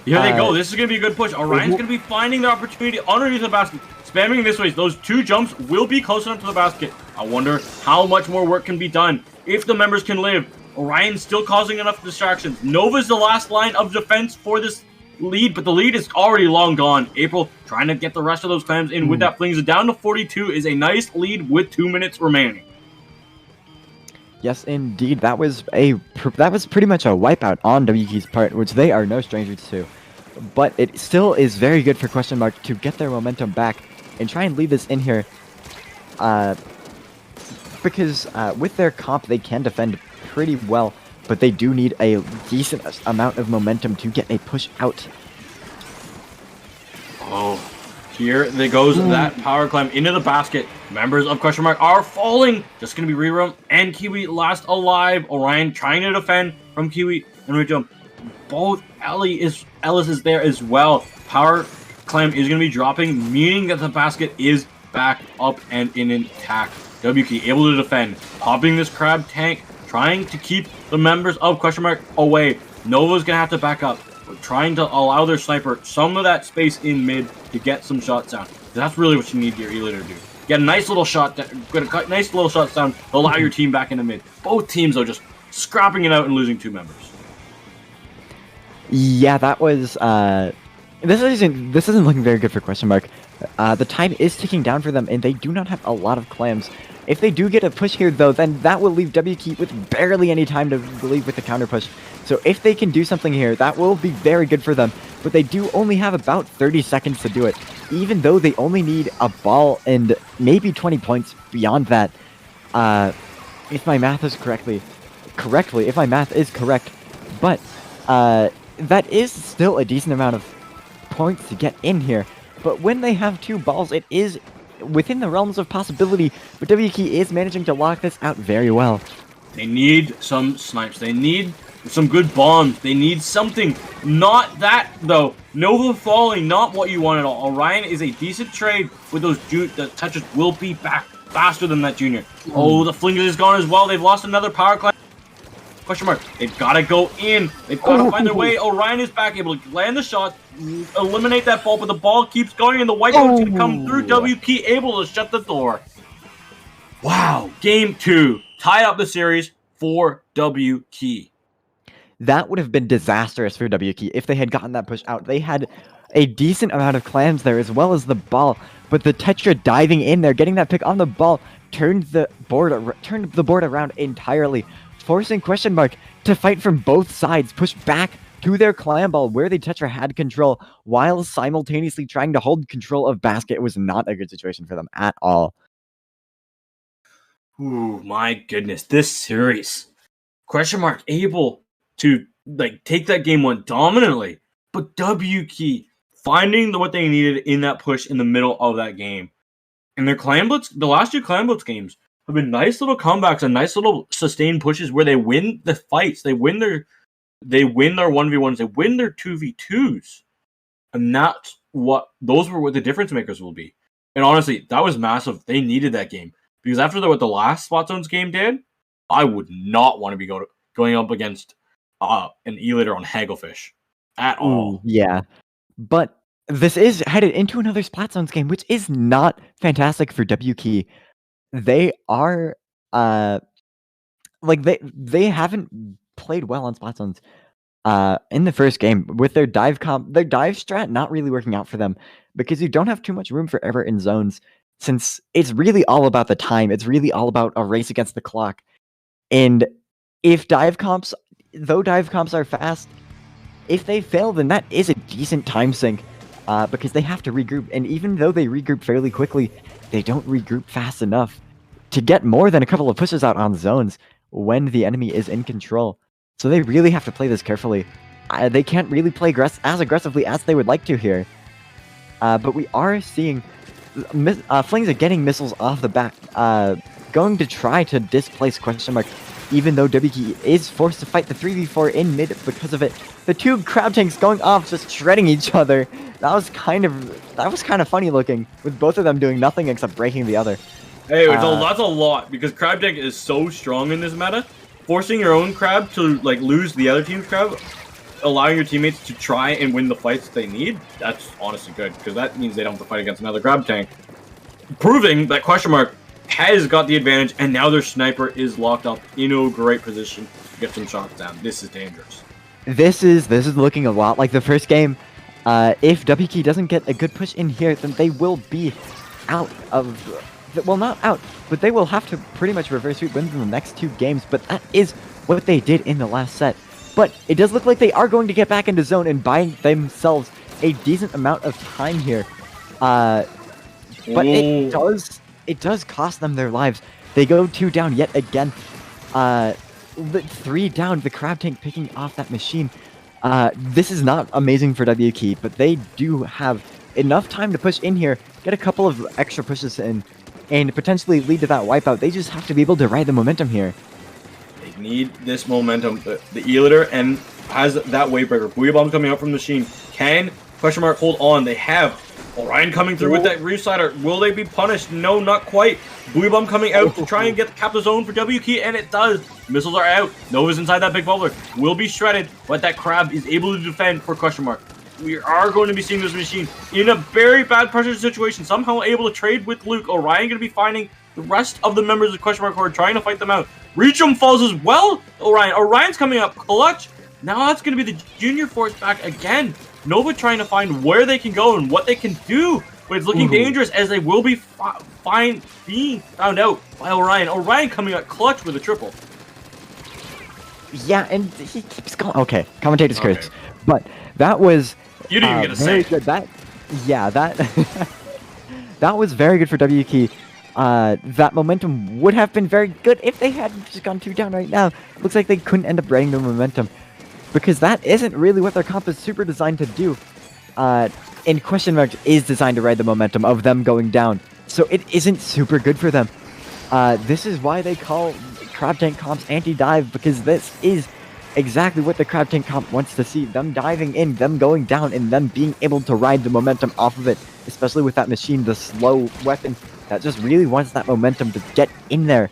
Here they go. This is going to be a good push. Orion's going to be finding the opportunity underneath the basket. Spamming this way. Those 2 jumps will be close enough to the basket. I wonder how much more work can be done if the members can live. Orion's still causing enough distractions. Nova's the last line of defense for this lead, but the lead is already long gone. April trying to get the rest of those clams in with that flings it down to 42 is a nice lead with 2 minutes remaining. Yes, indeed. That was pretty much a wipeout on WK's part, which they are no strangers to. But it still is very good for question mark to get their momentum back and try and lead this in here. Because with their comp, they can defend pretty well, but they do need a decent amount of momentum to get a push out. Oh, here they goes that power climb into the basket. Members of question mark are falling. Just going to be Rerum and Kiwi last alive. Orion trying to defend from Kiwi and Rijum. Both Ellis is there as well. Power climb is going to be dropping, meaning that the basket is back up and in intact. WK able to defend, popping this crab tank, trying to keep the members of question mark away. Nova's going to have to back up, but trying to allow their sniper some of that space in mid to get some shots down. That's really what you need your E-Leader to do. Get a nice little shot, nice little shots down to allow your team back into mid. Both teams are just scrapping it out and losing 2 members. Yeah, that was this isn't looking very good for question mark. The time is ticking down for them, and they do not have a lot of clams. If they do get a push here, though, then that will leave WK with barely any time to leave with the counter push. So if they can do something here, that will be very good for them. But they do only have about 30 seconds to do it, even though they only need a ball and maybe 20 points beyond that. If my math is if my math is correct, but that is still a decent amount of points to get in here. But when they have 2 balls, it is within the realms of possibility, but WK is managing to lock this out very well. They need some snipes. They need some good bombs. They need something. Not that, though. Nova falling, not what you want at all. Orion is a decent trade with those the touches will be back faster than that junior. Oh, the fling is gone as well. They've lost another power climb. Question mark. They've got to go in. They've got to find their way. Orion is back, able to land the shot, eliminate that ball, but the ball keeps going, and the white is going to come through. W Key able to shut the door. Wow. Game 2. Tied up the series for W Key. That would have been disastrous for W Key if they had gotten that push out. They had a decent amount of clams there as well as the ball, but the Tetra diving in there, getting that pick on the ball, turned the board around entirely, forcing Question Mark to fight from both sides, push back to their clam ball where the Tetra had control, while simultaneously trying to hold control of basket. It was not a good situation for them at all. Ooh, my goodness, this series. Question Mark able to take that game 1 dominantly, but W Key finding what they needed in that push in the middle of that game. And their Clam Blitz, the last 2 Clam Blitz games have been nice little comebacks and nice little sustained pushes where they win the fights, they win their 1v1s, they win their 2v2s. And those were what the difference makers will be. And honestly, that was massive. They needed that game. Because after what the last Spot Zones game did, I would not want to be going up against an E-Liter on Hagglefish at all. Yeah, but this is headed into another Splat Zones game, which is not fantastic for W Key. They are they haven't played well on Splat Zones in the first game with their dive strat not really working out for them because you don't have too much room for error in zones. Since it's really all about the time, it's really all about a race against the clock. And if dive comps are fast, if they fail, then that is a decent time sink because they have to regroup. And even though they regroup fairly quickly, they don't regroup fast enough to get more than a couple of pushes out on zones when the enemy is in control. So they really have to play this carefully. They can't really play as aggressively as they would like to here. But we are seeing Flings are getting missiles off the back, going to try to displace Question Mark, even though W Key is forced to fight the 3v4 in mid because of it. The 2 crab tanks going off, just shredding each other. That was kind of funny looking, with both of them doing nothing except breaking the other. Hey, that's a lot, because crab tank is so strong in this meta. Forcing your own crab to lose the other team's crab, allowing your teammates to try and win the fights they need, that's honestly good, because that means they don't have to fight against another grab tank. Proving that Question Mark has got the advantage, and now their sniper is locked up in a great position to get some shots down. This is dangerous. This is looking a lot like the first game. If W Key doesn't get a good push in here, then they will be out of... Well, not out, but they will have to pretty much reverse sweep wins in the next 2 games, but that is what they did in the last set. But it does look like they are going to get back into zone and buy themselves a decent amount of time here. But it does cost them their lives. They go 2 down yet again. 3 down, the crab tank picking off that machine. This is not amazing for W Key, but they do have enough time to push in here, get a couple of extra pushes in, and potentially lead to that wipeout. They just have to be able to ride the momentum here. They need this momentum. The E-Liter and has that wave breaker. Booyah Bomb coming out from the machine. Can Question Mark hold on? They have. Orion coming through with that Reslider. Will they be punished? No, not quite. Booyah Bomb coming out to try and cap the zone for W Key, and it does. Missiles are out. Nova's inside that big bubbler. Will be shredded, but that crab is able to defend for Question Mark. We are going to be seeing this machine in a very bad pressure situation. Somehow able to trade with Luke. Orion going to be finding the rest of the members of Question Mark who are trying to fight them out. Reachum falls as well. Orion's coming up clutch. Now that's going to be the junior force back again. Nova trying to find where they can go and what they can do. But it's looking dangerous as they will be being found out by Orion. Orion coming out clutch with a triple. Yeah, and he keeps going. Okay, commentator's curse. But that was... You didn't even get a say. Good. That was very good for W Key. That momentum would have been very good if they hadn't just gone 2 down right now. Looks like they couldn't end up riding the momentum, because that isn't really what their comp is super designed to do. And Question Mark is designed to ride the momentum of them going down, so it isn't super good for them. This is why they call Crab Tank comps anti-dive, because this is exactly what the Crab Tank comp wants to see. Them diving in, them going down, and them being able to ride the momentum off of it, especially with that machine, the slow weapon that just really wants that momentum to get in there.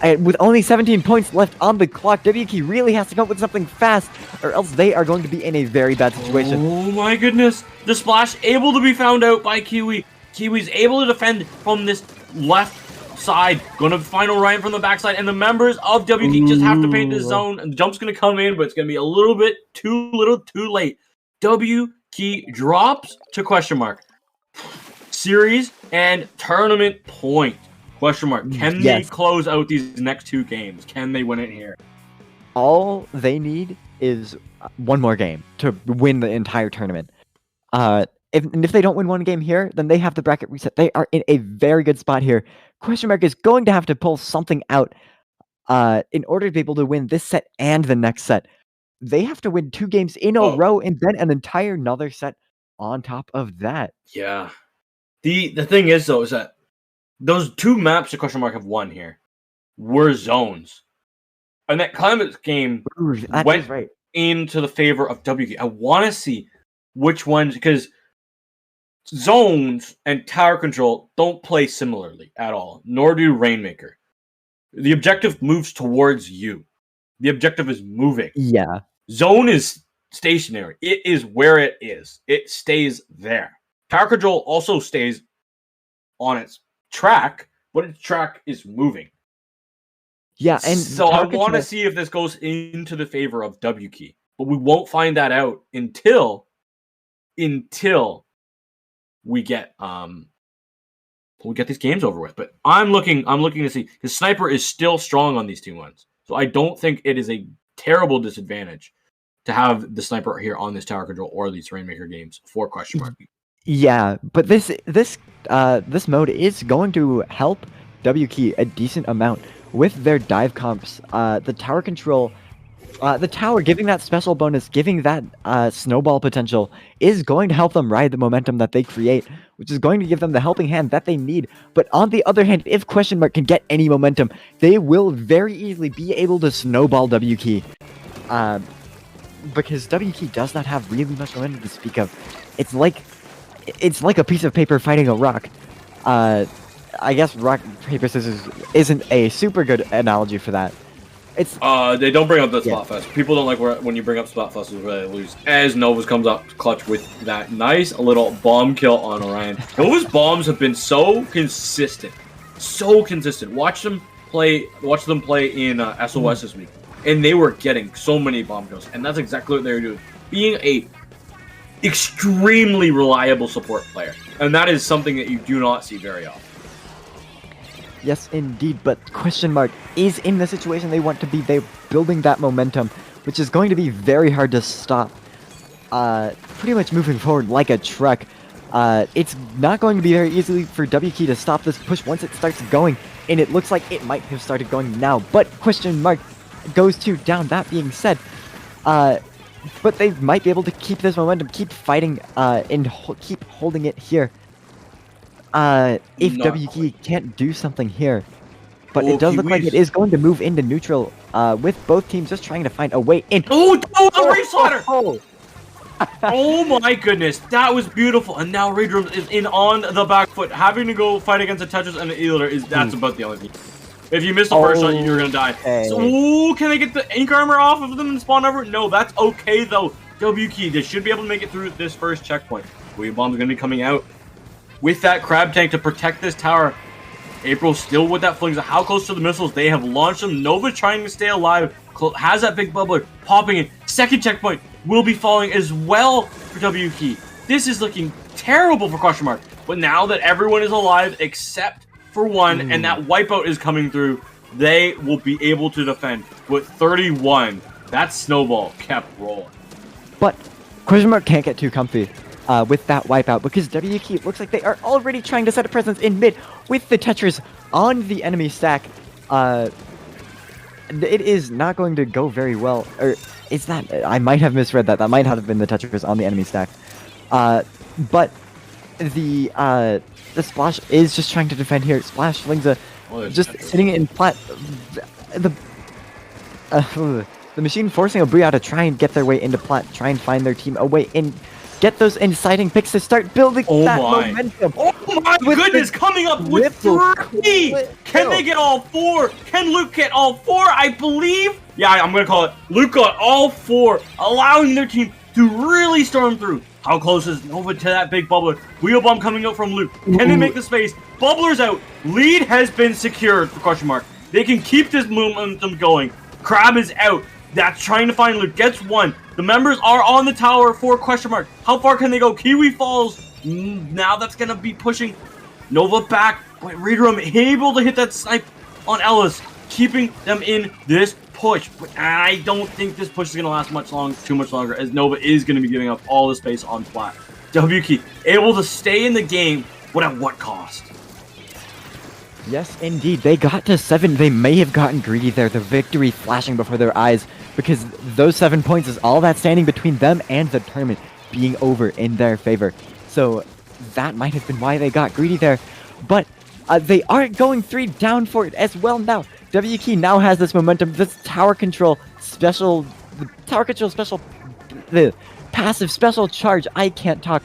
And with only 17 points left on the clock, WK really has to come up with something fast, or else they are going to be in a very bad situation. Oh my goodness. The splash able to be found out by Kiwi. Kiwi's able to defend from this left side. Gonna find Orion from the backside, and the members of WK just have to paint the zone. And the jump's gonna come in, but it's gonna be a little bit too late. WK drops to question mark. Series and tournament point. Question mark. Can they close out these next 2 games? Can they win it here? All they need is one more game to win the entire tournament. If they don't win one game here, then they have the bracket reset. They are in a very good spot here. Question mark is going to have to pull something out in order to be able to win this set and the next set. They have to win 2 games in a row and then an entire another set on top of that. Yeah. The thing is, though, is that those 2 maps that question mark have won here were zones. And that climate game went into the favor of WK. I want to see which ones, because zones and tower control don't play similarly at all, nor do Rainmaker. The objective moves towards you. The objective is moving. Yeah. Zone is stationary. It is where it is. It stays there. Tower control also stays on its track, but its track is moving. Yeah, and so I want to see if this goes into the favor of WK, but we won't find that out until we get these games over with. But I'm looking to see, because Sniper is still strong on these 2 ones, so I don't think it is a terrible disadvantage to have the Sniper here on this tower control or these Rainmaker games for question mark. Yeah, but this mode is going to help WK a decent amount with their dive comps. The tower control, the tower giving that special bonus, giving that snowball potential, is going to help them ride the momentum that they create, which is going to give them the helping hand that they need. But on the other hand, if question mark can get any momentum, they will very easily be able to snowball WK. Because WK does not have really much momentum to speak of. It's like a piece of paper fighting a rock. I guess rock, paper, scissors isn't a super good analogy for that. It's they don't bring up the Splatfest. People don't like when you bring up Splatfest where they lose. As Novus comes up clutch with that nice little bomb kill on Orion. Novus bombs have been so consistent. Watch them play in SOS this week, and they were getting so many bomb kills, and that's exactly what they were doing. Being a extremely reliable support player, and that is something that you do not see very often. Yes, indeed, but question mark is in the situation they want to be. They're building that momentum, which is going to be very hard to stop. Pretty much moving forward like a truck. It's not going to be very easy for WK to stop this push once it starts going, and it looks like it might have started going now, but question mark goes to down. That being said, but they might be able to keep this momentum, keep fighting, and keep holding it here. If WK can't do something here. But it does look like it is going to move into neutral, with both teams just trying to find a way in. The race slaughter! Oh my goodness, that was beautiful. And now Raydrum is in on the back foot. Having to go fight against a Tetris and an Eater that's about the only thing. If you miss the first shot, you're gonna die. So, can they get the ink armor off of them and spawn over? No, that's okay though. WK, they should be able to make it through this first checkpoint. Booyah Bomb's gonna be coming out with that crab tank to protect this tower. April still with that flings. How close to the missiles? They have launched them. Nova trying to stay alive. Has that big bubbler popping in. Second checkpoint will be falling as well for WK. This is looking terrible for question mark. But now that everyone is alive except for one, and that wipeout is coming through, they will be able to defend. With 31, that snowball kept rolling. But question mark can't get too comfy with that wipeout, because WK looks like they are already trying to set a presence in mid with the Tetris on the enemy stack. It is not going to go very well. Or is that? I might have misread that. That might have been the Tetris on the enemy stack. But the Splash is just trying to defend here. Splash flings a just sitting in flat. The machine forcing Abuya to try and get their way into plat, try and find their team a way in, get those inciting picks to start building that momentum. Oh my goodness, coming up with 3! Can they get all 4? Can Luke get all 4? I believe. Yeah, I'm going to call it. Luke got all 4, allowing their team to really storm through. How close is Nova to that big bubbler? Wheel bomb coming out from Luke. Can they make the space? Bubbler's out. Lead has been secured for question mark. They can keep this momentum going. Crab is out. That's trying to find Luke. Gets 1. The members are on the tower for question mark. How far can they go? Kiwi falls. Now that's going to be pushing Nova back. But Readerum able to hit that snipe on Ellis, keeping them in this push. But I don't think this push is going to last too much longer, as Nova is going to be giving up all the space on flat. WK able to stay in the game, but at what cost? Yes, indeed. They got to 7. They may have gotten greedy there. The victory flashing before their eyes, because those 7 points is all that's standing between them and the tournament being over in their favor. So that might have been why they got greedy there. But they are going 3 down for it as well now. WK now has this momentum, this tower control special, the passive special charge, I can't talk,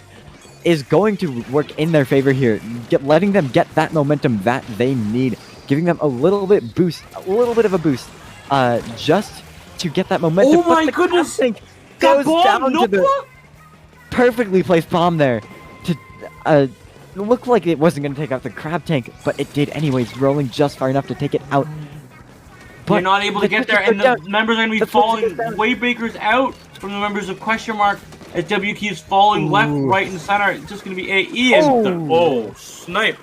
is going to work in their favor here, letting them get that momentum that they need, giving them a little bit of a boost, just to get that momentum. Oh my goodness! Goes down to the perfectly placed bomb there to looked like it wasn't going to take out the crab tank, but it did anyways, rolling just far enough to take it out. But they're not able to get there, and the members are going to be falling. Waybaker's out from the members of question mark. As WK is falling left, right, and center. It's just going to be AE. And snipe.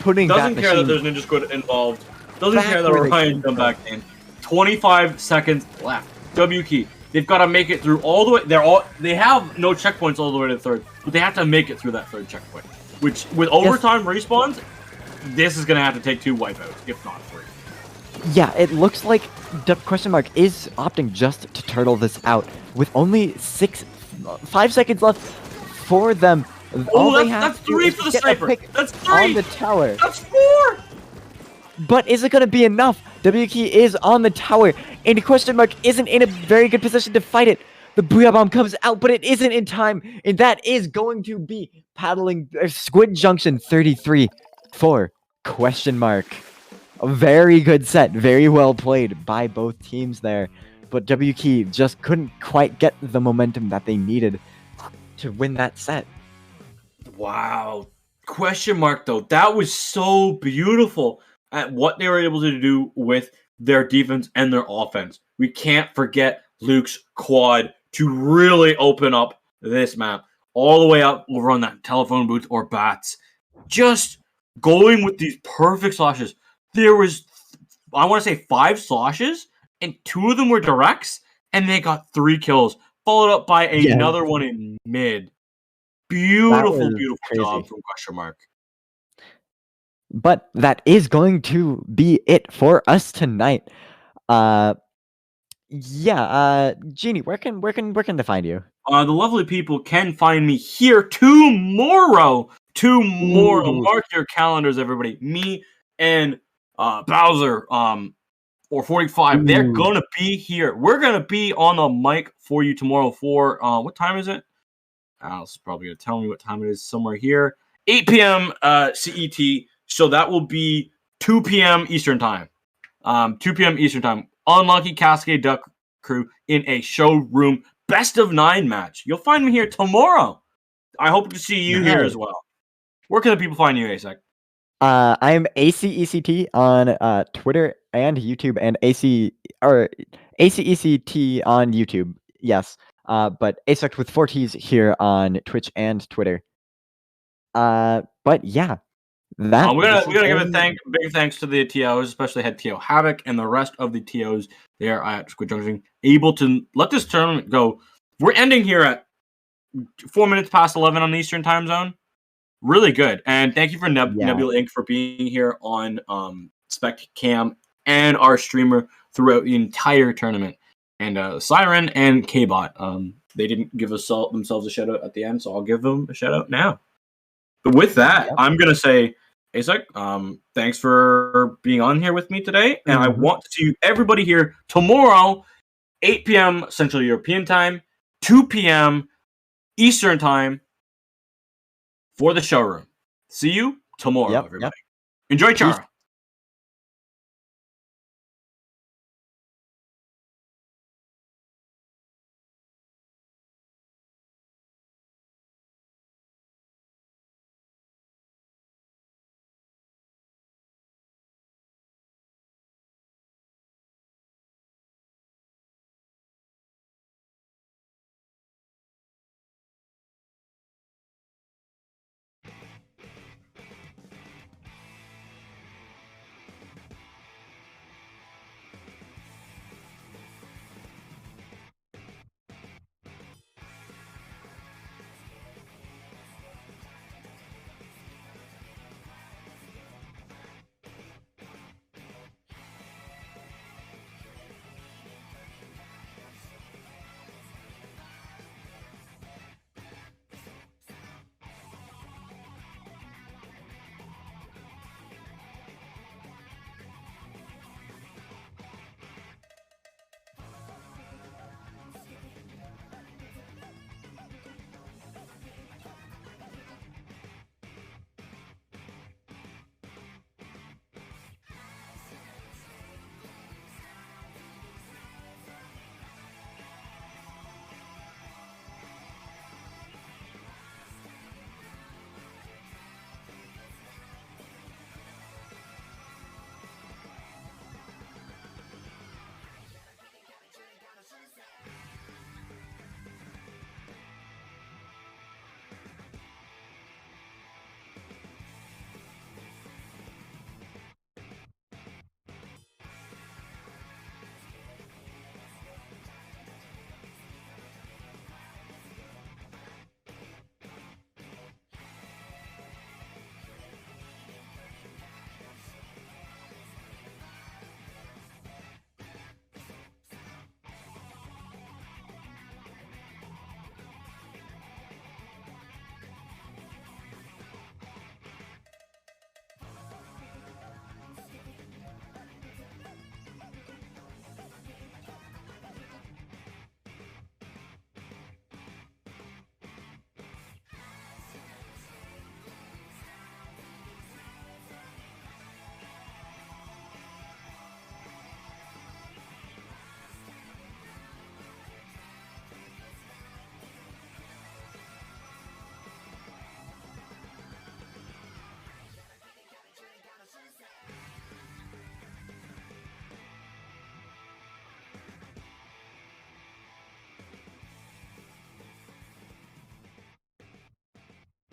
Doesn't care that there's Ninja Squid involved. Doesn't care that Orion come back in. 25 seconds left. WK. They've got to make it through all the way. They have no checkpoints all the way to the third, but they have to make it through that third checkpoint. Which, with overtime respawns, this is going to have to take 2 wipeouts, if not 3. Yeah, it looks like question mark is opting just to turtle this out with only 5 seconds left for them. That's 3 for the sniper. That's 3 on the tower. That's 4. But is it going to be enough? WK is on the tower, and question mark isn't in a very good position to fight it. The Booyah Bomb comes out, but it isn't in time, and that is going to be paddling Squid Junction 33 for question mark. A very good set, very well played by both teams there, but WK just couldn't quite get the momentum that they needed to win that set. Wow. Question mark, though. That was so beautiful at what they were able to do with their defense and their offense. We can't forget Luke's quad to really open up this map all the way up over on that telephone booth or bats. Just going with these perfect sloshes. There was, I want to say 5 sloshes, and 2 of them were directs, and they got 3 kills, followed up by another one in mid. Beautiful job from question mark. But that is going to be it for us tonight. Jeannie, where can they find you? The lovely people can find me here tomorrow. Mark your calendars, everybody. Me and Bowser, or 45. They're gonna be here. We're gonna be on the mic for you tomorrow. For what time is it? Alice is probably gonna tell me what time it is. Somewhere here, 8 p.m. CET. So that will be 2 p.m. Eastern time. 2 p.m. Eastern time. Unlucky Cascade Duck crew in a showroom best of 9 match. You'll find me here tomorrow. I hope to see you here as well. Where can the people find you, ASEC? I'm ACECT on Twitter and YouTube, and ACECT on YouTube. Yes, but ASEC with 4 T's here on Twitch and Twitter. But yeah. We're gonna give a big thanks to the TOs, especially head TO Havoc and the rest of the TOs there at Squid Junction, able to let this tournament go. We're ending here at 4 minutes past 11 on the Eastern time zone. Really good, and thank you for Nebula Inc. for being here on Spec Cam and our streamer throughout the entire tournament, and Siren and Kbot. They didn't give themselves a shout out at the end, so I'll give them a shout out now. But with that, I'm gonna say, ASEC, thanks for being on here with me today, and I want to see everybody here tomorrow 8 p.m. Central European Time, 2 p.m. Eastern Time for the showroom. See you tomorrow, Yep, everybody. Enjoy Chara.